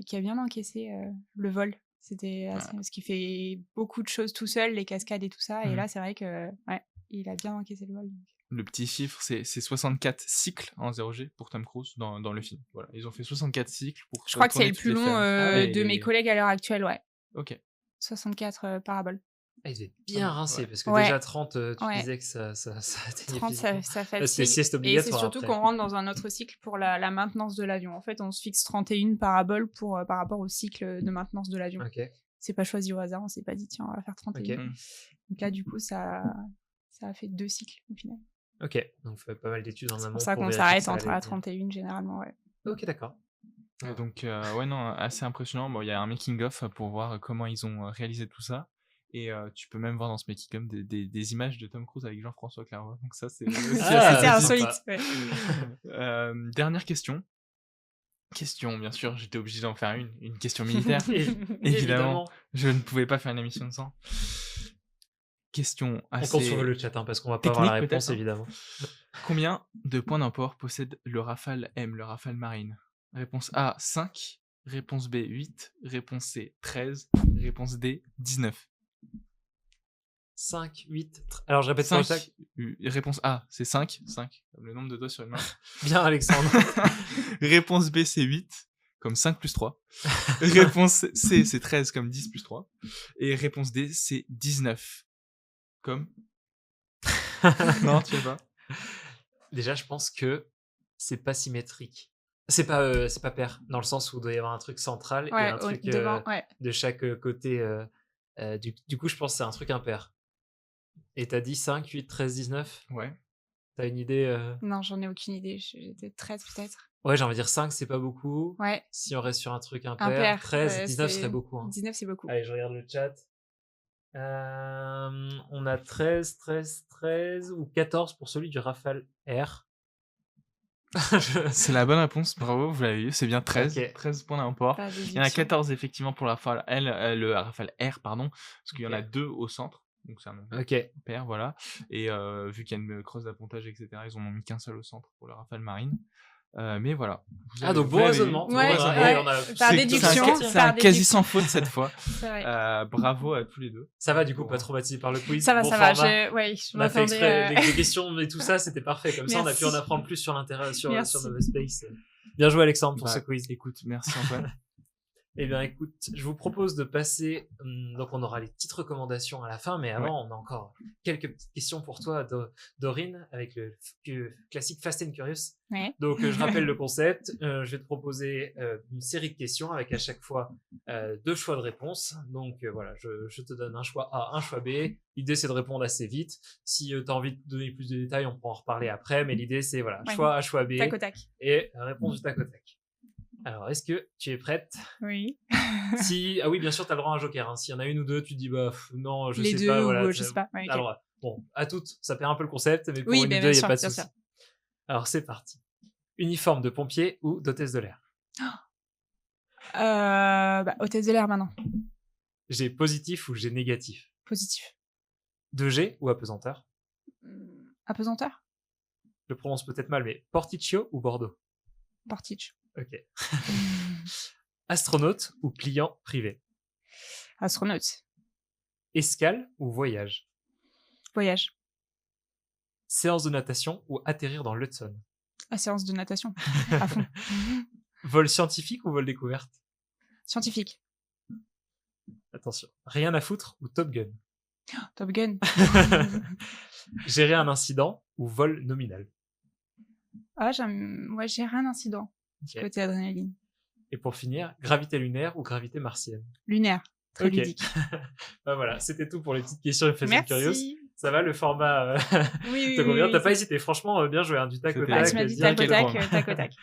[SPEAKER 5] qui a bien encaissé le vol. C'était parce qu'il fait beaucoup de choses tout seul, les cascades et tout ça. Et
[SPEAKER 4] Mhm.
[SPEAKER 5] là, c'est vrai que il a bien encaissé le vol.
[SPEAKER 4] Le petit chiffre, c'est 64 cycles en 0G pour Tom Cruise dans le film. Voilà, ils ont fait 64 cycles pour.
[SPEAKER 5] Je crois que c'est
[SPEAKER 4] tourner
[SPEAKER 5] le
[SPEAKER 4] toutes
[SPEAKER 5] plus
[SPEAKER 4] les
[SPEAKER 5] long
[SPEAKER 4] scènes. Ah ouais,
[SPEAKER 5] de mes collègues à l'heure actuelle, ouais.
[SPEAKER 4] Ok.
[SPEAKER 5] 64 paraboles.
[SPEAKER 3] Ah, ils devaient bien rincer
[SPEAKER 4] Ouais.
[SPEAKER 3] parce que
[SPEAKER 5] Ouais.
[SPEAKER 3] déjà 30, tu
[SPEAKER 5] Ouais.
[SPEAKER 3] disais que ça atteignait
[SPEAKER 5] 30, ça
[SPEAKER 3] physiquement. Là,
[SPEAKER 5] fatigue.
[SPEAKER 3] c'était sieste
[SPEAKER 5] Et c'est
[SPEAKER 3] obligatoire
[SPEAKER 5] surtout
[SPEAKER 3] après.
[SPEAKER 5] qu'on rentre dans un autre cycle pour la maintenance de l'avion. En fait, on se fixe 31 paraboles par rapport au cycle de maintenance de l'avion.
[SPEAKER 3] Ok.
[SPEAKER 5] C'est pas choisi au hasard, on s'est pas dit tiens, on va faire 31.
[SPEAKER 3] Ok.
[SPEAKER 4] Mm.
[SPEAKER 5] Donc là, du coup, ça a fait 2 cycles au final.
[SPEAKER 3] Ok, donc fait pas mal d'études en
[SPEAKER 5] C'est
[SPEAKER 3] amont.
[SPEAKER 5] pour ça qu'on
[SPEAKER 3] vérifier que
[SPEAKER 5] s'arrête
[SPEAKER 3] ça
[SPEAKER 5] entre
[SPEAKER 3] allait
[SPEAKER 5] la
[SPEAKER 3] bien.
[SPEAKER 5] 31 généralement, ouais.
[SPEAKER 3] Ok, d'accord.
[SPEAKER 4] Et donc, ouais, non, assez impressionnant. Bon, il y a un making-of pour voir comment ils ont réalisé tout ça. Et tu peux même voir dans ce making-of des images de Tom Cruise avec Jean-François Clairvoy. Donc ça, c'est aussi
[SPEAKER 3] Ah,
[SPEAKER 5] C'était
[SPEAKER 4] assez
[SPEAKER 3] sympa.
[SPEAKER 5] insolite. Ouais.
[SPEAKER 4] Dernière question. Question, bien sûr, j'étais obligé d'en faire une question militaire.
[SPEAKER 3] Évidemment.
[SPEAKER 4] Évidemment. Je ne pouvais pas faire une émission sans. Question
[SPEAKER 3] On
[SPEAKER 4] assez...
[SPEAKER 3] compte sur le chat hein, parce qu'on va pas avoir la
[SPEAKER 4] technique,
[SPEAKER 3] réponse
[SPEAKER 4] peut-être, hein.
[SPEAKER 3] évidemment.
[SPEAKER 4] Combien de points d'import possède le Rafale M, le Rafale Marine? Réponse A, 5. Réponse B, 8. Réponse C, 13. Réponse D, 19.
[SPEAKER 3] 5, 8. Alors je répète sur le chat.
[SPEAKER 4] Réponse A, c'est 5. 5, comme le nombre de doigts sur une main.
[SPEAKER 3] Bien Alexandre.
[SPEAKER 4] Réponse B, c'est 8, comme 5 plus 3. Réponse C, c'est 13, comme 10 plus 3. Et réponse D, c'est 19, comme... Non, tu sais pas.
[SPEAKER 3] Déjà, je pense que c'est pas symétrique. C'est pas pair, dans le sens où il doit y avoir un truc central et
[SPEAKER 5] Ouais,
[SPEAKER 3] un truc
[SPEAKER 5] devant, ouais.
[SPEAKER 3] de chaque côté. Du coup, je pense que c'est un truc impair. Et t'as dit 5, 8, 13, 19
[SPEAKER 4] Ouais.
[SPEAKER 3] T'as une idée
[SPEAKER 5] Non, j'en ai aucune idée. J'étais 13 peut-être.
[SPEAKER 3] Ouais, j'ai envie de dire 5, c'est pas beaucoup.
[SPEAKER 5] Ouais,
[SPEAKER 3] Si on reste sur un truc impair,
[SPEAKER 5] impair.
[SPEAKER 3] 13, 19 serait beaucoup. Hein.
[SPEAKER 5] 19, c'est beaucoup.
[SPEAKER 3] Allez, je regarde le chat. On a 13, 13, 13 ou 14 pour celui du Rafale R.
[SPEAKER 4] C'est la bonne réponse, bravo, vous l'avez eu, c'est bien 13.
[SPEAKER 3] Ok.
[SPEAKER 4] 13 points d'import.
[SPEAKER 5] Pas
[SPEAKER 4] Il y en a
[SPEAKER 5] déduction.
[SPEAKER 4] 14 effectivement pour le Rafale le Rafale R, pardon, parce qu'il y en a 2 au centre, donc c'est un nombre
[SPEAKER 3] Ok.
[SPEAKER 4] pair, voilà. Et vu qu'il y a une creuse d'appontage, etc., ils en ont mis qu'un seul au centre pour le Rafale Marine. Mais voilà. Vous
[SPEAKER 3] Ah,
[SPEAKER 4] avez-
[SPEAKER 3] donc
[SPEAKER 4] vous
[SPEAKER 3] bon
[SPEAKER 4] l'avez
[SPEAKER 3] raisonnement.
[SPEAKER 4] eu.
[SPEAKER 3] bon
[SPEAKER 5] Ouais,
[SPEAKER 3] raisonnement.
[SPEAKER 5] ouais.
[SPEAKER 3] Et on a-
[SPEAKER 5] Par
[SPEAKER 4] C'est-
[SPEAKER 5] déduction,
[SPEAKER 4] c'est
[SPEAKER 5] par
[SPEAKER 4] un quasi
[SPEAKER 5] déduction.
[SPEAKER 4] sans faute cette fois.
[SPEAKER 5] C'est vrai.
[SPEAKER 4] Bravo à tous les deux.
[SPEAKER 3] Ça va du coup, pas traumatisé par le quiz.
[SPEAKER 5] Ça va,
[SPEAKER 3] bon
[SPEAKER 5] ça va.
[SPEAKER 3] format.
[SPEAKER 5] Je
[SPEAKER 3] On a fait exprès
[SPEAKER 5] m'attendais.
[SPEAKER 3] les questions et tout ça, c'était parfait. Comme ça, on a pu en
[SPEAKER 5] Merci.
[SPEAKER 3] apprendre plus sur l'intérêt sur
[SPEAKER 5] Merci.
[SPEAKER 3] Novespace. Bien joué Alexandre pour
[SPEAKER 4] Bah,
[SPEAKER 3] ce quiz.
[SPEAKER 4] Écoute, merci Antoine.
[SPEAKER 3] Eh bien, écoute, je vous propose de passer. Donc, on aura les petites recommandations à la fin, mais avant, on a encore quelques petites questions pour toi, Dorine, avec le classique Fast and Curious.
[SPEAKER 5] Ouais.
[SPEAKER 3] Donc, je rappelle le concept. Je vais te proposer une série de questions avec à chaque fois 2 choix de réponse. Donc, voilà, je te donne un choix A, un choix B. L'idée, c'est de répondre assez vite. Si tu as envie de donner plus de détails, on pourra en reparler après. Mais l'idée, c'est voilà,
[SPEAKER 5] Ouais.
[SPEAKER 3] choix A, choix B
[SPEAKER 5] Tac au tac.
[SPEAKER 3] et réponse du tac au tac. Alors, est-ce que tu es prête?
[SPEAKER 5] Oui.
[SPEAKER 3] Ah oui, bien sûr, tu as le droit à un joker. Hein. S'il y en a une ou deux, tu te dis, bah, non, je
[SPEAKER 5] Les
[SPEAKER 3] sais
[SPEAKER 5] deux,
[SPEAKER 3] pas.
[SPEAKER 5] ou
[SPEAKER 3] Voilà,
[SPEAKER 5] je sais pas. Ouais,
[SPEAKER 3] t'as le
[SPEAKER 5] ok.
[SPEAKER 3] droit. Bon, à toutes, ça perd un peu le concept, mais pour
[SPEAKER 5] Oui,
[SPEAKER 3] une ou
[SPEAKER 5] bien
[SPEAKER 3] deux, il n'y a
[SPEAKER 5] sûr,
[SPEAKER 3] pas de
[SPEAKER 5] bien
[SPEAKER 3] souci.
[SPEAKER 5] sûr.
[SPEAKER 3] Alors c'est parti. Uniforme de pompier ou d'hôtesse de l'air?
[SPEAKER 5] Hôtesse de l'air maintenant.
[SPEAKER 3] J'ai positif ou j'ai négatif?
[SPEAKER 5] Positif.
[SPEAKER 3] 2G ou apesanteur?
[SPEAKER 5] Apesanteur?
[SPEAKER 3] Je le prononce peut-être mal, mais Porticcio ou Bordeaux?
[SPEAKER 5] Portage.
[SPEAKER 3] Ok. Astronaute ou client privé?
[SPEAKER 5] Astronaute.
[SPEAKER 3] Escale ou voyage?
[SPEAKER 5] Voyage.
[SPEAKER 3] Séance de natation ou atterrir dans l'Hudson?
[SPEAKER 5] Séance de natation. À fond.
[SPEAKER 3] Vol scientifique ou vol découverte?
[SPEAKER 5] Scientifique.
[SPEAKER 3] Attention. Rien à foutre ou Top Gun?
[SPEAKER 5] Top Gun.
[SPEAKER 3] Gérer un incident ou vol nominal?
[SPEAKER 5] J'ai un incident.
[SPEAKER 3] Ok.
[SPEAKER 5] Côté adrénaline.
[SPEAKER 3] Et pour finir, gravité lunaire ou gravité martienne?
[SPEAKER 5] Lunaire. Très
[SPEAKER 3] Ok.
[SPEAKER 5] ludique.
[SPEAKER 3] Bah voilà, c'était tout pour les petites questions et Fast and Curious.
[SPEAKER 5] Merci.
[SPEAKER 3] Ça va, le format
[SPEAKER 5] Oui,
[SPEAKER 3] te convient?
[SPEAKER 5] oui,
[SPEAKER 3] T'as pas hésité, franchement, bien joué, hein, du tac au
[SPEAKER 4] C'était-
[SPEAKER 5] Ah,
[SPEAKER 3] tac.
[SPEAKER 5] tu m'as dit
[SPEAKER 3] direct
[SPEAKER 5] tac au
[SPEAKER 3] à
[SPEAKER 5] tac,
[SPEAKER 3] la point.
[SPEAKER 5] tac au tac.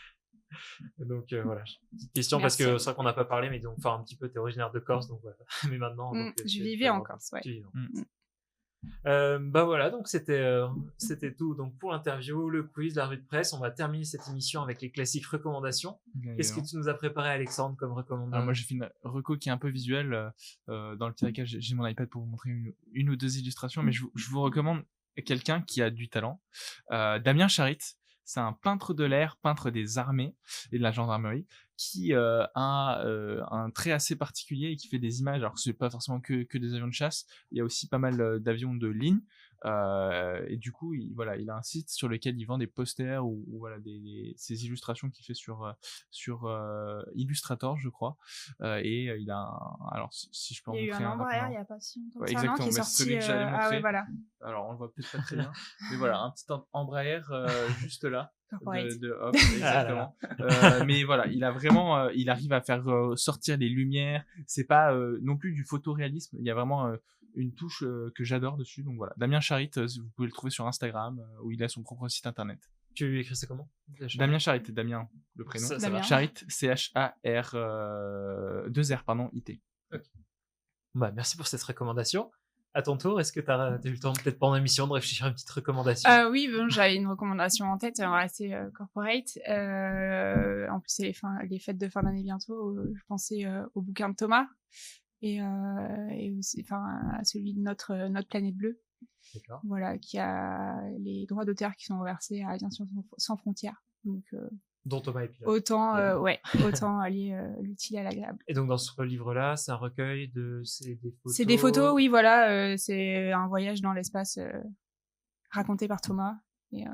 [SPEAKER 3] Donc voilà, petite question parce
[SPEAKER 5] Merci.
[SPEAKER 3] que c'est vrai qu'on n'a pas parlé, mais donc, enfin un petit peu, t'es originaire de Corse, donc voilà. Mais maintenant, donc,
[SPEAKER 5] Je
[SPEAKER 3] tu-
[SPEAKER 5] vivais
[SPEAKER 3] tu-
[SPEAKER 5] en Corse, ouais.
[SPEAKER 3] tu vis en
[SPEAKER 4] Mm.
[SPEAKER 3] Corse. Bah voilà, donc c'était tout donc pour l'interview, le quiz, la revue de presse. On va terminer cette émission avec les classiques recommandations.
[SPEAKER 4] Bien
[SPEAKER 3] Qu'est-ce que
[SPEAKER 4] évidemment.
[SPEAKER 3] tu nous as préparé, Alexandre, comme recommandation?
[SPEAKER 4] Alors moi j'ai fait une reco qui est un peu visuelle, dans le tirage j'ai mon iPad pour vous montrer une ou deux illustrations, mais je vous recommande quelqu'un qui a du talent, Damien Charit. C'est un peintre de l'air, peintre des armées et de la gendarmerie, qui a un trait assez particulier et qui fait des images. Alors c'est pas forcément que des avions de chasse, il y a aussi pas mal d'avions de ligne. Et du coup, il a un site sur lequel il vend des posters ou voilà ces illustrations qu'il fait sur Illustrator, je crois. Et il a alors si je peux en
[SPEAKER 5] Il y a eu
[SPEAKER 4] montrer
[SPEAKER 5] un
[SPEAKER 4] un
[SPEAKER 5] Embraer il
[SPEAKER 4] rapidement.
[SPEAKER 5] y a pas si longtemps
[SPEAKER 4] Ouais,
[SPEAKER 5] que ça, non,
[SPEAKER 4] exactement,
[SPEAKER 5] qui est
[SPEAKER 4] mais
[SPEAKER 5] sorti.
[SPEAKER 4] celui que j'allais
[SPEAKER 5] Ah
[SPEAKER 4] montrer.
[SPEAKER 5] ouais, voilà.
[SPEAKER 4] Alors on le voit peut-être pas très bien, mais voilà, un petit Embraer juste là.
[SPEAKER 5] Corporate.
[SPEAKER 4] Hop, exactement. Mais voilà, il a vraiment, il arrive à faire sortir les lumières. C'est pas non plus du photoréalisme. Il y a vraiment une touche que j'adore dessus. Donc voilà, Damien Charit, vous pouvez le trouver sur Instagram où il a son propre site internet.
[SPEAKER 3] Tu écris ça comment?
[SPEAKER 4] Damien Charit, Damien le prénom.
[SPEAKER 3] Ça
[SPEAKER 5] Damien.
[SPEAKER 3] marche.
[SPEAKER 4] Charit, CHAR 2R pardon IT.
[SPEAKER 3] Bah merci pour cette recommandation. À ton tour, est-ce que t'as eu le temps peut-être pendant l'émission de réfléchir à une petite recommandation?
[SPEAKER 5] Oui, bon, j'avais une recommandation en tête, on va rester corporate. En plus, c'est les fêtes de fin d'année bientôt. Je pensais au bouquin de Thomas et aussi, à celui de notre planète bleue.
[SPEAKER 3] D'accord.
[SPEAKER 5] Voilà, qui a les droits d'auteur qui sont reversés à Aviation sans frontières. Donc,
[SPEAKER 3] Dont Thomas est pilote.
[SPEAKER 5] autant allier l'utile à l'agréable.
[SPEAKER 3] Et donc dans ce livre-là, c'est un recueil c'est des photos.
[SPEAKER 5] C'est des photos, oui, voilà. C'est un voyage dans l'espace raconté par Thomas. Et,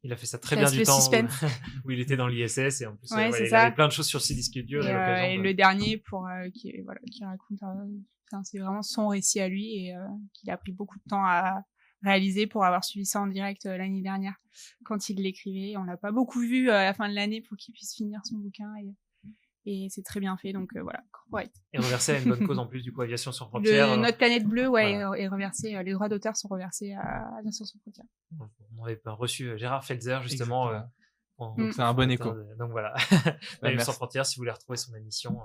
[SPEAKER 3] Il a fait ça très
[SPEAKER 5] Casse
[SPEAKER 3] bien du
[SPEAKER 5] le
[SPEAKER 3] temps
[SPEAKER 5] suspense.
[SPEAKER 3] où il était dans l'ISS et en plus
[SPEAKER 5] Ouais, c'est
[SPEAKER 3] il
[SPEAKER 5] ça.
[SPEAKER 3] avait plein de choses sur ses disques durs.
[SPEAKER 5] et,
[SPEAKER 3] J'ai l'occasion
[SPEAKER 5] et
[SPEAKER 3] de-
[SPEAKER 5] le dernier qui raconte, c'est vraiment son récit à lui et qu'il a pris beaucoup de temps à réaliser pour avoir suivi ça en direct l'année dernière quand il l'écrivait. On l'a pas beaucoup vu à la fin de l'année pour qu'il puisse finir son bouquin et c'est très bien fait. Donc voilà, corporate.
[SPEAKER 3] Et reversé à une bonne cause en plus, du coup, Aviation sans frontières.
[SPEAKER 5] Notre planète bleue,
[SPEAKER 3] Voilà.
[SPEAKER 5] est reversé. Les droits d'auteur sont reversés à Aviation sans frontières.
[SPEAKER 3] On avait reçu Gérard Felzer justement.
[SPEAKER 4] Donc c'est un bon écho.
[SPEAKER 3] Donc voilà.
[SPEAKER 4] Bah,
[SPEAKER 3] Aviation
[SPEAKER 4] merci.
[SPEAKER 3] sans frontières, si vous voulez retrouver son émission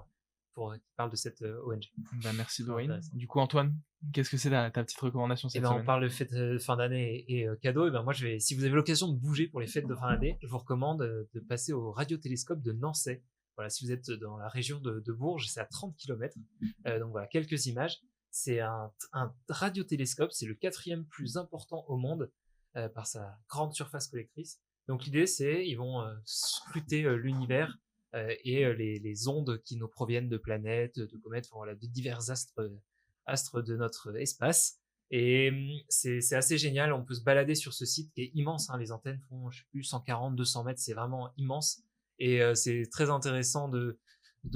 [SPEAKER 3] qui parle de cette ONG.
[SPEAKER 4] Bah, merci
[SPEAKER 3] C'est
[SPEAKER 4] Dorine.
[SPEAKER 3] intéressant.
[SPEAKER 4] Du coup Antoine, qu'est-ce que c'est ta petite recommandation
[SPEAKER 3] Et
[SPEAKER 4] cette
[SPEAKER 3] ben, on
[SPEAKER 4] semaine?
[SPEAKER 3] parle de fêtes de fin d'année et cadeaux. Et ben moi, si vous avez l'occasion de bouger pour les fêtes de fin d'année, je vous recommande de passer au radiotélescope de Nançay. Voilà, si vous êtes dans la région de Bourges, c'est à 30 km. Donc voilà, quelques images. C'est un radiotélescope, c'est le 4e plus important au monde par sa grande surface collectrice. Donc l'idée, c'est ils vont scruter l'univers et les ondes qui nous proviennent de planètes, de comètes, enfin, voilà, de divers astres de notre espace. Et c'est assez génial, on peut se balader sur ce site qui est immense, hein, les antennes font, je sais plus, 140, 200 mètres, c'est vraiment immense. Et c'est très intéressant de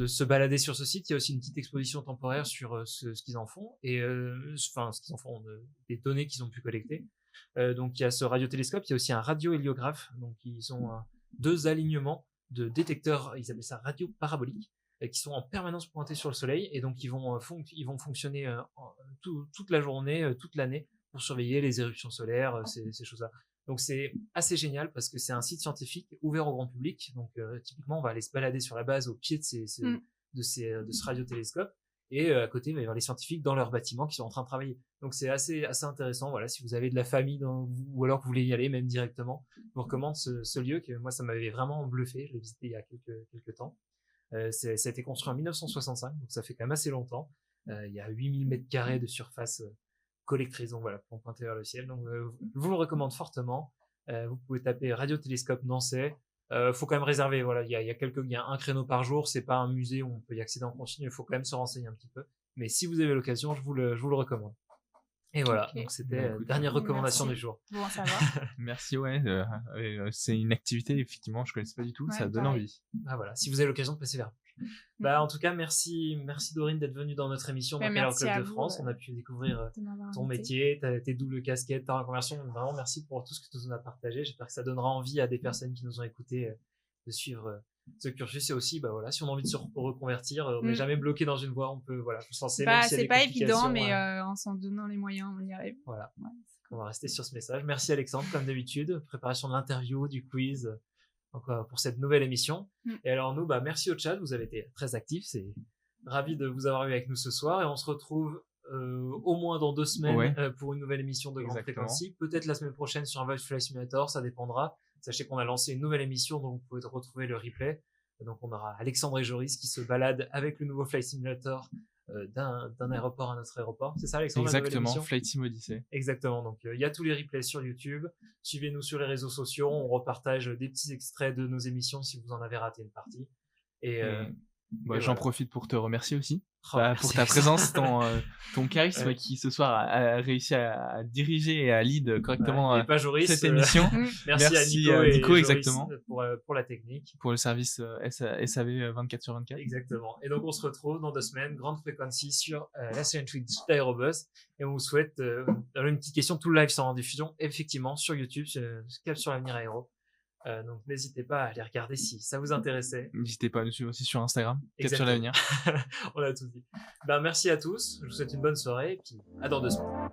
[SPEAKER 3] se balader sur ce site. Il y a aussi une petite exposition temporaire sur ce qu'ils en font, et ce qu'ils en font, des données qu'ils ont pu collecter. Donc il y a ce radiotélescope, il y a aussi un radiohéliographe, donc ils ont 2 alignements de détecteurs, ils appellent ça radio parabolique, qui sont en permanence pointés sur le soleil, et donc ils vont fonctionner toute la journée, toute l'année, pour surveiller les éruptions solaires, ces choses-là. Donc c'est assez génial parce que c'est un site scientifique ouvert au grand public. Donc typiquement, on va aller se balader sur la base au pied de ce radiotélescope. Et à côté, il va y avoir les scientifiques dans leur bâtiment qui sont en train de travailler. Donc c'est assez intéressant. Voilà, si vous avez de la famille ou alors que vous voulez y aller même directement, je vous recommande ce lieu que moi ça m'avait vraiment bluffé. Je l'ai visité il y a quelques temps. Ça a été construit en 1965, donc ça fait quand même assez longtemps. Il y a 8000 mètres carrés de surface collectrice, donc voilà, pour pointer vers le ciel. Donc je vous le recommande fortement. Vous pouvez taper Radiotélescope Nançay. Faut quand même réserver. Voilà, il y a un créneau par jour. C'est pas un musée où on peut y accéder en continu. Il faut quand même se renseigner un petit peu. Mais si vous avez l'occasion, je vous le recommande. Et voilà,
[SPEAKER 5] Ok.
[SPEAKER 3] donc c'était
[SPEAKER 4] Écoute,
[SPEAKER 3] dernière recommandation
[SPEAKER 5] merci.
[SPEAKER 3] du jour.
[SPEAKER 5] Bon, ça va.
[SPEAKER 4] Merci, ouais. C'est une activité, effectivement, je connaissais pas du tout.
[SPEAKER 5] Ouais,
[SPEAKER 4] Ça donne
[SPEAKER 5] pareil.
[SPEAKER 4] envie.
[SPEAKER 3] Bah voilà, si vous avez l'occasion de passer vers. Bah en tout cas, merci Dorine d'être venue dans notre émission
[SPEAKER 5] Bah,
[SPEAKER 3] dans Quelle heure
[SPEAKER 5] merci
[SPEAKER 3] Club
[SPEAKER 5] à
[SPEAKER 3] de
[SPEAKER 5] vous,
[SPEAKER 3] France. On a pu découvrir
[SPEAKER 5] De m'avoir
[SPEAKER 3] ton
[SPEAKER 5] invité.
[SPEAKER 3] métier, tes doubles casquettes, ta reconversion. Vraiment, merci pour tout ce que tu nous as partagé. J'espère que ça donnera envie à des personnes qui nous ont écoutés de suivre ce cursus. Et aussi, bah voilà, si on a envie de se reconvertir, on n'est jamais bloqué dans une voie. On peut se lancer.
[SPEAKER 5] Bah,
[SPEAKER 3] même s'il y a
[SPEAKER 5] c'est
[SPEAKER 3] des
[SPEAKER 5] pas évident,
[SPEAKER 3] complications,
[SPEAKER 5] mais en s'en donnant les moyens, on y arrive.
[SPEAKER 3] Voilà.
[SPEAKER 5] Ouais,
[SPEAKER 3] On va rester sur ce message. Merci Alexandre, comme d'habitude. Préparation de l'interview, du quiz, encore pour cette nouvelle émission. Et alors nous, bah merci au chat, vous avez été très actifs. C'est ravi de vous avoir eu avec nous ce soir. Et on se retrouve au moins dans 2 semaines pour une nouvelle émission de Grande
[SPEAKER 4] Exactement.
[SPEAKER 3] Fréquency. Peut-être la semaine prochaine sur un Voice Flight Simulator, ça dépendra. Sachez qu'on a lancé une nouvelle émission dont vous pouvez retrouver le replay. Donc on aura Alexandre et Joris qui se baladent avec le nouveau Flight Simulator d'un aéroport à un autre aéroport. C'est ça Alexandre, la nouvelle
[SPEAKER 4] Exactement,
[SPEAKER 3] émission
[SPEAKER 4] Flight Sim Odyssey.
[SPEAKER 3] Exactement, donc il y a tous les replays sur YouTube. Suivez-nous sur les réseaux sociaux, on repartage des petits extraits de nos émissions si vous en avez raté une partie. Et
[SPEAKER 4] J'en
[SPEAKER 3] voilà.
[SPEAKER 4] profite pour te remercier aussi.
[SPEAKER 3] Oh, merci,
[SPEAKER 4] pour ta
[SPEAKER 3] Alexandre.
[SPEAKER 4] présence, ton charisme qui ce soir a réussi à diriger et à lead correctement
[SPEAKER 3] Et pas Joris,
[SPEAKER 4] cette émission.
[SPEAKER 3] merci à Nico, et Joris
[SPEAKER 4] exactement.
[SPEAKER 3] pour la technique.
[SPEAKER 4] Pour le service SAV 24/24.
[SPEAKER 3] Exactement. Et donc on se retrouve dans 2 semaines, Grande Fréquency sur la chaîne Twitch d'Aérobus. Et on vous souhaite une petite question, tout le live sera en diffusion, effectivement, sur YouTube, Cap sur l'avenir aéro. Donc n'hésitez pas à aller regarder si ça vous intéressait.
[SPEAKER 4] N'hésitez pas à nous suivre aussi sur Instagram, Cap sur
[SPEAKER 3] Exactement.
[SPEAKER 4] l'avenir.
[SPEAKER 3] On a tout dit. Ben, merci à tous, je vous souhaite une bonne soirée et puis à dans 2 semaines.